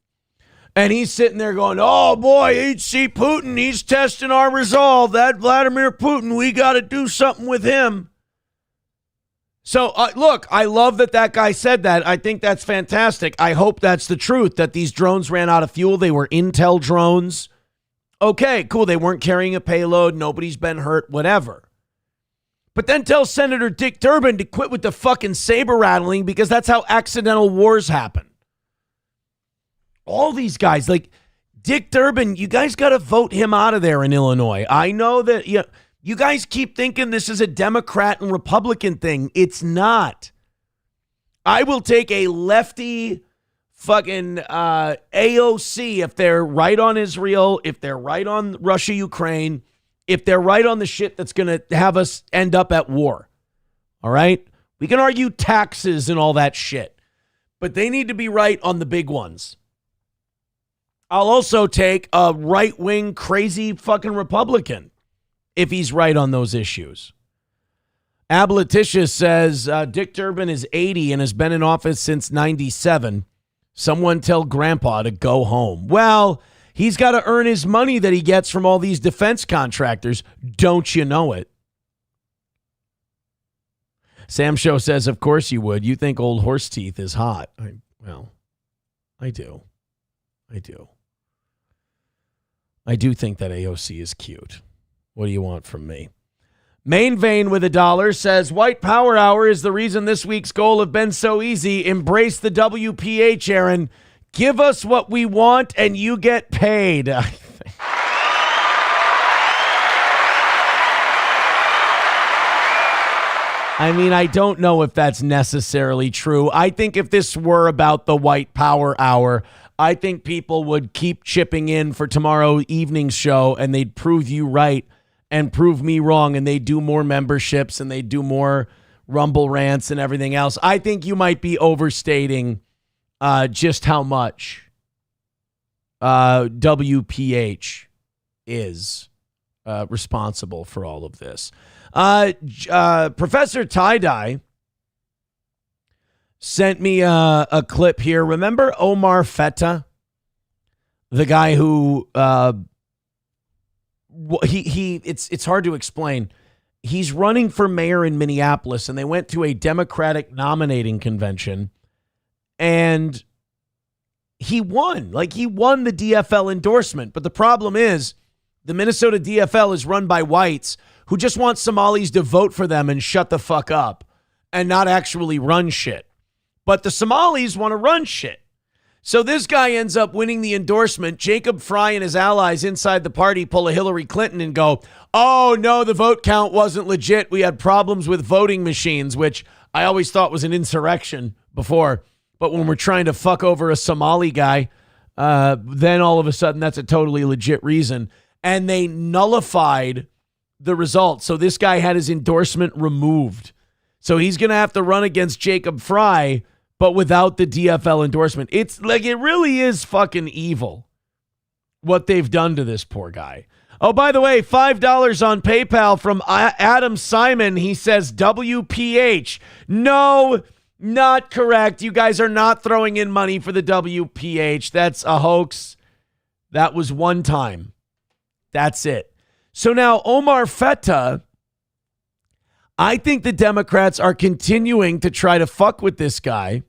And he's sitting there going, oh boy, HC Putin, he's testing our resolve. That Vladimir Putin, we got to do something with him. So, look, I love that guy said that. I think that's fantastic. I hope that's the truth, that these drones ran out of fuel. They were Intel drones. Okay, cool. They weren't carrying a payload. Nobody's been hurt, whatever. But then tell Senator Dick Durbin to quit with the fucking saber rattling because that's how accidental wars happen. All these guys, like Dick Durbin, you guys got to vote him out of there in Illinois. I know that you guys keep thinking this is a Democrat and Republican thing. It's not. I will take a lefty fucking AOC if they're right on Israel, if they're right on Russia, Ukraine, if they're right on the shit that's going to have us end up at war. All right? We can argue taxes and all that shit, but they need to be right on the big ones. I'll also take a right-wing crazy fucking Republican if he's right on those issues. Abletitia says Dick Durbin is 80 and has been in office since 97. Someone tell Grandpa to go home. Well, he's got to earn his money that he gets from all these defense contractors. Don't you know it? Sam Show says, of course you would. You think old horse teeth is hot. I do. I do think that AOC is cute. What do you want from me? Main Vein with $1 says, White Power Hour is the reason this week's goal have been so easy. Embrace the WPH, Aaron. Give us what we want and you get paid. I mean, I don't know if that's necessarily true. I think if this were about the White Power Hour, I think people would keep chipping in for tomorrow evening's show and they'd prove you right and prove me wrong, and they do more memberships and they do more Rumble rants and everything else. I think you might be overstating just how much WPH is responsible for all of this. Professor Tie-Dye sent me a clip here. Remember Omar Feta, the guy who it's hard to explain. He's running for mayor in Minneapolis, and they went to a Democratic nominating convention, and he won. Like, he won the DFL endorsement. But the problem is the Minnesota DFL is run by whites who just want Somalis to vote for them and shut the fuck up and not actually run shit. But the Somalis want to run shit. So this guy ends up winning the endorsement. Jacob Fry and his allies inside the party pull a Hillary Clinton and go, oh, no, the vote count wasn't legit. We had problems with voting machines, which I always thought was an insurrection before. But when we're trying to fuck over a Somali guy, then all of a sudden that's a totally legit reason. And they nullified the result. So this guy had his endorsement removed. So he's going to have to run against Jacob Fry, but without the DFL endorsement. It's like, it really is fucking evil what they've done to this poor guy. Oh, by the way, $5 on PayPal from Adam Simon. He says WPH. No, not correct. You guys are not throwing in money for the WPH. That's a hoax. That was one time. That's it. So now Omar Feta, I think the Democrats are continuing to try to fuck with this guy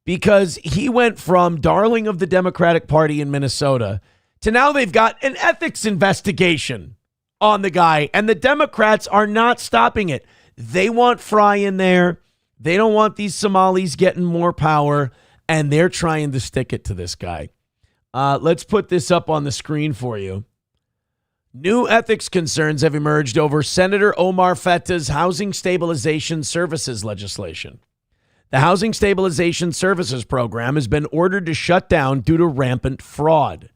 because he went from darling of the Democratic Party in Minnesota to now they've got an ethics investigation on the guy, and the Democrats are not stopping it. They want Fry in there. They don't want these Somalis getting more power, and they're trying to stick it to this guy. Let's put this up on the screen for you. New ethics concerns have emerged over Senator Omar Feta's Housing Stabilization Services legislation. The Housing Stabilization Services program has been ordered to shut down due to rampant fraud.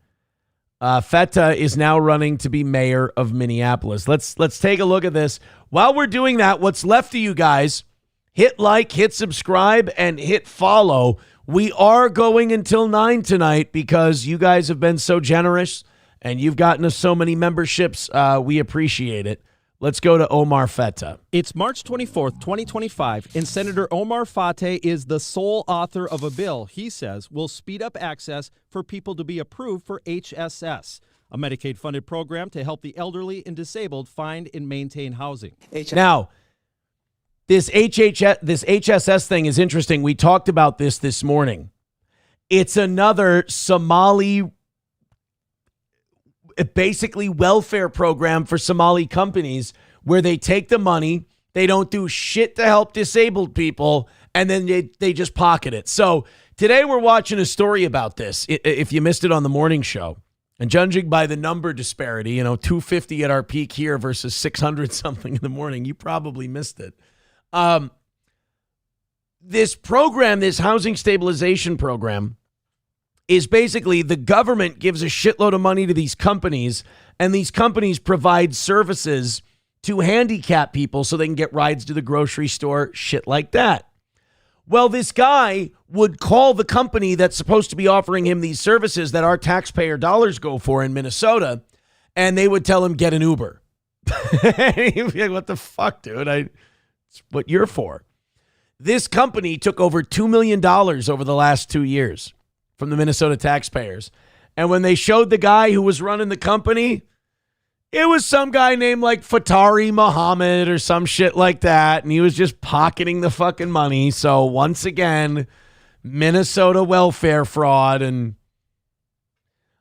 Feta is now running to be mayor of Minneapolis. Let's take a look at this. While we're doing that, what's left of you guys, hit like, hit subscribe, and hit follow. We are going until 9 tonight because you guys have been so generous. And you've gotten us so many memberships. We appreciate it. Let's go to Omar Feta. It's March 24th, 2025, and Senator Omar Fata is the sole author of a bill he says will speed up access for people to be approved for HSS, a Medicaid-funded program to help the elderly and disabled find and maintain housing. Now, this HSS thing is interesting. We talked about this morning. It's another Somali basically welfare program for Somali companies where they take the money, they don't do shit to help disabled people, and then they just pocket it. So today we're watching a story about this, if you missed it on the morning show. And judging by the number disparity, 250 at our peak here versus 600 something in the morning, you probably missed it. This program, this housing stabilization program, is basically the government gives a shitload of money to these companies, and these companies provide services to handicap people so they can get rides to the grocery store, shit like that. Well, this guy would call the company that's supposed to be offering him these services that our taxpayer dollars go for in Minnesota, and they would tell him, get an Uber. He'd be like, what the fuck, dude? It's what you're for. This company took over $2 million over the last 2 years from the Minnesota taxpayers. And when they showed the guy who was running the company, it was some guy named like Fatari Muhammad or some shit like that. And he was just pocketing the fucking money. So once again, Minnesota welfare fraud. And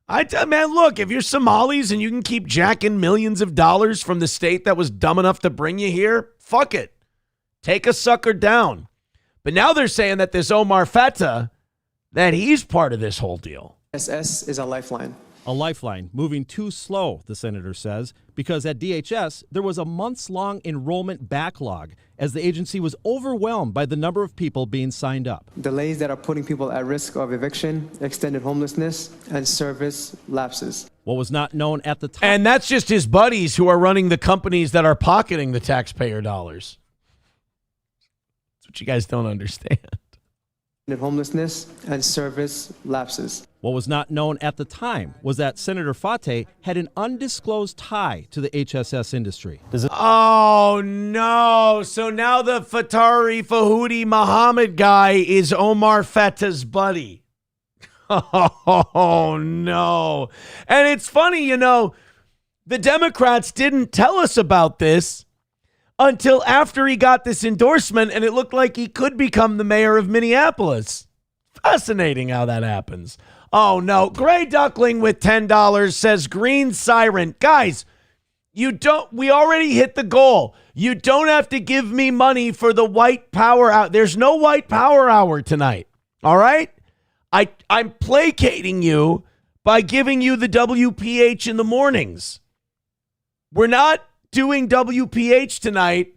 man, look, if you're Somalis and you can keep jacking millions of dollars from the state that was dumb enough to bring you here, fuck it. Take a sucker down. But now they're saying that this Omar Fattah, that he's part of this whole deal. SS is a lifeline. A lifeline moving too slow, the senator says, because at DHS, there was a months-long enrollment backlog as the agency was overwhelmed by the number of people being signed up. Delays that are putting people at risk of eviction, extended homelessness, and service lapses. What was not known at the time. And that's just his buddies who are running the companies that are pocketing the taxpayer dollars. That's what you guys don't understand. Homelessness and service lapses. What was not known at the time was that Senator Fateh had an undisclosed tie to the HSS industry. Oh, no. So now the Fatari Fahudi Muhammad guy is Omar Fattah's buddy. Oh, no. And it's funny, the Democrats didn't tell us about this until after he got this endorsement, and it looked like he could become the mayor of Minneapolis. Fascinating how that happens. Oh, no. Gray Duckling with $10 says, Green Siren. Guys, we already hit the goal. You don't have to give me money for the white power hour. There's no white power hour tonight. All right? I'm placating you by giving you the WPH in the mornings. We're not doing WPH tonight.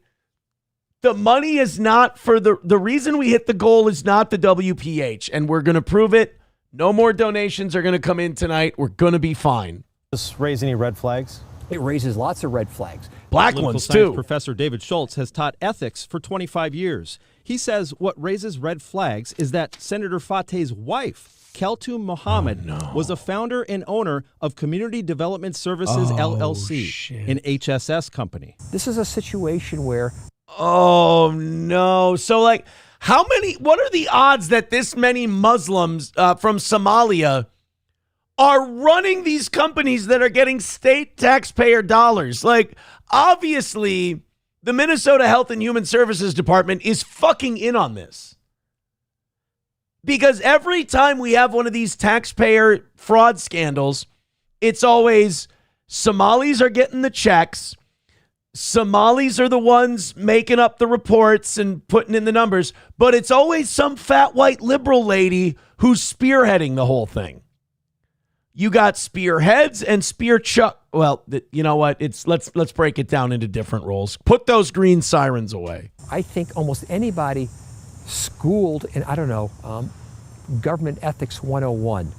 The money is not for the reason we hit the goal is not the WPH, and we're going to prove it. No more donations are going to come in tonight. We're going to be fine. Does this raise any red flags? It raises lots of red flags. Black Political ones, science too. Professor David Schultz has taught ethics for 25 years. He says what raises red flags is that Senator Fateh's wife, Keltoum Mohammed, was a founder and owner of Community Development Services, LLC, an HSS company. This is a situation where... Oh, no. So, what are the odds that this many Muslims from Somalia are running these companies that are getting state taxpayer dollars? Obviously, the Minnesota Health and Human Services Department is fucking in on this. Because every time we have one of these taxpayer fraud scandals, it's always Somalis are getting the checks. Somalis are the ones making up the reports and putting in the numbers. But it's always some fat white liberal lady who's spearheading the whole thing. You got spearheads and spear chuck. Well, you know what? Let's break it down into different roles. Put those green sirens away. I think almost anybody schooled in, government ethics 101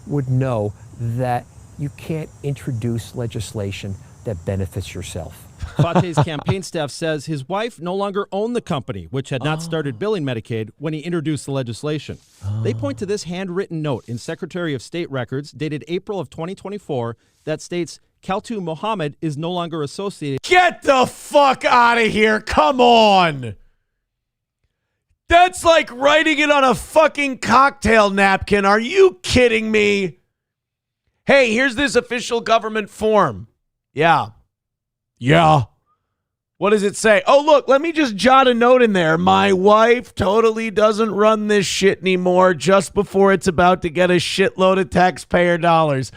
would know that you can't introduce legislation that benefits yourself. Fateh's campaign staff says his wife no longer owned the company, which had not started billing Medicaid when he introduced the legislation. They point to this handwritten note in Secretary of State records dated April of 2024 that states Keltoum Mohammed is no longer associated. Get the fuck out of here. Come on. That's like writing it on a fucking cocktail napkin. Are you kidding me? Hey, here's this official government form. Yeah. What does it say? Oh, look, let me just jot a note in there. My wife totally doesn't run this shit anymore just before it's about to get a shitload of taxpayer dollars.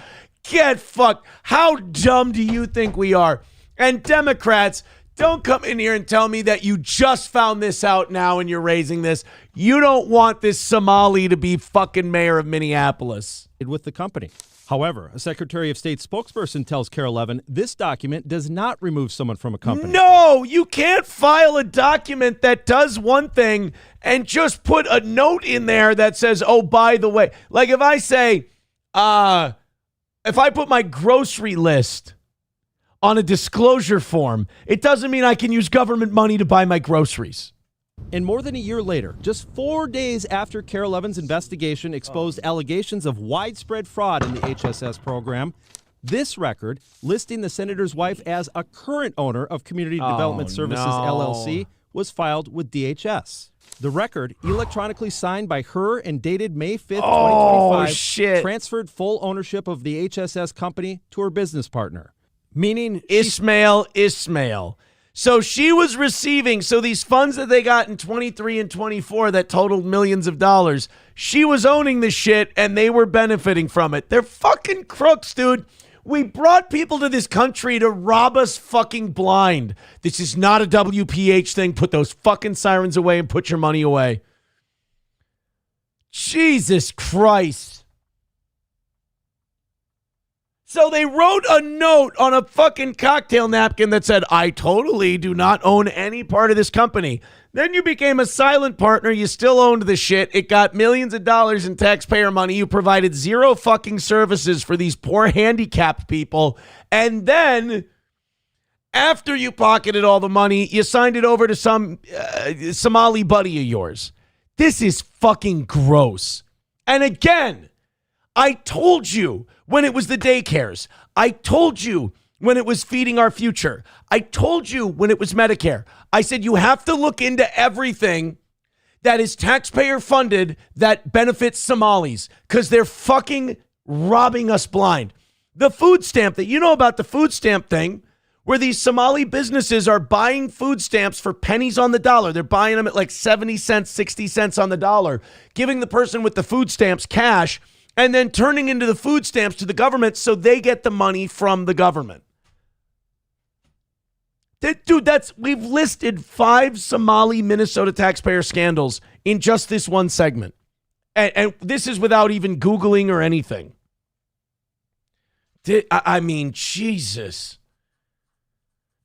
Get fucked. How dumb do you think we are? And Democrats, don't come in here and tell me that you just found this out now and you're raising this. You don't want this Somali to be fucking mayor of Minneapolis. With the company. However, a Secretary of State spokesperson tells KARE 11 this document does not remove someone from a company. No, you can't file a document that does one thing and just put a note in there that says, oh, by the way. Like if I say, if I put my grocery list on a disclosure form, it doesn't mean I can use government money to buy my groceries. And more than a year later, just 4 days after KARE 11's investigation exposed allegations of widespread fraud in the HSS program, this record, listing the senator's wife as a current owner of Community Development Services LLC, was filed with DHS. The record, electronically signed by her and dated May 5th, 2025, transferred full ownership of the HSS company to her business partner. Meaning Ismail. So she was receiving, so these funds that they got in 23 and 24 that totaled millions of dollars, she was owning the shit and they were benefiting from it. They're fucking crooks, dude. We brought people to this country to rob us fucking blind. This is not a WPH thing. Put those fucking sirens away and put your money away. Jesus Christ. So they wrote a note on a fucking cocktail napkin that said, I totally do not own any part of this company. Then you became a silent partner. You still owned the shit. It got millions of dollars in taxpayer money. You provided zero fucking services for these poor handicapped people. And then after you pocketed all the money, you signed it over to some Somali buddy of yours. This is fucking gross. And again, I told you when it was the daycares. I told you when it was Feeding Our Future. I told you when it was Medicare. I said you have to look into everything that is taxpayer funded that benefits Somalis because they're fucking robbing us blind. The food stamp, that you know about the food stamp thing, where these Somali businesses are buying food stamps for pennies on the dollar. They're buying them at like 70 cents, 60 cents on the dollar, giving the person with the food stamps cash, and then turning into the food stamps to the government so they get the money from the government. Dude, we've listed 5 Somali Minnesota taxpayer scandals in just this one segment. And this is without even Googling or anything. I mean, Jesus.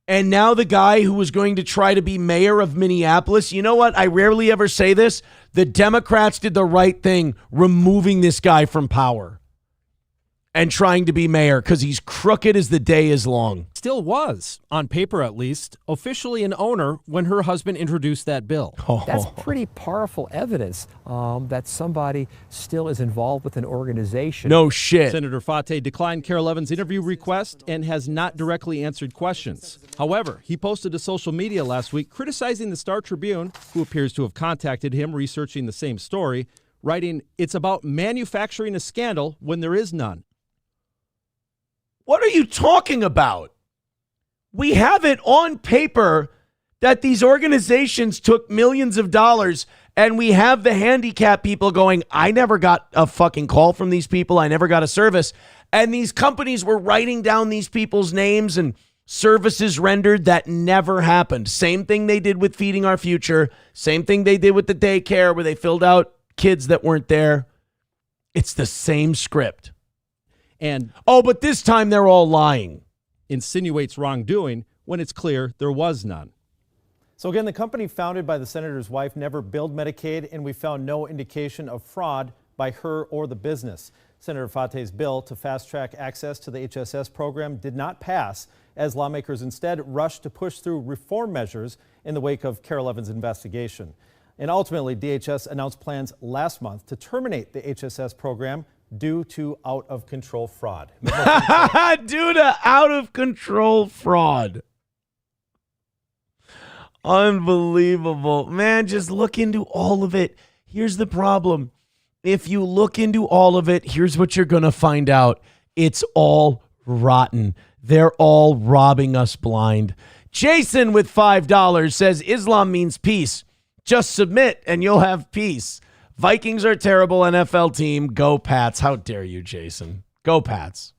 And now the guy who was going to try to be mayor of Minneapolis, you know what? I rarely ever say this. The Democrats did the right thing removing this guy from power and trying to be mayor because he's crooked as the day is long. Still was, on paper at least, officially an owner when her husband introduced that bill. That's pretty powerful evidence that somebody still is involved with an organization. No shit. Senator Fauci declined KARE 11's interview request and has not directly answered questions. However, he posted to social media last week criticizing the Star Tribune, who appears to have contacted him researching the same story, writing, "It's about manufacturing a scandal when there is none." What are you talking about? We have it on paper that these organizations took millions of dollars, and we have the handicapped people going, I never got a fucking call from these people. I never got a service. And these companies were writing down these people's names and services rendered that never happened. Same thing they did with Feeding Our Future. Same thing they did with the daycare where they filled out kids that weren't there. It's the same script. And but this time they're all lying. Insinuates wrongdoing when it's clear there was none. So again, the company founded by the senator's wife never billed Medicaid, and we found no indication of fraud by her or the business. Senator Fauci's bill to fast-track access to the HSS program did not pass, as lawmakers instead rushed to push through reform measures in the wake of KARE 11's investigation. And ultimately, DHS announced plans last month to terminate the HSS program due to out-of-control fraud. Due to out-of-control fraud. Unbelievable. Man, just look into all of it. Here's the problem. If you look into all of it, here's what you're going to find out. It's all rotten. They're all robbing us blind. Jason with $5 says Islam means peace. Just submit and you'll have peace. Vikings are terrible NFL team. Go Pats. How dare you, Jason? Go Pats.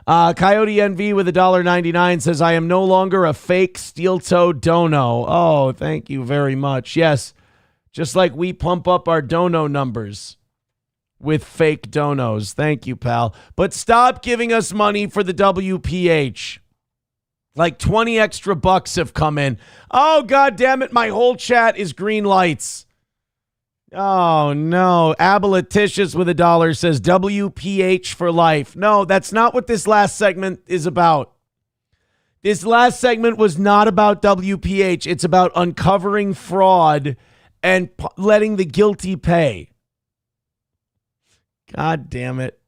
Coyote NV with $1.99 says, I am no longer a fake steel-toed dono. Oh, thank you very much. Yes, just like we pump up our dono numbers with fake donos. Thank you, pal. But stop giving us money for the WPH. Like 20 extra bucks have come in. Oh, God damn it. My whole chat is green lights. Oh, no. Aboliticious with $1 says WPH for life. No, that's not what this last segment is about. This last segment was not about WPH. It's about uncovering fraud and letting the guilty pay. God damn it.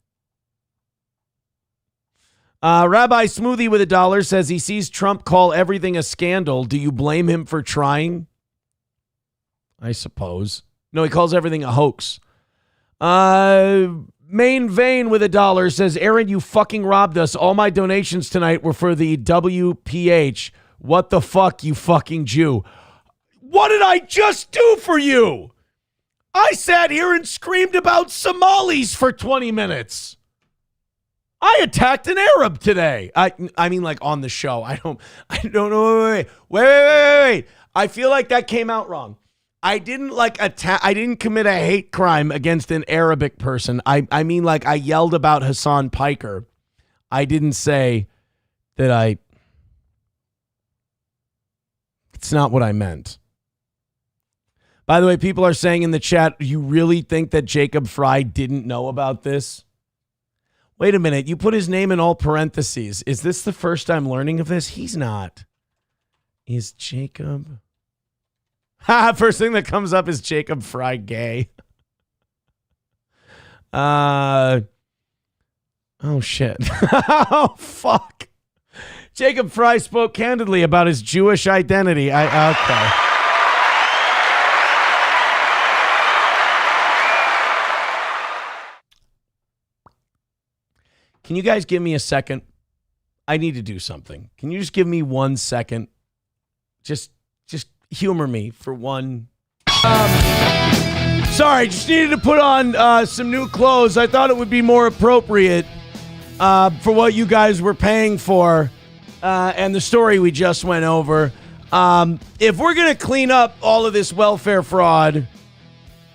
Rabbi Smoothie with $1 says he sees Trump call everything a scandal. Do you blame him for trying? I suppose. No, he calls everything a hoax. Main Vein with $1 says, Aaron, you fucking robbed us. All my donations tonight were for the WPH. What the fuck, you fucking Jew? What did I just do for you? I sat here and screamed about Somalis for 20 minutes. I attacked an Arab today. I mean, like on the show. I don't know. Wait. I feel like that came out wrong. I didn't I didn't commit a hate crime against an Arabic person. I mean, like, I yelled about Hasan Piker. I didn't say that it's not what I meant. By the way, people are saying in the chat, you really think that Jacob Fry didn't know about this? Wait a minute. You put his name in all parentheses. Is this the first I'm learning of this? He's not. Is Jacob... First thing that comes up is Jacob Fry gay. Oh, shit. Oh, fuck. Jacob Fry spoke candidly about his Jewish identity. Okay. Can you guys give me a second? I need to do something. Can you just give me 1 second? Just humor me for one. Sorry, just needed to put on some new clothes. I thought it would be more appropriate for what you guys were paying for and the story we just went over. If we're going to clean up all of this welfare fraud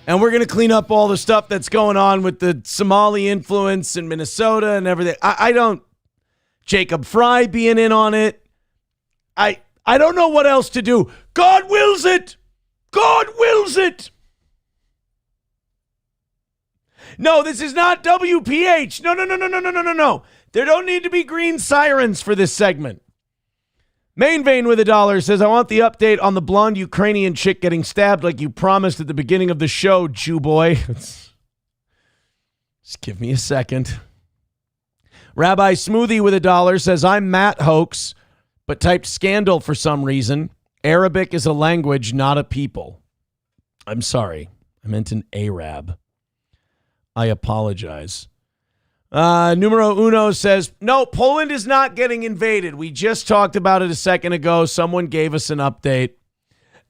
and we're going to clean up all the stuff that's going on with the Somali influence in Minnesota and everything, I don't... Jacob Fry being in on it. I don't know what else to do. God wills it. God wills it. No, this is not WPH. No. There don't need to be green sirens for this segment. Main Vein with $1 says, I want the update on the blonde Ukrainian chick getting stabbed like you promised at the beginning of the show, Jew boy. Just give me a second. Rabbi Smoothie with $1 says, I'm Matt Hoax, but typed scandal for some reason. Arabic is a language, not a people. I'm sorry. I meant an Arab. I apologize. Numero Uno says, no, Poland is not getting invaded. We just talked about it a second ago. Someone gave us an update.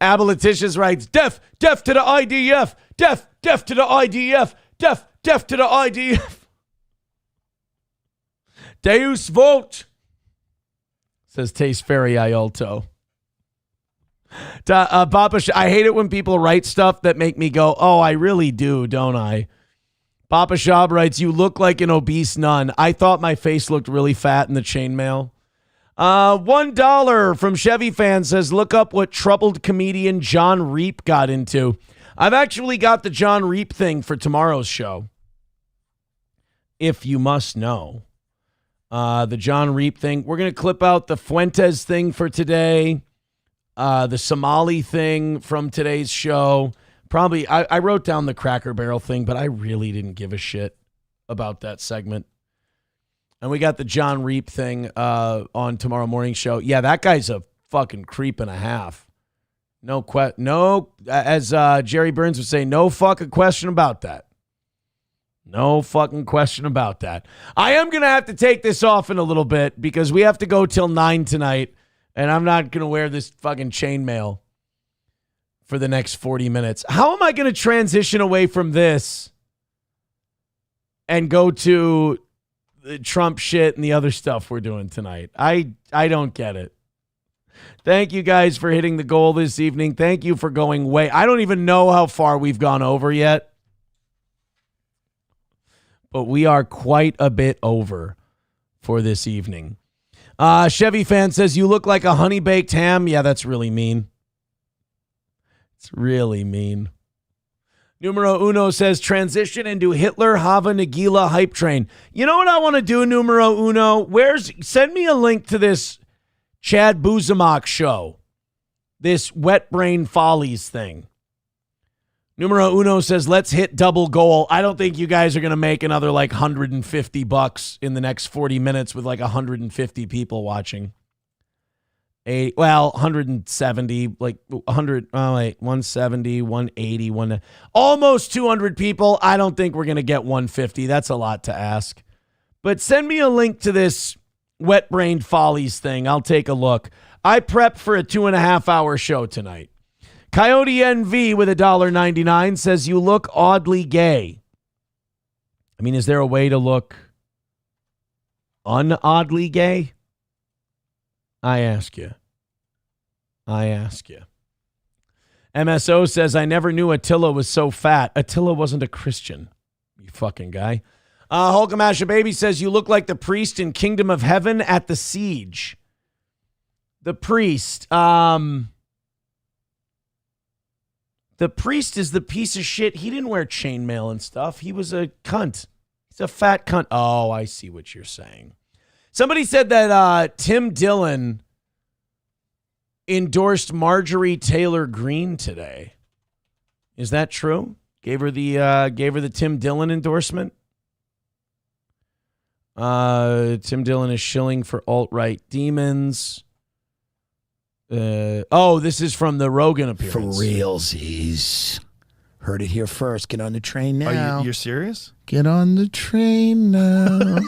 Aboliticious writes, deaf to the IDF. Deaf to the IDF. Deaf to the IDF. Deus vote. Says Taste Fairy Iolto. I hate it when people write stuff that make me go, oh, I really do, don't I? Papa Shab writes, you look like an obese nun. I thought my face looked really fat in the chainmail. $1 from Chevy Fan says, look up what troubled comedian John Reap got into. I've actually got the John Reap thing for tomorrow's show. If you must know. The John Reap thing. We're going to clip out the Fuentes thing for today. The Somali thing from today's show. Probably, I wrote down the Cracker Barrel thing, but I really didn't give a shit about that segment. And we got the John Reap thing on tomorrow morning show. Yeah, that guy's a fucking creep and a half. No, as Jerry Burns would say, no fucking question about that. No fucking question about that. I am going to have to take this off in a little bit because we have to go till 9 tonight, and I'm not going to wear this fucking chainmail for the next 40 minutes. How am I going to transition away from this and go to the Trump shit and the other stuff we're doing tonight. I don't get it. Thank you guys for hitting the goal this evening. Thank you for going way. I don't even know how far we've gone over yet, but we are quite a bit over for this evening. Chevy fan says, you look like a honey-baked ham. Yeah, that's really mean. It's really mean. Numero Uno says, transition into Hitler, Hava, Nagila hype train. You know what I want to do, Numero Uno? Send me a link to this Chad Buzamok show. This Wet Brain Follies thing. Numero Uno says, let's hit double goal. I don't think you guys are going to make another like $150 in the next 40 minutes with like 150 people watching. 170, like 100, 170, 180, almost 200 people. I don't think we're going to get 150. That's a lot to ask. But send me a link to this Wet Brain Follies thing. I'll take a look. I prepped for a 2.5 hour show tonight. Coyote NV with $1.99 says, you look oddly gay. I mean, is there a way to look un-oddly gay? I ask you. MSO says, I never knew Attila was so fat. Attila wasn't a Christian, you fucking guy. Hulkamasha Baby says, you look like the priest in Kingdom of Heaven at the siege. The priest. The priest is the piece of shit. He didn't wear chainmail and stuff. He was a cunt. He's a fat cunt. Oh, I see what you're saying. Somebody said that Tim Dillon endorsed Marjorie Taylor Greene today. Is that true? Gave her the Tim Dillon endorsement. Tim Dillon is shilling for alt-right demons. This is from the Rogan appearance. For realsies. Heard it here first. Get on the train now. You're serious? Get on the train now.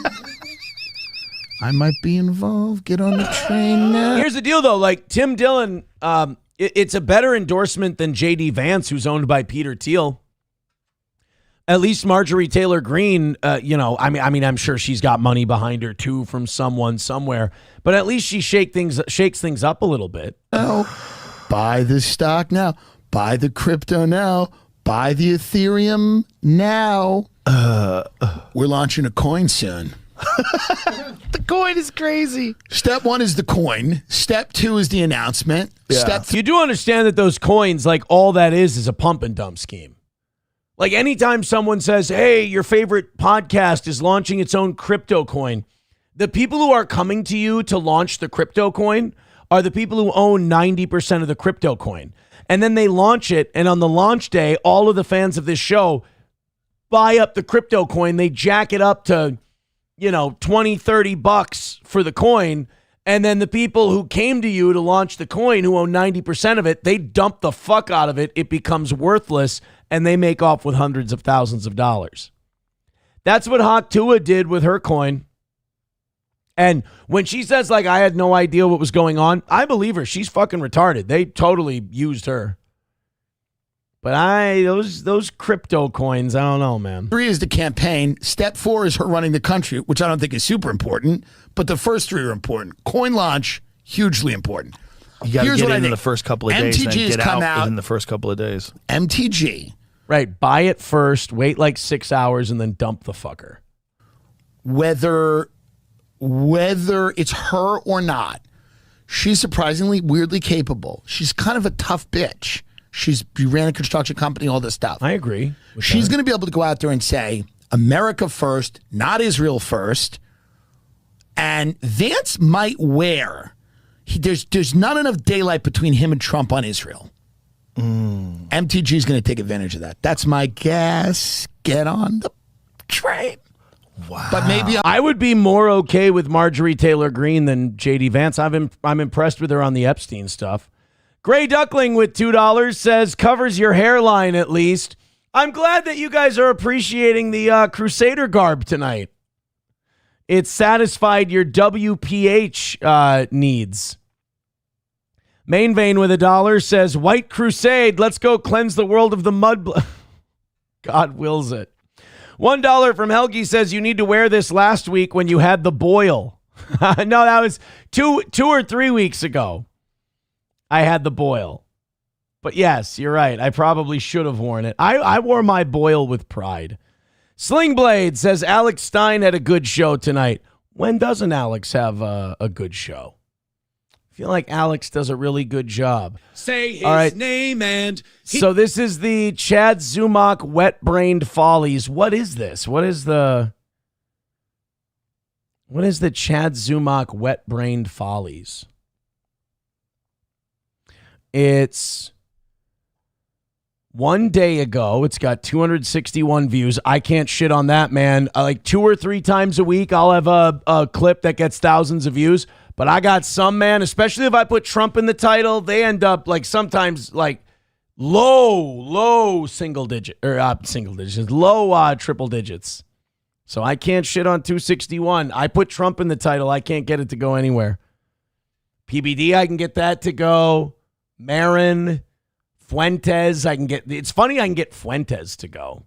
I might be involved. Get on the train now. Here's the deal, though. Like, Tim Dillon, it's a better endorsement than J.D. Vance, who's owned by Peter Thiel. At least Marjorie Taylor Greene, I'm sure she's got money behind her, too, from someone somewhere. But at least she shakes things up a little bit. Buy the stock now. Buy the crypto now. Buy the Ethereum now. We're launching a coin soon. The coin is crazy. Step 1 is the coin. Step 2 is the announcement. Yeah. You do understand that those coins, like, all that is a pump and dump scheme. Like, anytime someone says, hey, your favorite podcast is launching its own crypto coin, the people who are coming to you to launch the crypto coin are the people who own 90% of the crypto coin. And then they launch it, and on the launch day, all of the fans of this show buy up the crypto coin. They jack it up to, $20-$30 for the coin. And then the people who came to you to launch the coin, who own 90% of it, they dump the fuck out of it. It becomes worthless, and they make off with hundreds of thousands of dollars. That's what Hawk Tua did with her coin. And when she says, like, I had no idea what was going on, I believe her. She's fucking retarded. They totally used her. But those crypto coins, I don't know, man. 3 is the campaign. Step 4 is her running the country, which I don't think is super important. But the first 3 are important. Coin launch, hugely important. You got to get in the first couple of days, MTG and has get come out out in the first couple of days. MTG. Right, buy it first, wait like 6 hours, and then dump the fucker. Whether it's her or not, she's surprisingly weirdly capable. She's kind of a tough bitch. She ran a construction company, all this stuff. I agree. She's going to be able to go out there and say, America first, not Israel first. And Vance might wear. There's not enough daylight between him and Trump on Israel. MTG is going to take advantage of that. That's my guess. Get on the train. Wow. But maybe I would be more okay with Marjorie Taylor Greene than J.D. Vance. I'm impressed with her on the Epstein stuff. Gray Duckling with $2 says, covers your hairline at least. I'm glad that you guys are appreciating the Crusader garb tonight. It satisfied your WPH needs. Main Vein with $1 says, White Crusade, let's go cleanse the world of the mud. God wills it. $1 from Helgi says you need to wear this last week when you had the boil. No, that was two or 3 weeks ago. I had the boil. But yes, you're right. I probably should have worn it. I wore my boil with pride. Slingblade says Alex Stein had a good show tonight. When doesn't Alex have a good show? I feel like Alex does a really good job. Say his name and... So this is the Chad Zumock Wet-Brained Follies. What is this? What is the Chad Zumock Wet-Brained Follies? It's 1 day ago. It's got 261 views. I can't shit on that, man. Like 2 or 3 times a week, I'll have a clip that gets thousands of views. But I got some, man, especially if I put Trump in the title, they end up like sometimes like low single digit or single digits, low triple digits. So I can't shit on 261. I put Trump in the title. I can't get it to go anywhere. PBD, I can get that to go. Marin, Fuentes, I can get. It's funny, I can get Fuentes to go.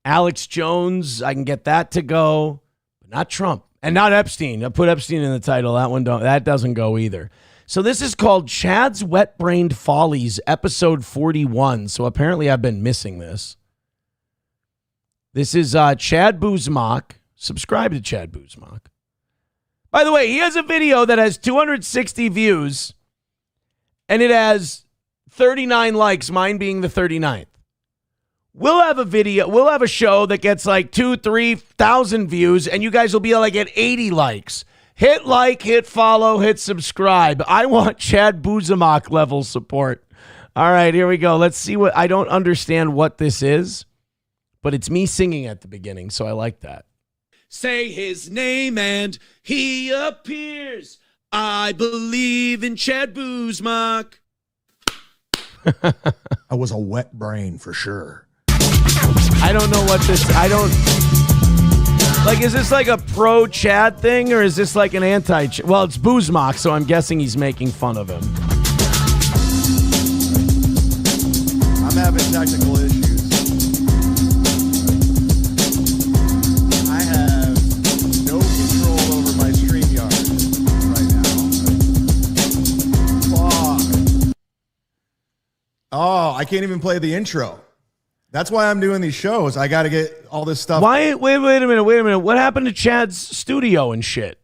Alex Jones, I can get that to go, but not Trump. And not Epstein. I put Epstein in the title. That doesn't go either. So this is called Chad's Wet-Brained Follies, episode 41. So apparently I've been missing this. This is Chad Buzmak. Subscribe to Chad Buzmak. By the way, he has a video that has 260 views, and it has 39 likes, mine being the 39th. We'll have a show that gets like 2,000-3,000 views, and you guys will be like at 80 likes. Hit like, hit follow, hit subscribe. I want Chad Buzmak level support. All right, here we go. Let's see I don't understand what this is, but it's me singing at the beginning, so I like that. Say his name and he appears. I believe in Chad Buzmak. I was a wet brain for sure. I don't know what this, is this like a pro Chad thing or is this like an anti? Well, it's Buzmak, so I'm guessing he's making fun of him. I'm having technical issues. I have no control over my StreamYard right now. Fuck. Oh, I can't even play the intro. That's why I'm doing these shows. I got to get all this stuff. Why? Wait a minute. What happened to Chad's studio and shit?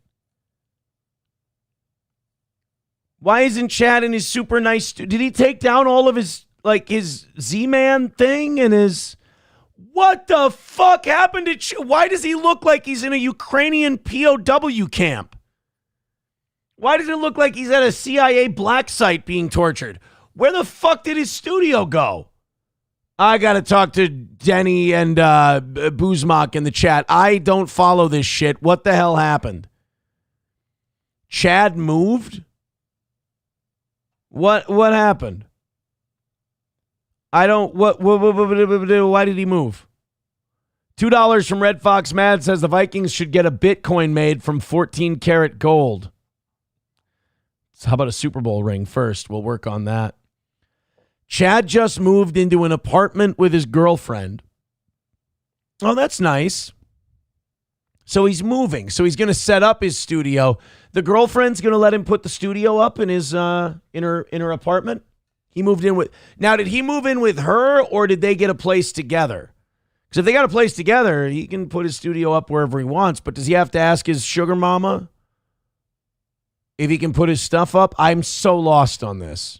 Why isn't Chad in his super nice did he take down all of his Z-Man thing and his... What the fuck happened to why does he look like he's in a Ukrainian POW camp? Why does it look like he's at a CIA black site being tortured? Where the fuck did his studio go? I got to talk to Denny and Buzmak in the chat. I don't follow this shit. What the hell happened? Chad moved? What happened? I don't... Why did he move? $2 from Red Fox Mad says the Vikings should get a Bitcoin made from 14-karat gold. So how about a Super Bowl ring first? We'll work on that. Chad just moved into an apartment with his girlfriend. Oh, that's nice. So he's moving. So he's going to set up his studio. The girlfriend's going to let him put the studio up in his in her apartment. He moved in with. Now, did he move in with her or did they get a place together? Because if they got a place together, he can put his studio up wherever he wants. But does he have to ask his sugar mama if he can put his stuff up? I'm so lost on this.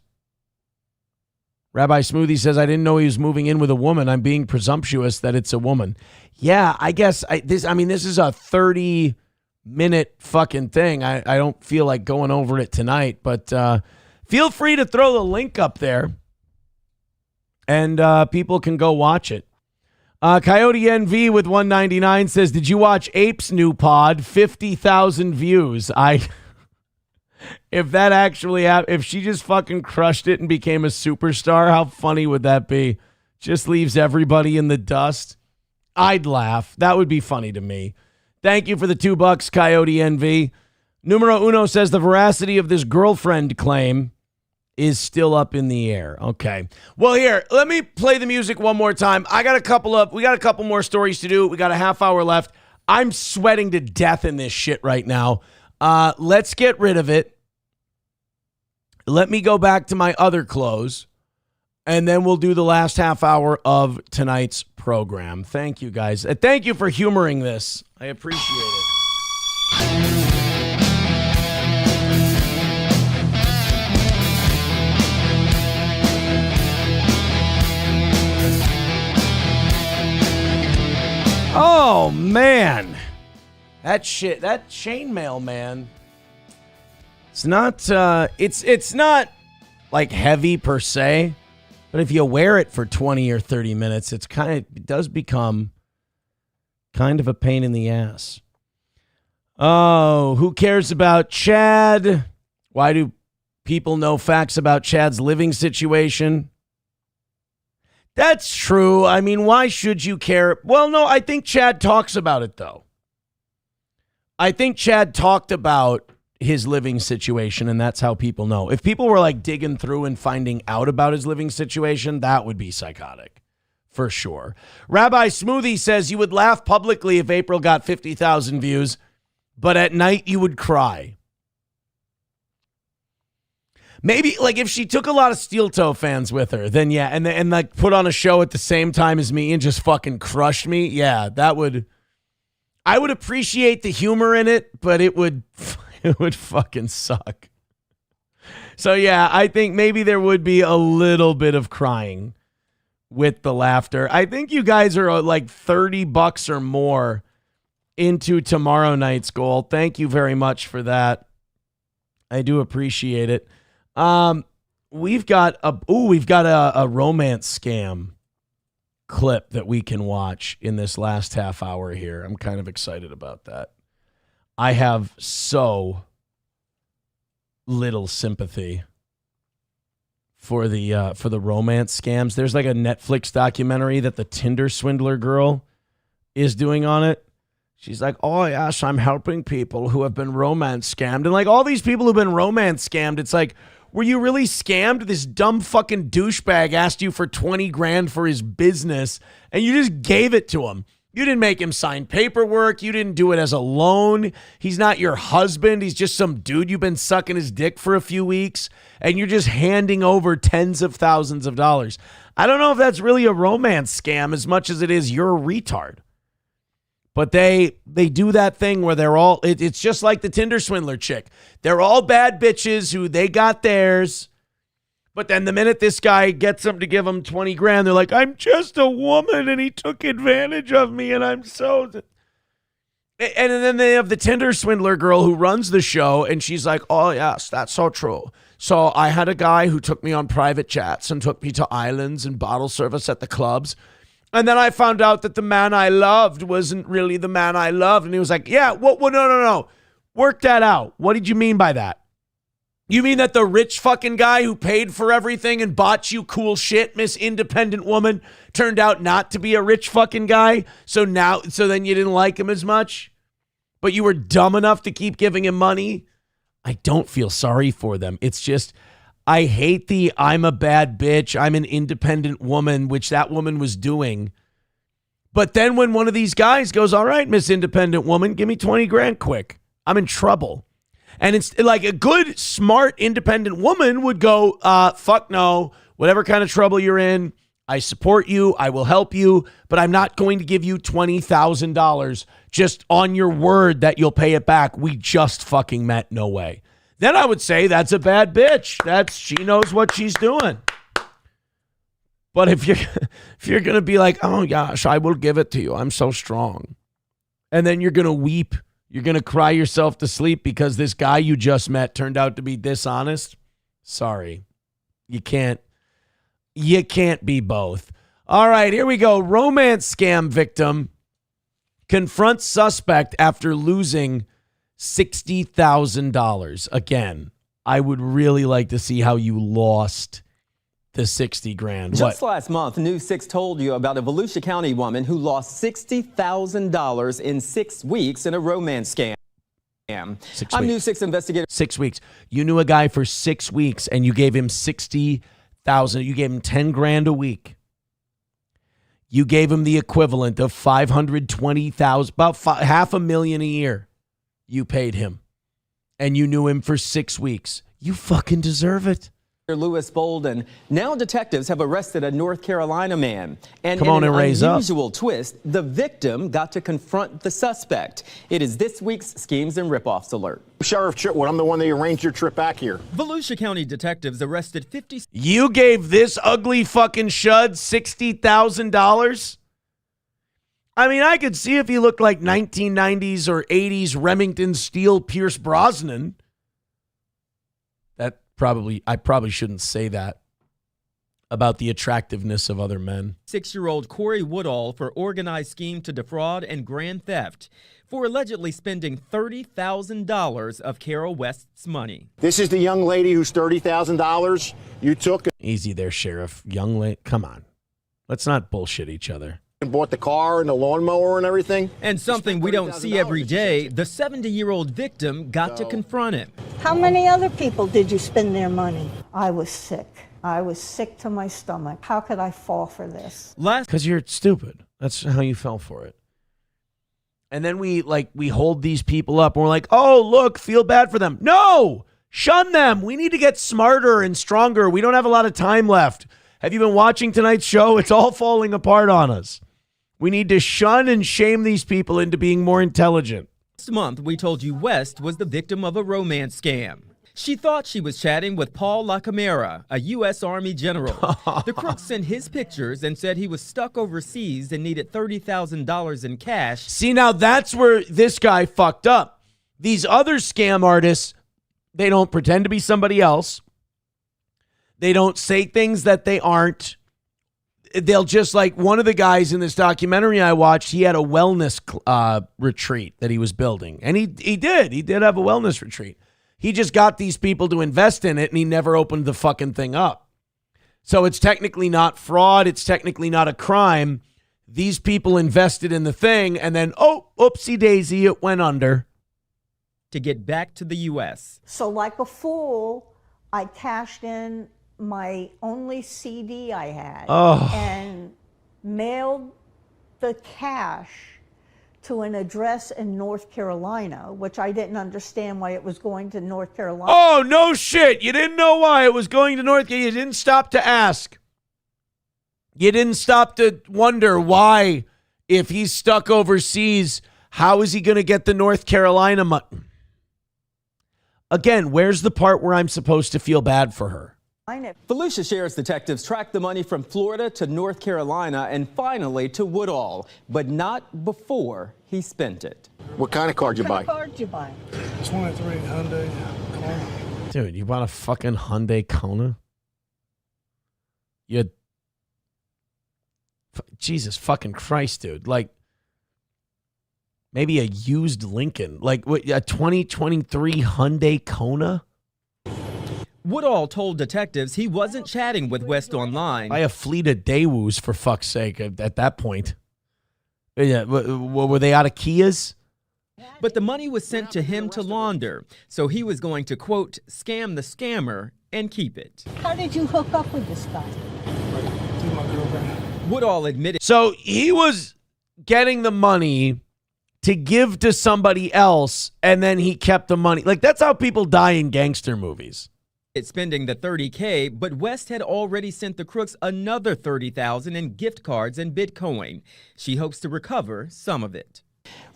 Rabbi Smoothie says, I didn't know he was moving in with a woman. I'm being presumptuous that it's a woman. Yeah, I guess this is a 30-minute fucking thing. I don't feel like going over it tonight, but feel free to throw the link up there and people can go watch it. Coyote NV with 199 says, did you watch Ape's new pod? 50,000 views. If that actually happened, if she just fucking crushed it and became a superstar, how funny would that be? Just leaves everybody in the dust. I'd laugh. That would be funny to me. Thank you for the $2, Coyote NV. Numero Uno says the veracity of this girlfriend claim is still up in the air. Okay. Well, here, let me play the music one more time. We got a couple more stories to do. We got a half hour left. I'm sweating to death in this shit right now. Let's get rid of it. Let me go back to my other clothes, and then we'll do the last half hour of tonight's program. Thank you, guys. Thank you for humoring this. I appreciate it. Oh, man. That chainmail, man. It's not, it's not like heavy per se, but if you wear it for 20 or 30 minutes, it does become kind of a pain in the ass. Oh, who cares about Chad? Why do people know facts about Chad's living situation? That's true. I mean, why should you care? Well, no, I think Chad talks about it, though. I think Chad talked about his living situation, and that's how people know. If people were like digging through and finding out about his living situation, that would be psychotic, for sure. Rabbi Smoothie says you would laugh publicly if April got 50,000 views, but at night you would cry. Maybe like if she took a lot of Steel Toe fans with her, then yeah, and like put on a show at the same time as me and just fucking crushed me. Yeah, I would appreciate the humor in it, but it would fucking suck. So yeah, I think maybe there would be a little bit of crying with the laughter. I think you guys are like $30 or more into tomorrow night's goal. Thank you very much for that. I do appreciate it. We've got a romance scam clip that we can watch in this last half hour here. I'm kind of excited about that. I have so little sympathy for the romance scams. There's like a Netflix documentary that the Tinder swindler girl is doing on it. She's like, oh, yes, I'm helping people who have been romance scammed. And like all these people who've been romance scammed, it's like, were you really scammed? This dumb fucking douchebag asked you for 20 grand for his business, and you just gave it to him. You didn't make him sign paperwork. You didn't do it as a loan. He's not your husband. He's just some dude you've been sucking his dick for a few weeks, and you're just handing over tens of thousands of dollars. I don't know if that's really a romance scam as much as it is you're a retard. But they do that thing where they're all, it's just like the Tinder swindler chick. They're all bad bitches who they got theirs. But then the minute this guy gets them to give them 20 grand, they're like, I'm just a woman and he took advantage of me and I'm so. And then they have the Tinder swindler girl who runs the show and she's like, oh, yes, that's so true. So I had a guy who took me on private jets and took me to islands and bottle service at the clubs. And then I found out that the man I loved wasn't really the man I loved. And he was like, yeah, well, no. Work that out. What did you mean by that? You mean that the rich fucking guy who paid for everything and bought you cool shit, Miss Independent Woman, turned out not to be a rich fucking guy? So then you didn't like him as much? But you were dumb enough to keep giving him money? I don't feel sorry for them. It's just, I hate the I'm a bad bitch, I'm an independent woman, which that woman was doing. But then when one of these guys goes, all right, Miss Independent Woman, give me 20 grand quick. I'm in trouble. And it's like a good, smart, independent woman would go, fuck no, whatever kind of trouble you're in, I support you, I will help you, but I'm not going to give you $20,000 just on your word that you'll pay it back. We just fucking met, no way. Then I would say that's a bad bitch. She knows what she's doing. But if you're going to be like, oh gosh, I will give it to you, I'm so strong. And then you're going to weep. You're going to cry yourself to sleep because this guy you just met turned out to be dishonest. Sorry. You can't be both. All right, here we go. Romance scam victim confronts suspect after losing $60,000. Again, I would really like to see how you lost the 60 grand. Just last month, News 6 told you about a Volusia County woman who lost $60,000 in 6 weeks in a romance scam. I'm 6 weeks. News 6 investigator. 6 weeks. You knew a guy for 6 weeks and you gave him 60,000. You gave him 10 grand a week. You gave him the equivalent of 520,000, about $500,000 a year. You paid him. And you knew him for 6 weeks. You fucking deserve it. Lewis Bolden. Now detectives have arrested a North Carolina man. And Come on in and an raise up. unusual twist, the victim got to confront the suspect. It is this week's Schemes and Ripoffs alert. Sheriff Chitwood, I'm the one that arranged your trip back here. Volusia County detectives arrested 50. You gave this ugly fucking shud $60,000? I mean, I could see if he looked like 1990s or 80s Remington Steele Pierce Brosnan. I probably shouldn't say that about the attractiveness of other men. 6-year-old Corey Woodall for organized scheme to defraud and grand theft for allegedly spending $30,000 of Carol West's money. This is the young lady whose $30,000 you took Easy there, Sheriff. Young lady, come on. Let's not bullshit each other. and bought the car and the lawnmower and everything. And something we don't see every day, the 70-year-old victim got to confront him. How many other people did you spend their money? I was sick. I was sick to my stomach. How could I fall for this? Because you're stupid. That's how you fell for it. And then we hold these people up and we're like, oh, look, feel bad for them. No, shun them. We need to get smarter and stronger. We don't have a lot of time left. Have you been watching tonight's show? It's all falling apart on us. We need to shun and shame these people into being more intelligent. Last month, we told you West was the victim of a romance scam. She thought she was chatting with Paul LaCamera, a U.S. Army general. The crook sent his pictures and said he was stuck overseas and needed $30,000 in cash. See, now that's where this guy fucked up. These other scam artists, they don't pretend to be somebody else. They don't say things that they aren't. They'll just, like one of the guys in this documentary I watched, he had a wellness retreat that he was building. And he did have a wellness retreat. He just got these people to invest in it and he never opened the fucking thing up. So it's technically not fraud. It's technically not a crime. These people invested in the thing and then, oh, oopsie daisy, it went under. To get back to the U.S. So like a fool, I cashed in my only CD I had and mailed the cash to an address in North Carolina, which I didn't understand why it was going to North Carolina. Oh, no shit. You didn't know why it was going to North Carolina. You didn't stop to ask. You didn't stop to wonder why, if he's stuck overseas, how is he going to get the North Carolina money? Again, where's the part where I'm supposed to feel bad for her? Volusia Sheriff's detectives tracked the money from Florida to North Carolina and finally to Woodall, but not before he spent it. What kind of car did you buy? What car did you buy? 23 Hyundai Kona. Dude, you bought a fucking Hyundai Kona? Jesus fucking Christ, dude. Like, maybe a used Lincoln. Like, what, a 2023 Hyundai Kona? Woodall told detectives he wasn't chatting with West online. Buy a fleet of Daewoo's, for fuck's sake, at that point. Yeah, were they out of Kias? But the money was sent to him to launder, so he was going to, quote, scam the scammer and keep it. How did you hook up with this guy? Through my girlfriend. Woodall admitted. So he was getting the money to give to somebody else, and then he kept the money. Like, that's how people die in gangster movies. It's spending the $30K, but West had already sent the crooks another $30,000 in gift cards and Bitcoin. She hopes to recover some of it.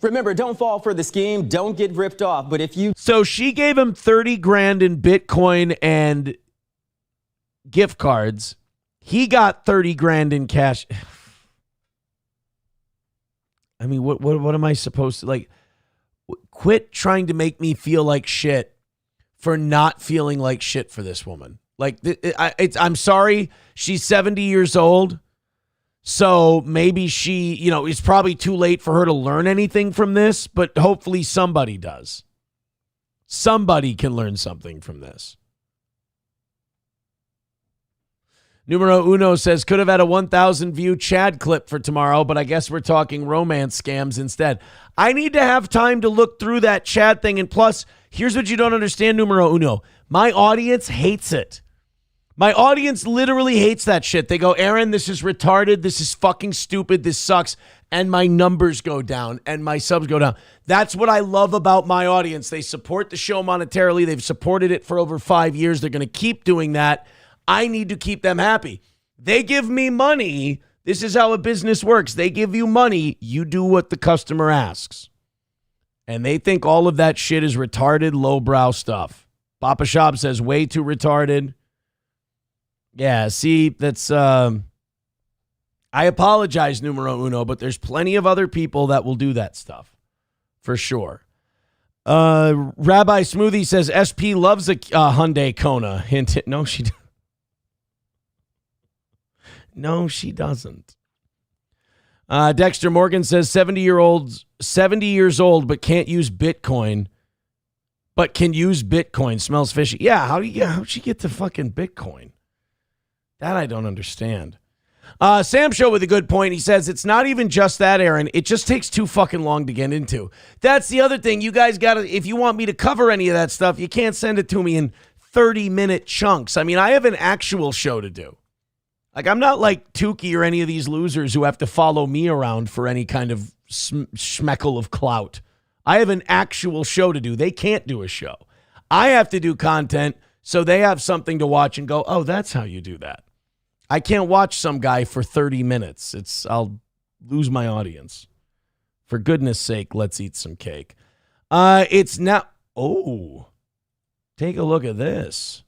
Remember, don't fall for the scheme. Don't get ripped off. But if you... So she gave him 30 grand in Bitcoin and gift cards. He got 30 grand in cash. I mean, what am I supposed to, like, quit trying to make me feel like shit for not feeling like shit for this woman. Like, I'm sorry, she's 70 years old, so maybe she, it's probably too late for her to learn anything from this, but hopefully somebody does. Somebody can learn something from this. Numero Uno says, could have had a 1,000 view Chad clip for tomorrow, but I guess we're talking romance scams instead. I need to have time to look through that Chad thing. And plus, here's what you don't understand, Numero Uno. My audience hates it. My audience literally hates that shit. They go, Aaron, this is retarded. This is fucking stupid. This sucks. And my numbers go down and my subs go down. That's what I love about my audience. They support the show monetarily. They've supported it for over 5 years. They're going to keep doing that. I need to keep them happy. They give me money. This is how a business works. They give you money. You do what the customer asks. And they think all of that shit is retarded, lowbrow stuff. Papa Shop says way too retarded. Yeah, see, that's... I apologize, Numero Uno, but there's plenty of other people that will do that stuff. For sure. Rabbi Smoothie says SP loves a Hyundai Kona. Hint, hint. No, she doesn't. No, she doesn't. Dexter Morgan says 70 years old, but can't use Bitcoin, but can use Bitcoin. Smells fishy. Yeah, how'd she get to fucking Bitcoin? That I don't understand. Sam Show with a good point. He says it's not even just that, Aaron. It just takes too fucking long to get into. That's the other thing. You guys got to, if you want me to cover any of that stuff, you can't send it to me in 30-minute chunks. I mean, I have an actual show to do. Like, I'm not like Tukey or any of these losers who have to follow me around for any kind of schmeckle of clout. I have an actual show to do. They can't do a show. I have to do content so they have something to watch and go, oh, that's how you do that. I can't watch some guy for 30 minutes. I'll lose my audience. For goodness sake, let's eat some cake. It's now. Oh, take a look at this.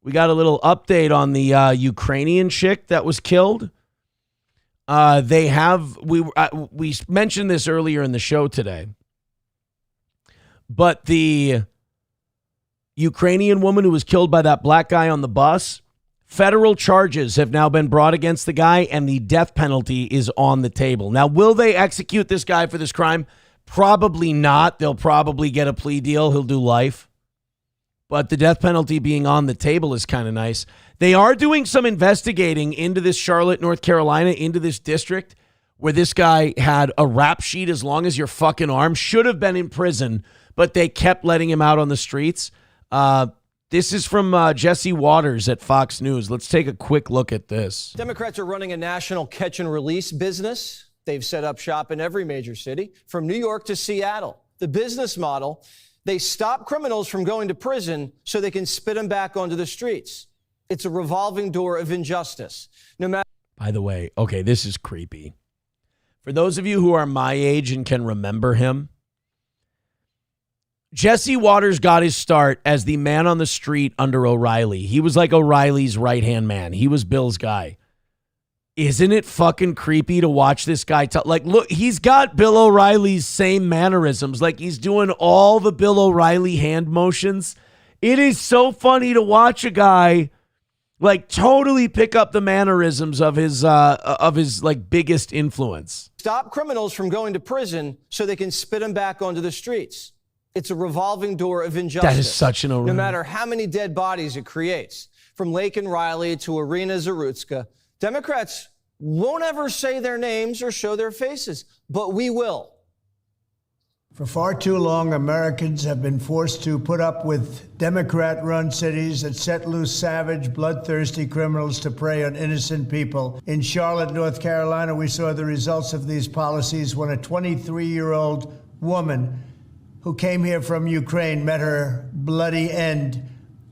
We got a little update on the Ukrainian chick that was killed. We mentioned this earlier in the show today, but the Ukrainian woman who was killed by that black guy on the bus, federal charges have now been brought against the guy, and the death penalty is on the table. Now, will they execute this guy for this crime? Probably not. They'll probably get a plea deal. He'll do life. But the death penalty being on the table is kind of nice. They are doing some investigating into this Charlotte, North Carolina, into this district where this guy had a rap sheet as long as your fucking arm, should have been in prison, but they kept letting him out on the streets. This is from Jesse Waters at Fox News. Let's take a quick look at this. Democrats are running a national catch and release business. They've set up shop in every major city, from New York to Seattle. The business model: they stop criminals from going to prison so they can spit them back onto the streets. It's a revolving door of injustice. No matter. By the way, okay, this is creepy. For those of you who are my age and can remember him, Jesse Waters got his start as the man on the street under O'Reilly. He was like O'Reilly's right-hand man. He was Bill's guy. Isn't it fucking creepy to watch this guy talk? Like, look, he's got Bill O'Reilly's same mannerisms. Like, he's doing all the Bill O'Reilly hand motions. It is so funny to watch a guy like totally pick up the mannerisms of his like biggest influence. Stop criminals from going to prison so they can spit them back onto the streets. It's a revolving door of injustice. That is such an O'Reilly. No matter how many dead bodies it creates, from Laken Riley to Irina Zarutska, Democrats won't ever say their names or show their faces, but we will. For far too long, Americans have been forced to put up with Democrat-run cities that set loose savage, bloodthirsty criminals to prey on innocent people. In Charlotte, North Carolina, we saw the results of these policies when a 23-year-old woman who came here from Ukraine met her bloody end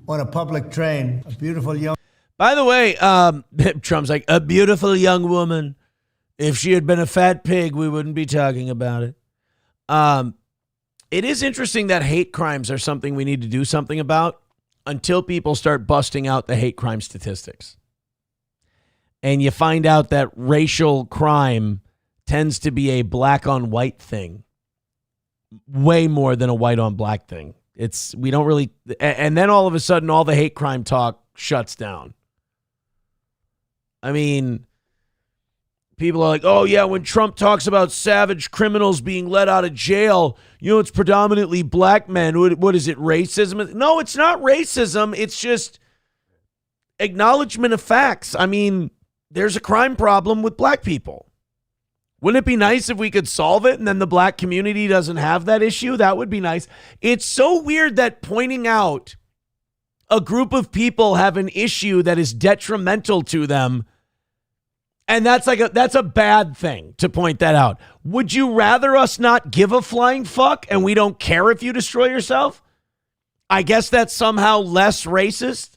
on a public train. A beautiful young... By the way, Trump's like, a beautiful young woman. If she had been a fat pig, we wouldn't be talking about it. It is interesting that hate crimes are something we need to do something about until people start busting out the hate crime statistics. And you find out that racial crime tends to be a black on white thing way more than a white on black thing. We don't really, and then all of a sudden all the hate crime talk shuts down. I mean, people are like, oh yeah, when Trump talks about savage criminals being let out of jail, it's predominantly black men. What is it, racism? No, it's not racism. It's just, acknowledgement of facts. I mean, there's a crime problem with black people. Wouldn't it be nice if we could solve it and then the black community doesn't have that issue? That would be nice. It's so weird that pointing out a group of people have an issue that is detrimental to them, and that's a bad thing to point that out. Would you rather us not give a flying fuck and we don't care if you destroy yourself? I guess that's somehow less racist.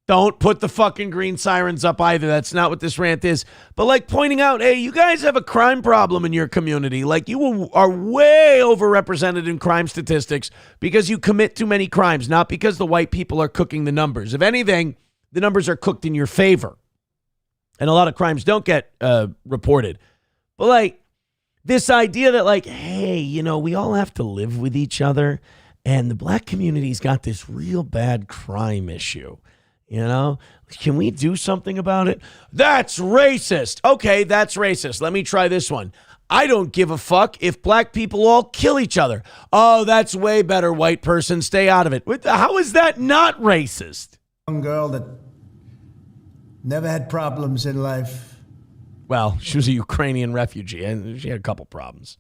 Don't put the fucking green sirens up either. That's not what this rant is. But like pointing out, hey, you guys have a crime problem in your community. Like you are way overrepresented in crime statistics because you commit too many crimes, not because the white people are cooking the numbers. If anything, the numbers are cooked in your favor. And a lot of crimes don't get reported. But like this idea that like, hey, you know, we all have to live with each other. And the black community's got this real bad crime issue. You know, can we do something about it? That's racist. Okay, that's racist. Let me try this one. I don't give a fuck if black people all kill each other. Oh, that's way better, white person. Stay out of it. How is that not racist? Young girl that never had problems in life. Well, she was a Ukrainian refugee, and she had a couple problems.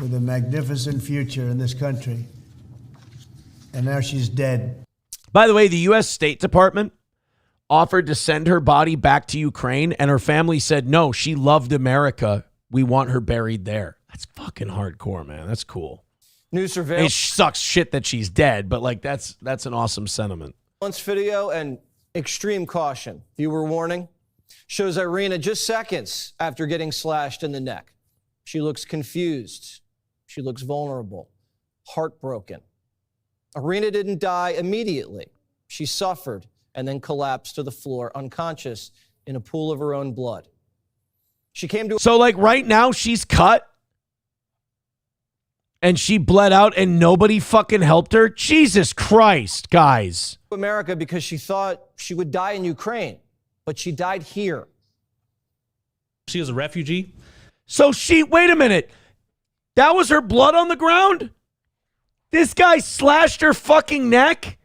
With a magnificent future in this country. And now she's dead. By the way, the U.S. State Department offered to send her body back to Ukraine, and her family said, no, she loved America. We want her buried there. That's fucking hardcore, man. That's cool. New surveillance. It sucks shit that she's dead, but like that's an awesome sentiment. Video and extreme caution. Viewer warning. Shows Irina just seconds after getting slashed in the neck. She looks confused. She looks vulnerable, heartbroken. Irina didn't die immediately. She suffered and then collapsed to the floor, unconscious in a pool of her own blood. She came to... So, like, right now, she's cut and she bled out and nobody fucking helped her? Jesus Christ, guys. America because she thought she would die in Ukraine, but she died here. She was a refugee. So wait a minute. That was her blood on the ground? This guy slashed her fucking neck?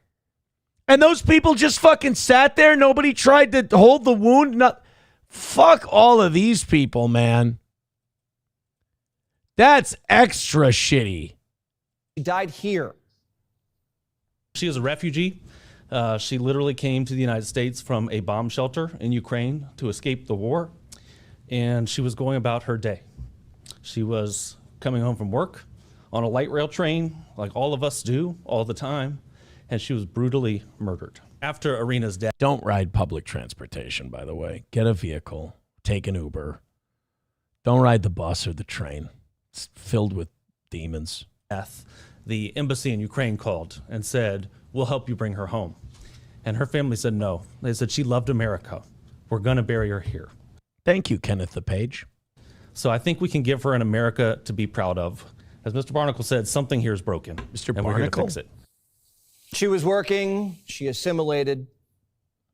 And those people just fucking sat there? Nobody tried to hold the wound? Fuck all of these people, man. That's extra shitty. She died here. She was a refugee. She literally came to the United States from a bomb shelter in Ukraine to escape the war. And she was going about her day. She was coming home from work on a light rail train, like all of us do all the time, and she was brutally murdered. After Irina's death... Don't ride public transportation, by the way. Get a vehicle. Take an Uber. Don't ride the bus or the train. It's filled with demons. The embassy in Ukraine called and said, we'll help you bring her home. And her family said no. They said she loved America. We're going to bury her here. Thank you, Kenneth the Page. So I think we can give her an America to be proud of. As Mr. Barnacle said, something here is broken. Mr. And we're here to fix it. She was working, she assimilated,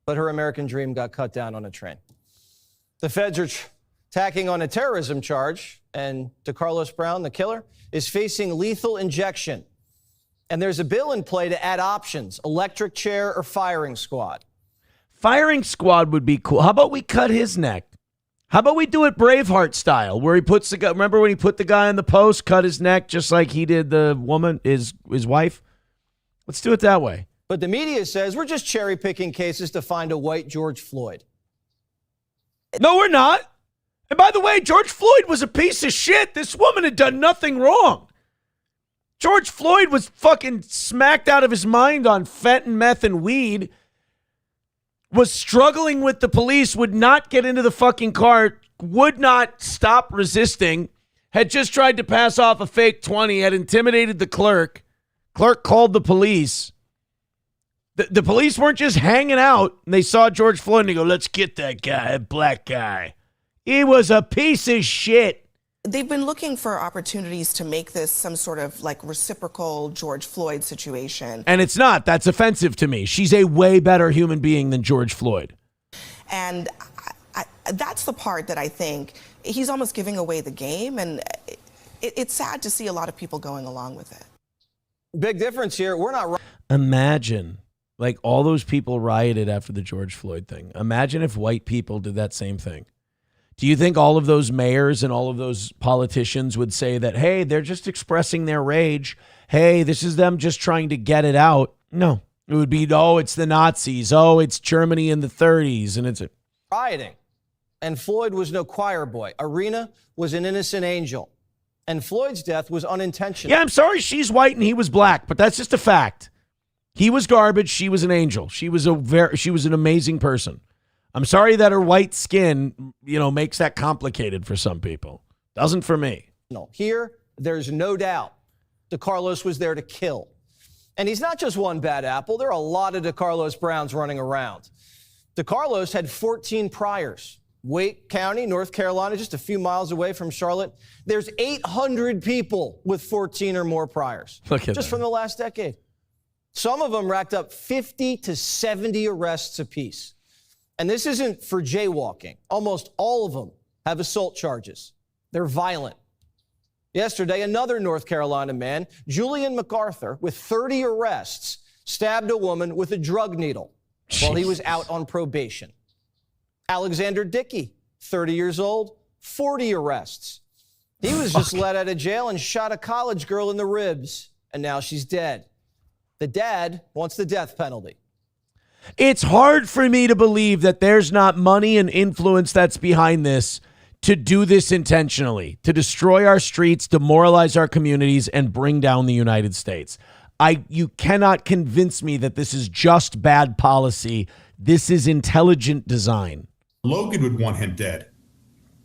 but her American dream got cut down on a train. The feds are tacking on a terrorism charge, and DeCarlos Brown, the killer, is facing lethal injection. And there's a bill in play to add options, electric chair or firing squad. Firing squad would be cool. How about we cut his neck? How about we do it Braveheart style, where he puts the guy, remember when he put the guy on the post, cut his neck just like he did the woman, his wife? Let's do it that way. But the media says we're just cherry picking cases to find a white George Floyd. No, we're not. And by the way, George Floyd was a piece of shit. This woman had done nothing wrong. George Floyd was fucking smacked out of his mind on fentanyl, meth, and weed. Was struggling with the police, would not get into the fucking car, would not stop resisting, had just tried to pass off a fake 20, had intimidated the clerk. Clerk called the police. The police weren't just hanging out, and they saw George Floyd, and they go, let's get that guy, that black guy. He was a piece of shit. They've been looking for opportunities to make this some sort of like reciprocal George Floyd situation. And it's not. That's offensive to me. She's a way better human being than George Floyd. And that's the part that I think he's almost giving away the game. And it's sad to see a lot of people going along with it. Big difference here. We're not... Imagine Like, all those people rioted after the George Floyd thing. Imagine if white people did that same thing. Do you think all of those mayors and all of those politicians would say that, hey, they're just expressing their rage. Hey, this is them just trying to get it out? No. It would be, oh, it's the Nazis. Oh, it's Germany in the 30s. And it's rioting. And Floyd was no choir boy. Arena was an innocent angel. And Floyd's death was unintentional. Yeah, I'm sorry she's white and he was black, but that's just a fact. He was garbage. She was an angel. She was an amazing person. I'm sorry that her white skin, makes that complicated for some people. Doesn't for me. Here, there's no doubt DeCarlos was there to kill. And he's not just one bad apple. There are a lot of DeCarlos Browns running around. DeCarlos had 14 priors. Wake County, North Carolina, just a few miles away from Charlotte. There's 800 people with 14 or more priors. Look at just that. from the last decade. Some of them racked up 50 to 70 arrests apiece. And this isn't for jaywalking. Almost all of them have assault charges. They're violent. Yesterday, another North Carolina man, Julian MacArthur, with 30 arrests, stabbed a woman with a drug needle while he was out on probation. Alexander Dickey, 30 years old, 40 arrests. He was just let out of jail and shot a college girl in the ribs, and now she's dead. The dad wants the death penalty. It's hard for me to believe that there's not money and influence that's behind this to do this intentionally, to destroy our streets, demoralize our communities, and bring down the United States. You cannot convince me that this is just bad policy. This is intelligent design. Logan would want him dead.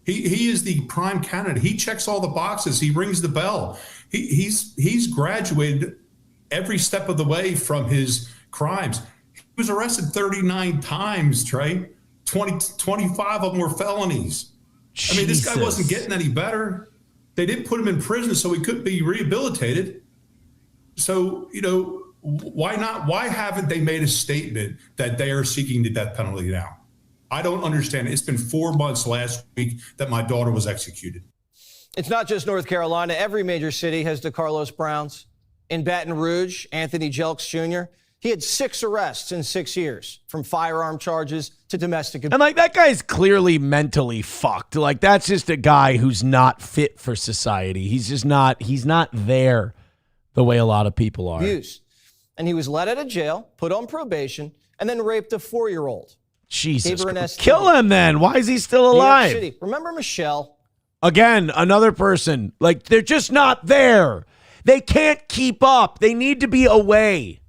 He is the prime candidate. He checks all the boxes. He rings the bell. He's graduated every step of the way from his crimes. He was arrested 39 times, Trey. 25 of them were felonies. I mean, this guy wasn't getting any better. They didn't put him in prison so he couldn't be rehabilitated. So, why not? Why haven't they made a statement that they are seeking the death penalty now? I don't understand. It's been 4 months last week that my daughter was executed. It's not just North Carolina. Every major city has DeCarlos Browns. In Baton Rouge, Anthony Jelks Jr., he had 6 arrests in 6 years, from firearm charges to domestic abuse. And that guy's clearly mentally fucked. That's just a guy who's not fit for society. He's not there the way a lot of people are. Abuse. And he was let out of jail, put on probation, and then raped a 4-year-old. Jesus Christ. Kill him then. Why is he still alive? New York City. Remember Michelle? Again, another person. They're just not there. They can't keep up. They need to be away.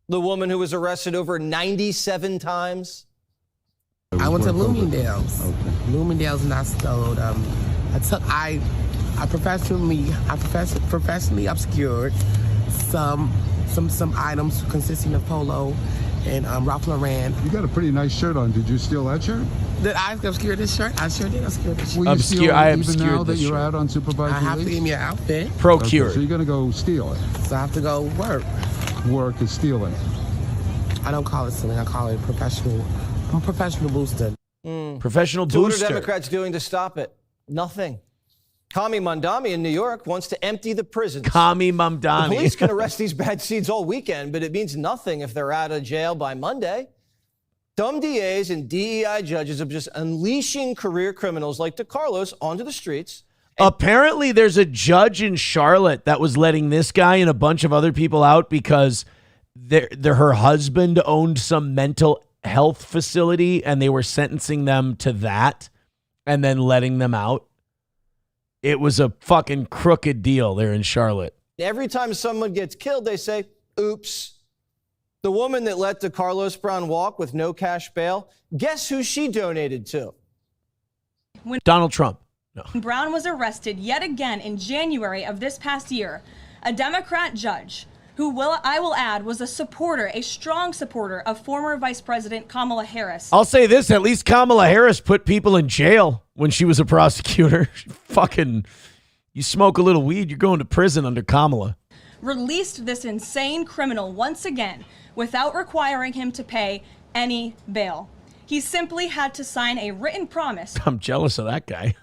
The woman who was arrested over 97 times. I went to Bloomingdale's. Okay. Bloomingdale's, and I stole. I professionally obscured some items consisting of polo and Ralph Lauren. You got a pretty nice shirt on. Did you steal that shirt? Did I obscure this shirt? I sure did obscure this shirt. Will you steal it even now that you're out on supervised release? I have to give me an outfit. Procured. Okay, so you're going to go steal it. So I have to go work. Work is stealing. I don't call it stealing. I call it professional booster. Professional So booster. what are Democrats doing to stop it? Nothing. Kami Mamdani in New York wants to empty the prisons. Kami Mamdani. The police can arrest these bad seeds all weekend, but it means nothing if they're out of jail by Monday. Dumb DAs and DEI judges are just unleashing career criminals like DeCarlos onto the streets. Apparently, there's a judge in Charlotte that was letting this guy and a bunch of other people out because her husband owned some mental health facility and they were sentencing them to that and then letting them out. It was a fucking crooked deal there in Charlotte. Every time someone gets killed, they say, oops. The woman that let DeCarlos Brown walk with no cash bail, guess who she donated to? Donald Trump. No. Brown was arrested yet again in January of this past year. A Democrat judge who I will add was a strong supporter of former Vice President Kamala Harris. I'll say this, at least Kamala Harris put people in jail when she was a prosecutor. You smoke a little weed, you're going to prison under Kamala. Released this insane criminal once again without requiring him to pay any bail. He simply had to sign a written promise. I'm jealous of that guy.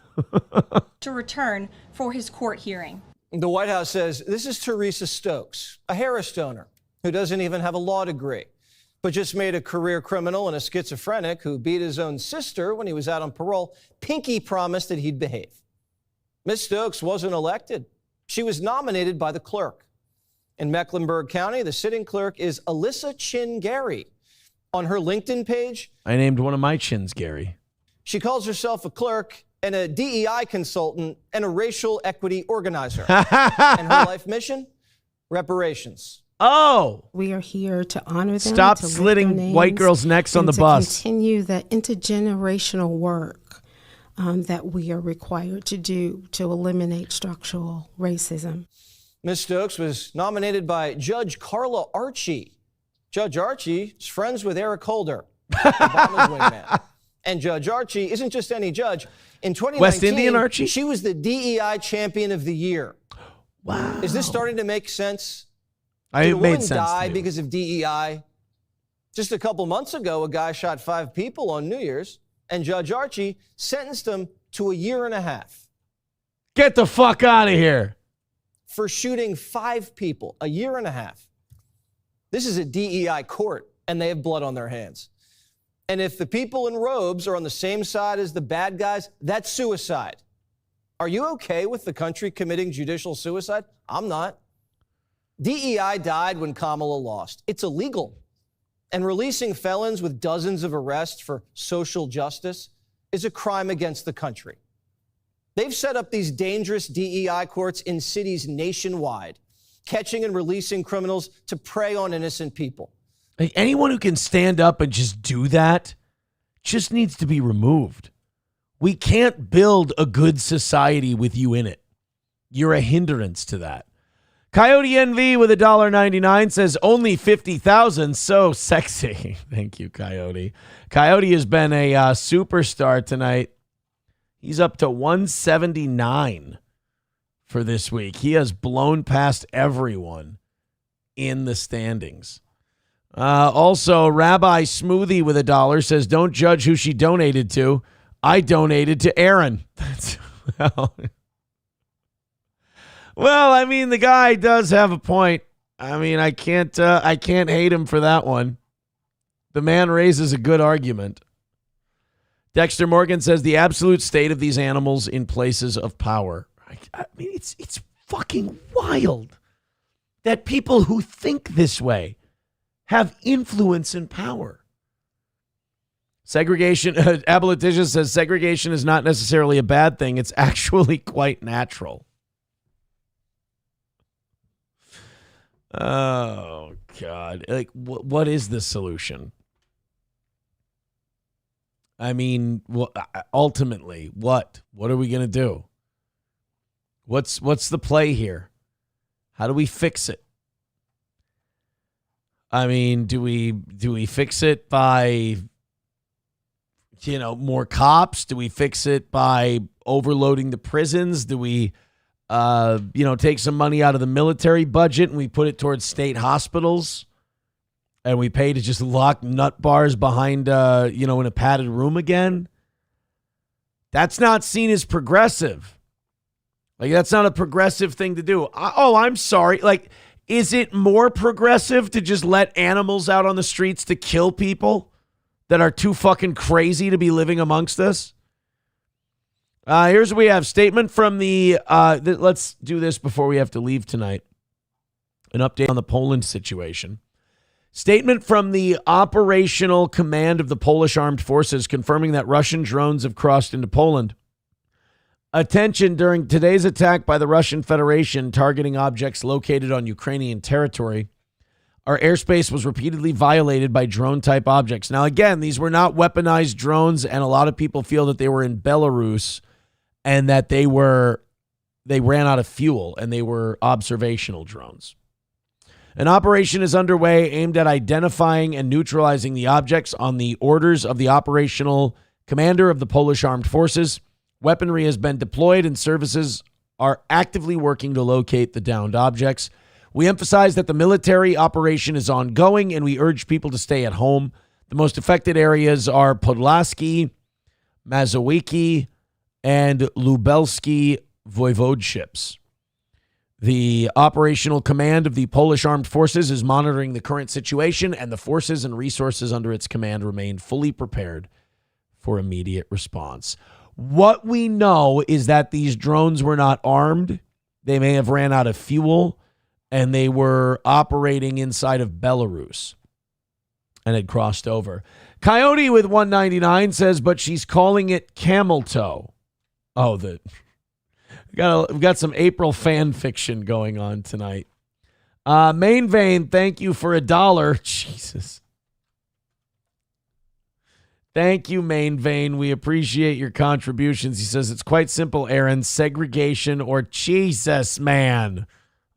to return for his court hearing. The White House says this is Teresa Stokes, a Harris donor who doesn't even have a law degree. but just made a career criminal and a schizophrenic who beat his own sister when he was out on parole, pinky promised that he'd behave. Ms. Stokes wasn't elected. She was nominated by the clerk. In Mecklenburg County, the sitting clerk is Alyssa Chin Gary. On her LinkedIn page, I named one of my chins Gary. She calls herself a clerk and a DEI consultant and a racial equity organizer. And her life mission? Reparations. Oh. We are here to honor them. Stop to slitting white girls' necks on the to bus. Continue the intergenerational work that we are required to do to eliminate structural racism. Ms. Stokes was nominated by Judge Carla Archie. Judge Archie is friends with Eric Holder, Obama's wingman. And Judge Archie isn't just any judge. In 2019, West Indian Archie? She was the DEI champion of the year. Wow. Is this starting to make sense? Did a woman die because of DEI? Just a couple months ago, a guy shot 5 people on New Year's, and Judge Archie sentenced him to 1.5 years. Get the fuck out of here. For shooting 5 people, 1.5 years. This is a DEI court, and they have blood on their hands. And if the people in robes are on the same side as the bad guys, that's suicide. Are you okay with the country committing judicial suicide? I'm not. DEI died when Kamala lost. It's illegal. And releasing felons with dozens of arrests for social justice is a crime against the country. They've set up these dangerous DEI courts in cities nationwide, catching and releasing criminals to prey on innocent people. Like, anyone who can stand up and just do that just needs to be removed. We can't build a good society with you in it. You're a hindrance to that. Coyote NV with $1.99 says only 50,000. So sexy. Thank you, Coyote. Coyote has been a superstar tonight. He's up to 179 for this week. He has blown past everyone in the standings. Also, Rabbi Smoothie with $1 says, don't judge who she donated to. I donated to Aaron. That's well, I mean, the guy does have a point. I mean, I can't hate him for that one. The man raises a good argument. Dexter Morgan says the absolute state of these animals in places of power. I mean, it's fucking wild that people who think this way have influence and power. Segregation, Abolition says segregation is not necessarily a bad thing. It's actually quite natural. Oh, God. Like, what is the solution? I mean, ultimately, what? What are we going to do? What's the play here? How do we fix it? I mean, do we fix it by, more cops? Do we fix it by overloading the prisons? Do we, take some money out of the military budget and we put it towards state hospitals and we pay to just lock nut bars behind, in a padded room again? That's not seen as progressive. Like, that's not a progressive thing to do. I'm sorry. Like, is it more progressive to just let animals out on the streets to kill people that are too fucking crazy to be living amongst us? Here's what we have. Statement from the, let's do this before we have to leave tonight. An update on the Poland situation. Statement from the operational command of the Polish armed forces confirming that Russian drones have crossed into Poland. Attention, during today's attack by the Russian Federation targeting objects located on Ukrainian territory, our airspace was repeatedly violated by drone-type objects. Now, again, these were not weaponized drones, and a lot of people feel that they were in Belarus and that they ran out of fuel, and they were observational drones. An operation is underway aimed at identifying and neutralizing the objects on the orders of the operational commander of the Polish armed forces. Weaponry has been deployed and services are actively working to locate the downed objects. We emphasize that the military operation is ongoing and we urge people to stay at home. The most affected areas are Podlaski, Mazowiecki, and Lubelski voivodeships. The operational command of the Polish Armed Forces is monitoring the current situation, and the forces and resources under its command remain fully prepared for immediate response. What we know is that these drones were not armed. They may have ran out of fuel, and they were operating inside of Belarus and had crossed over. Coyote with 199 says, but she's calling it camel toe. Oh, we've got some April fan fiction going on tonight. Main Vein, thank you for $1. Jesus. Thank you, Main Vein. We appreciate your contributions. He says, it's quite simple, Aaron. Segregation or Jesus, man.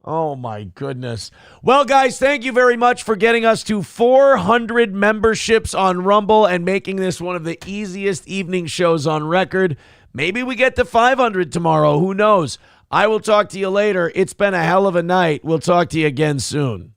Oh, my goodness. Well, guys, thank you very much for getting us to 400 memberships on Rumble and making this one of the easiest evening shows on record. Maybe we get to 500 tomorrow. Who knows? I will talk to you later. It's been a hell of a night. We'll talk to you again soon.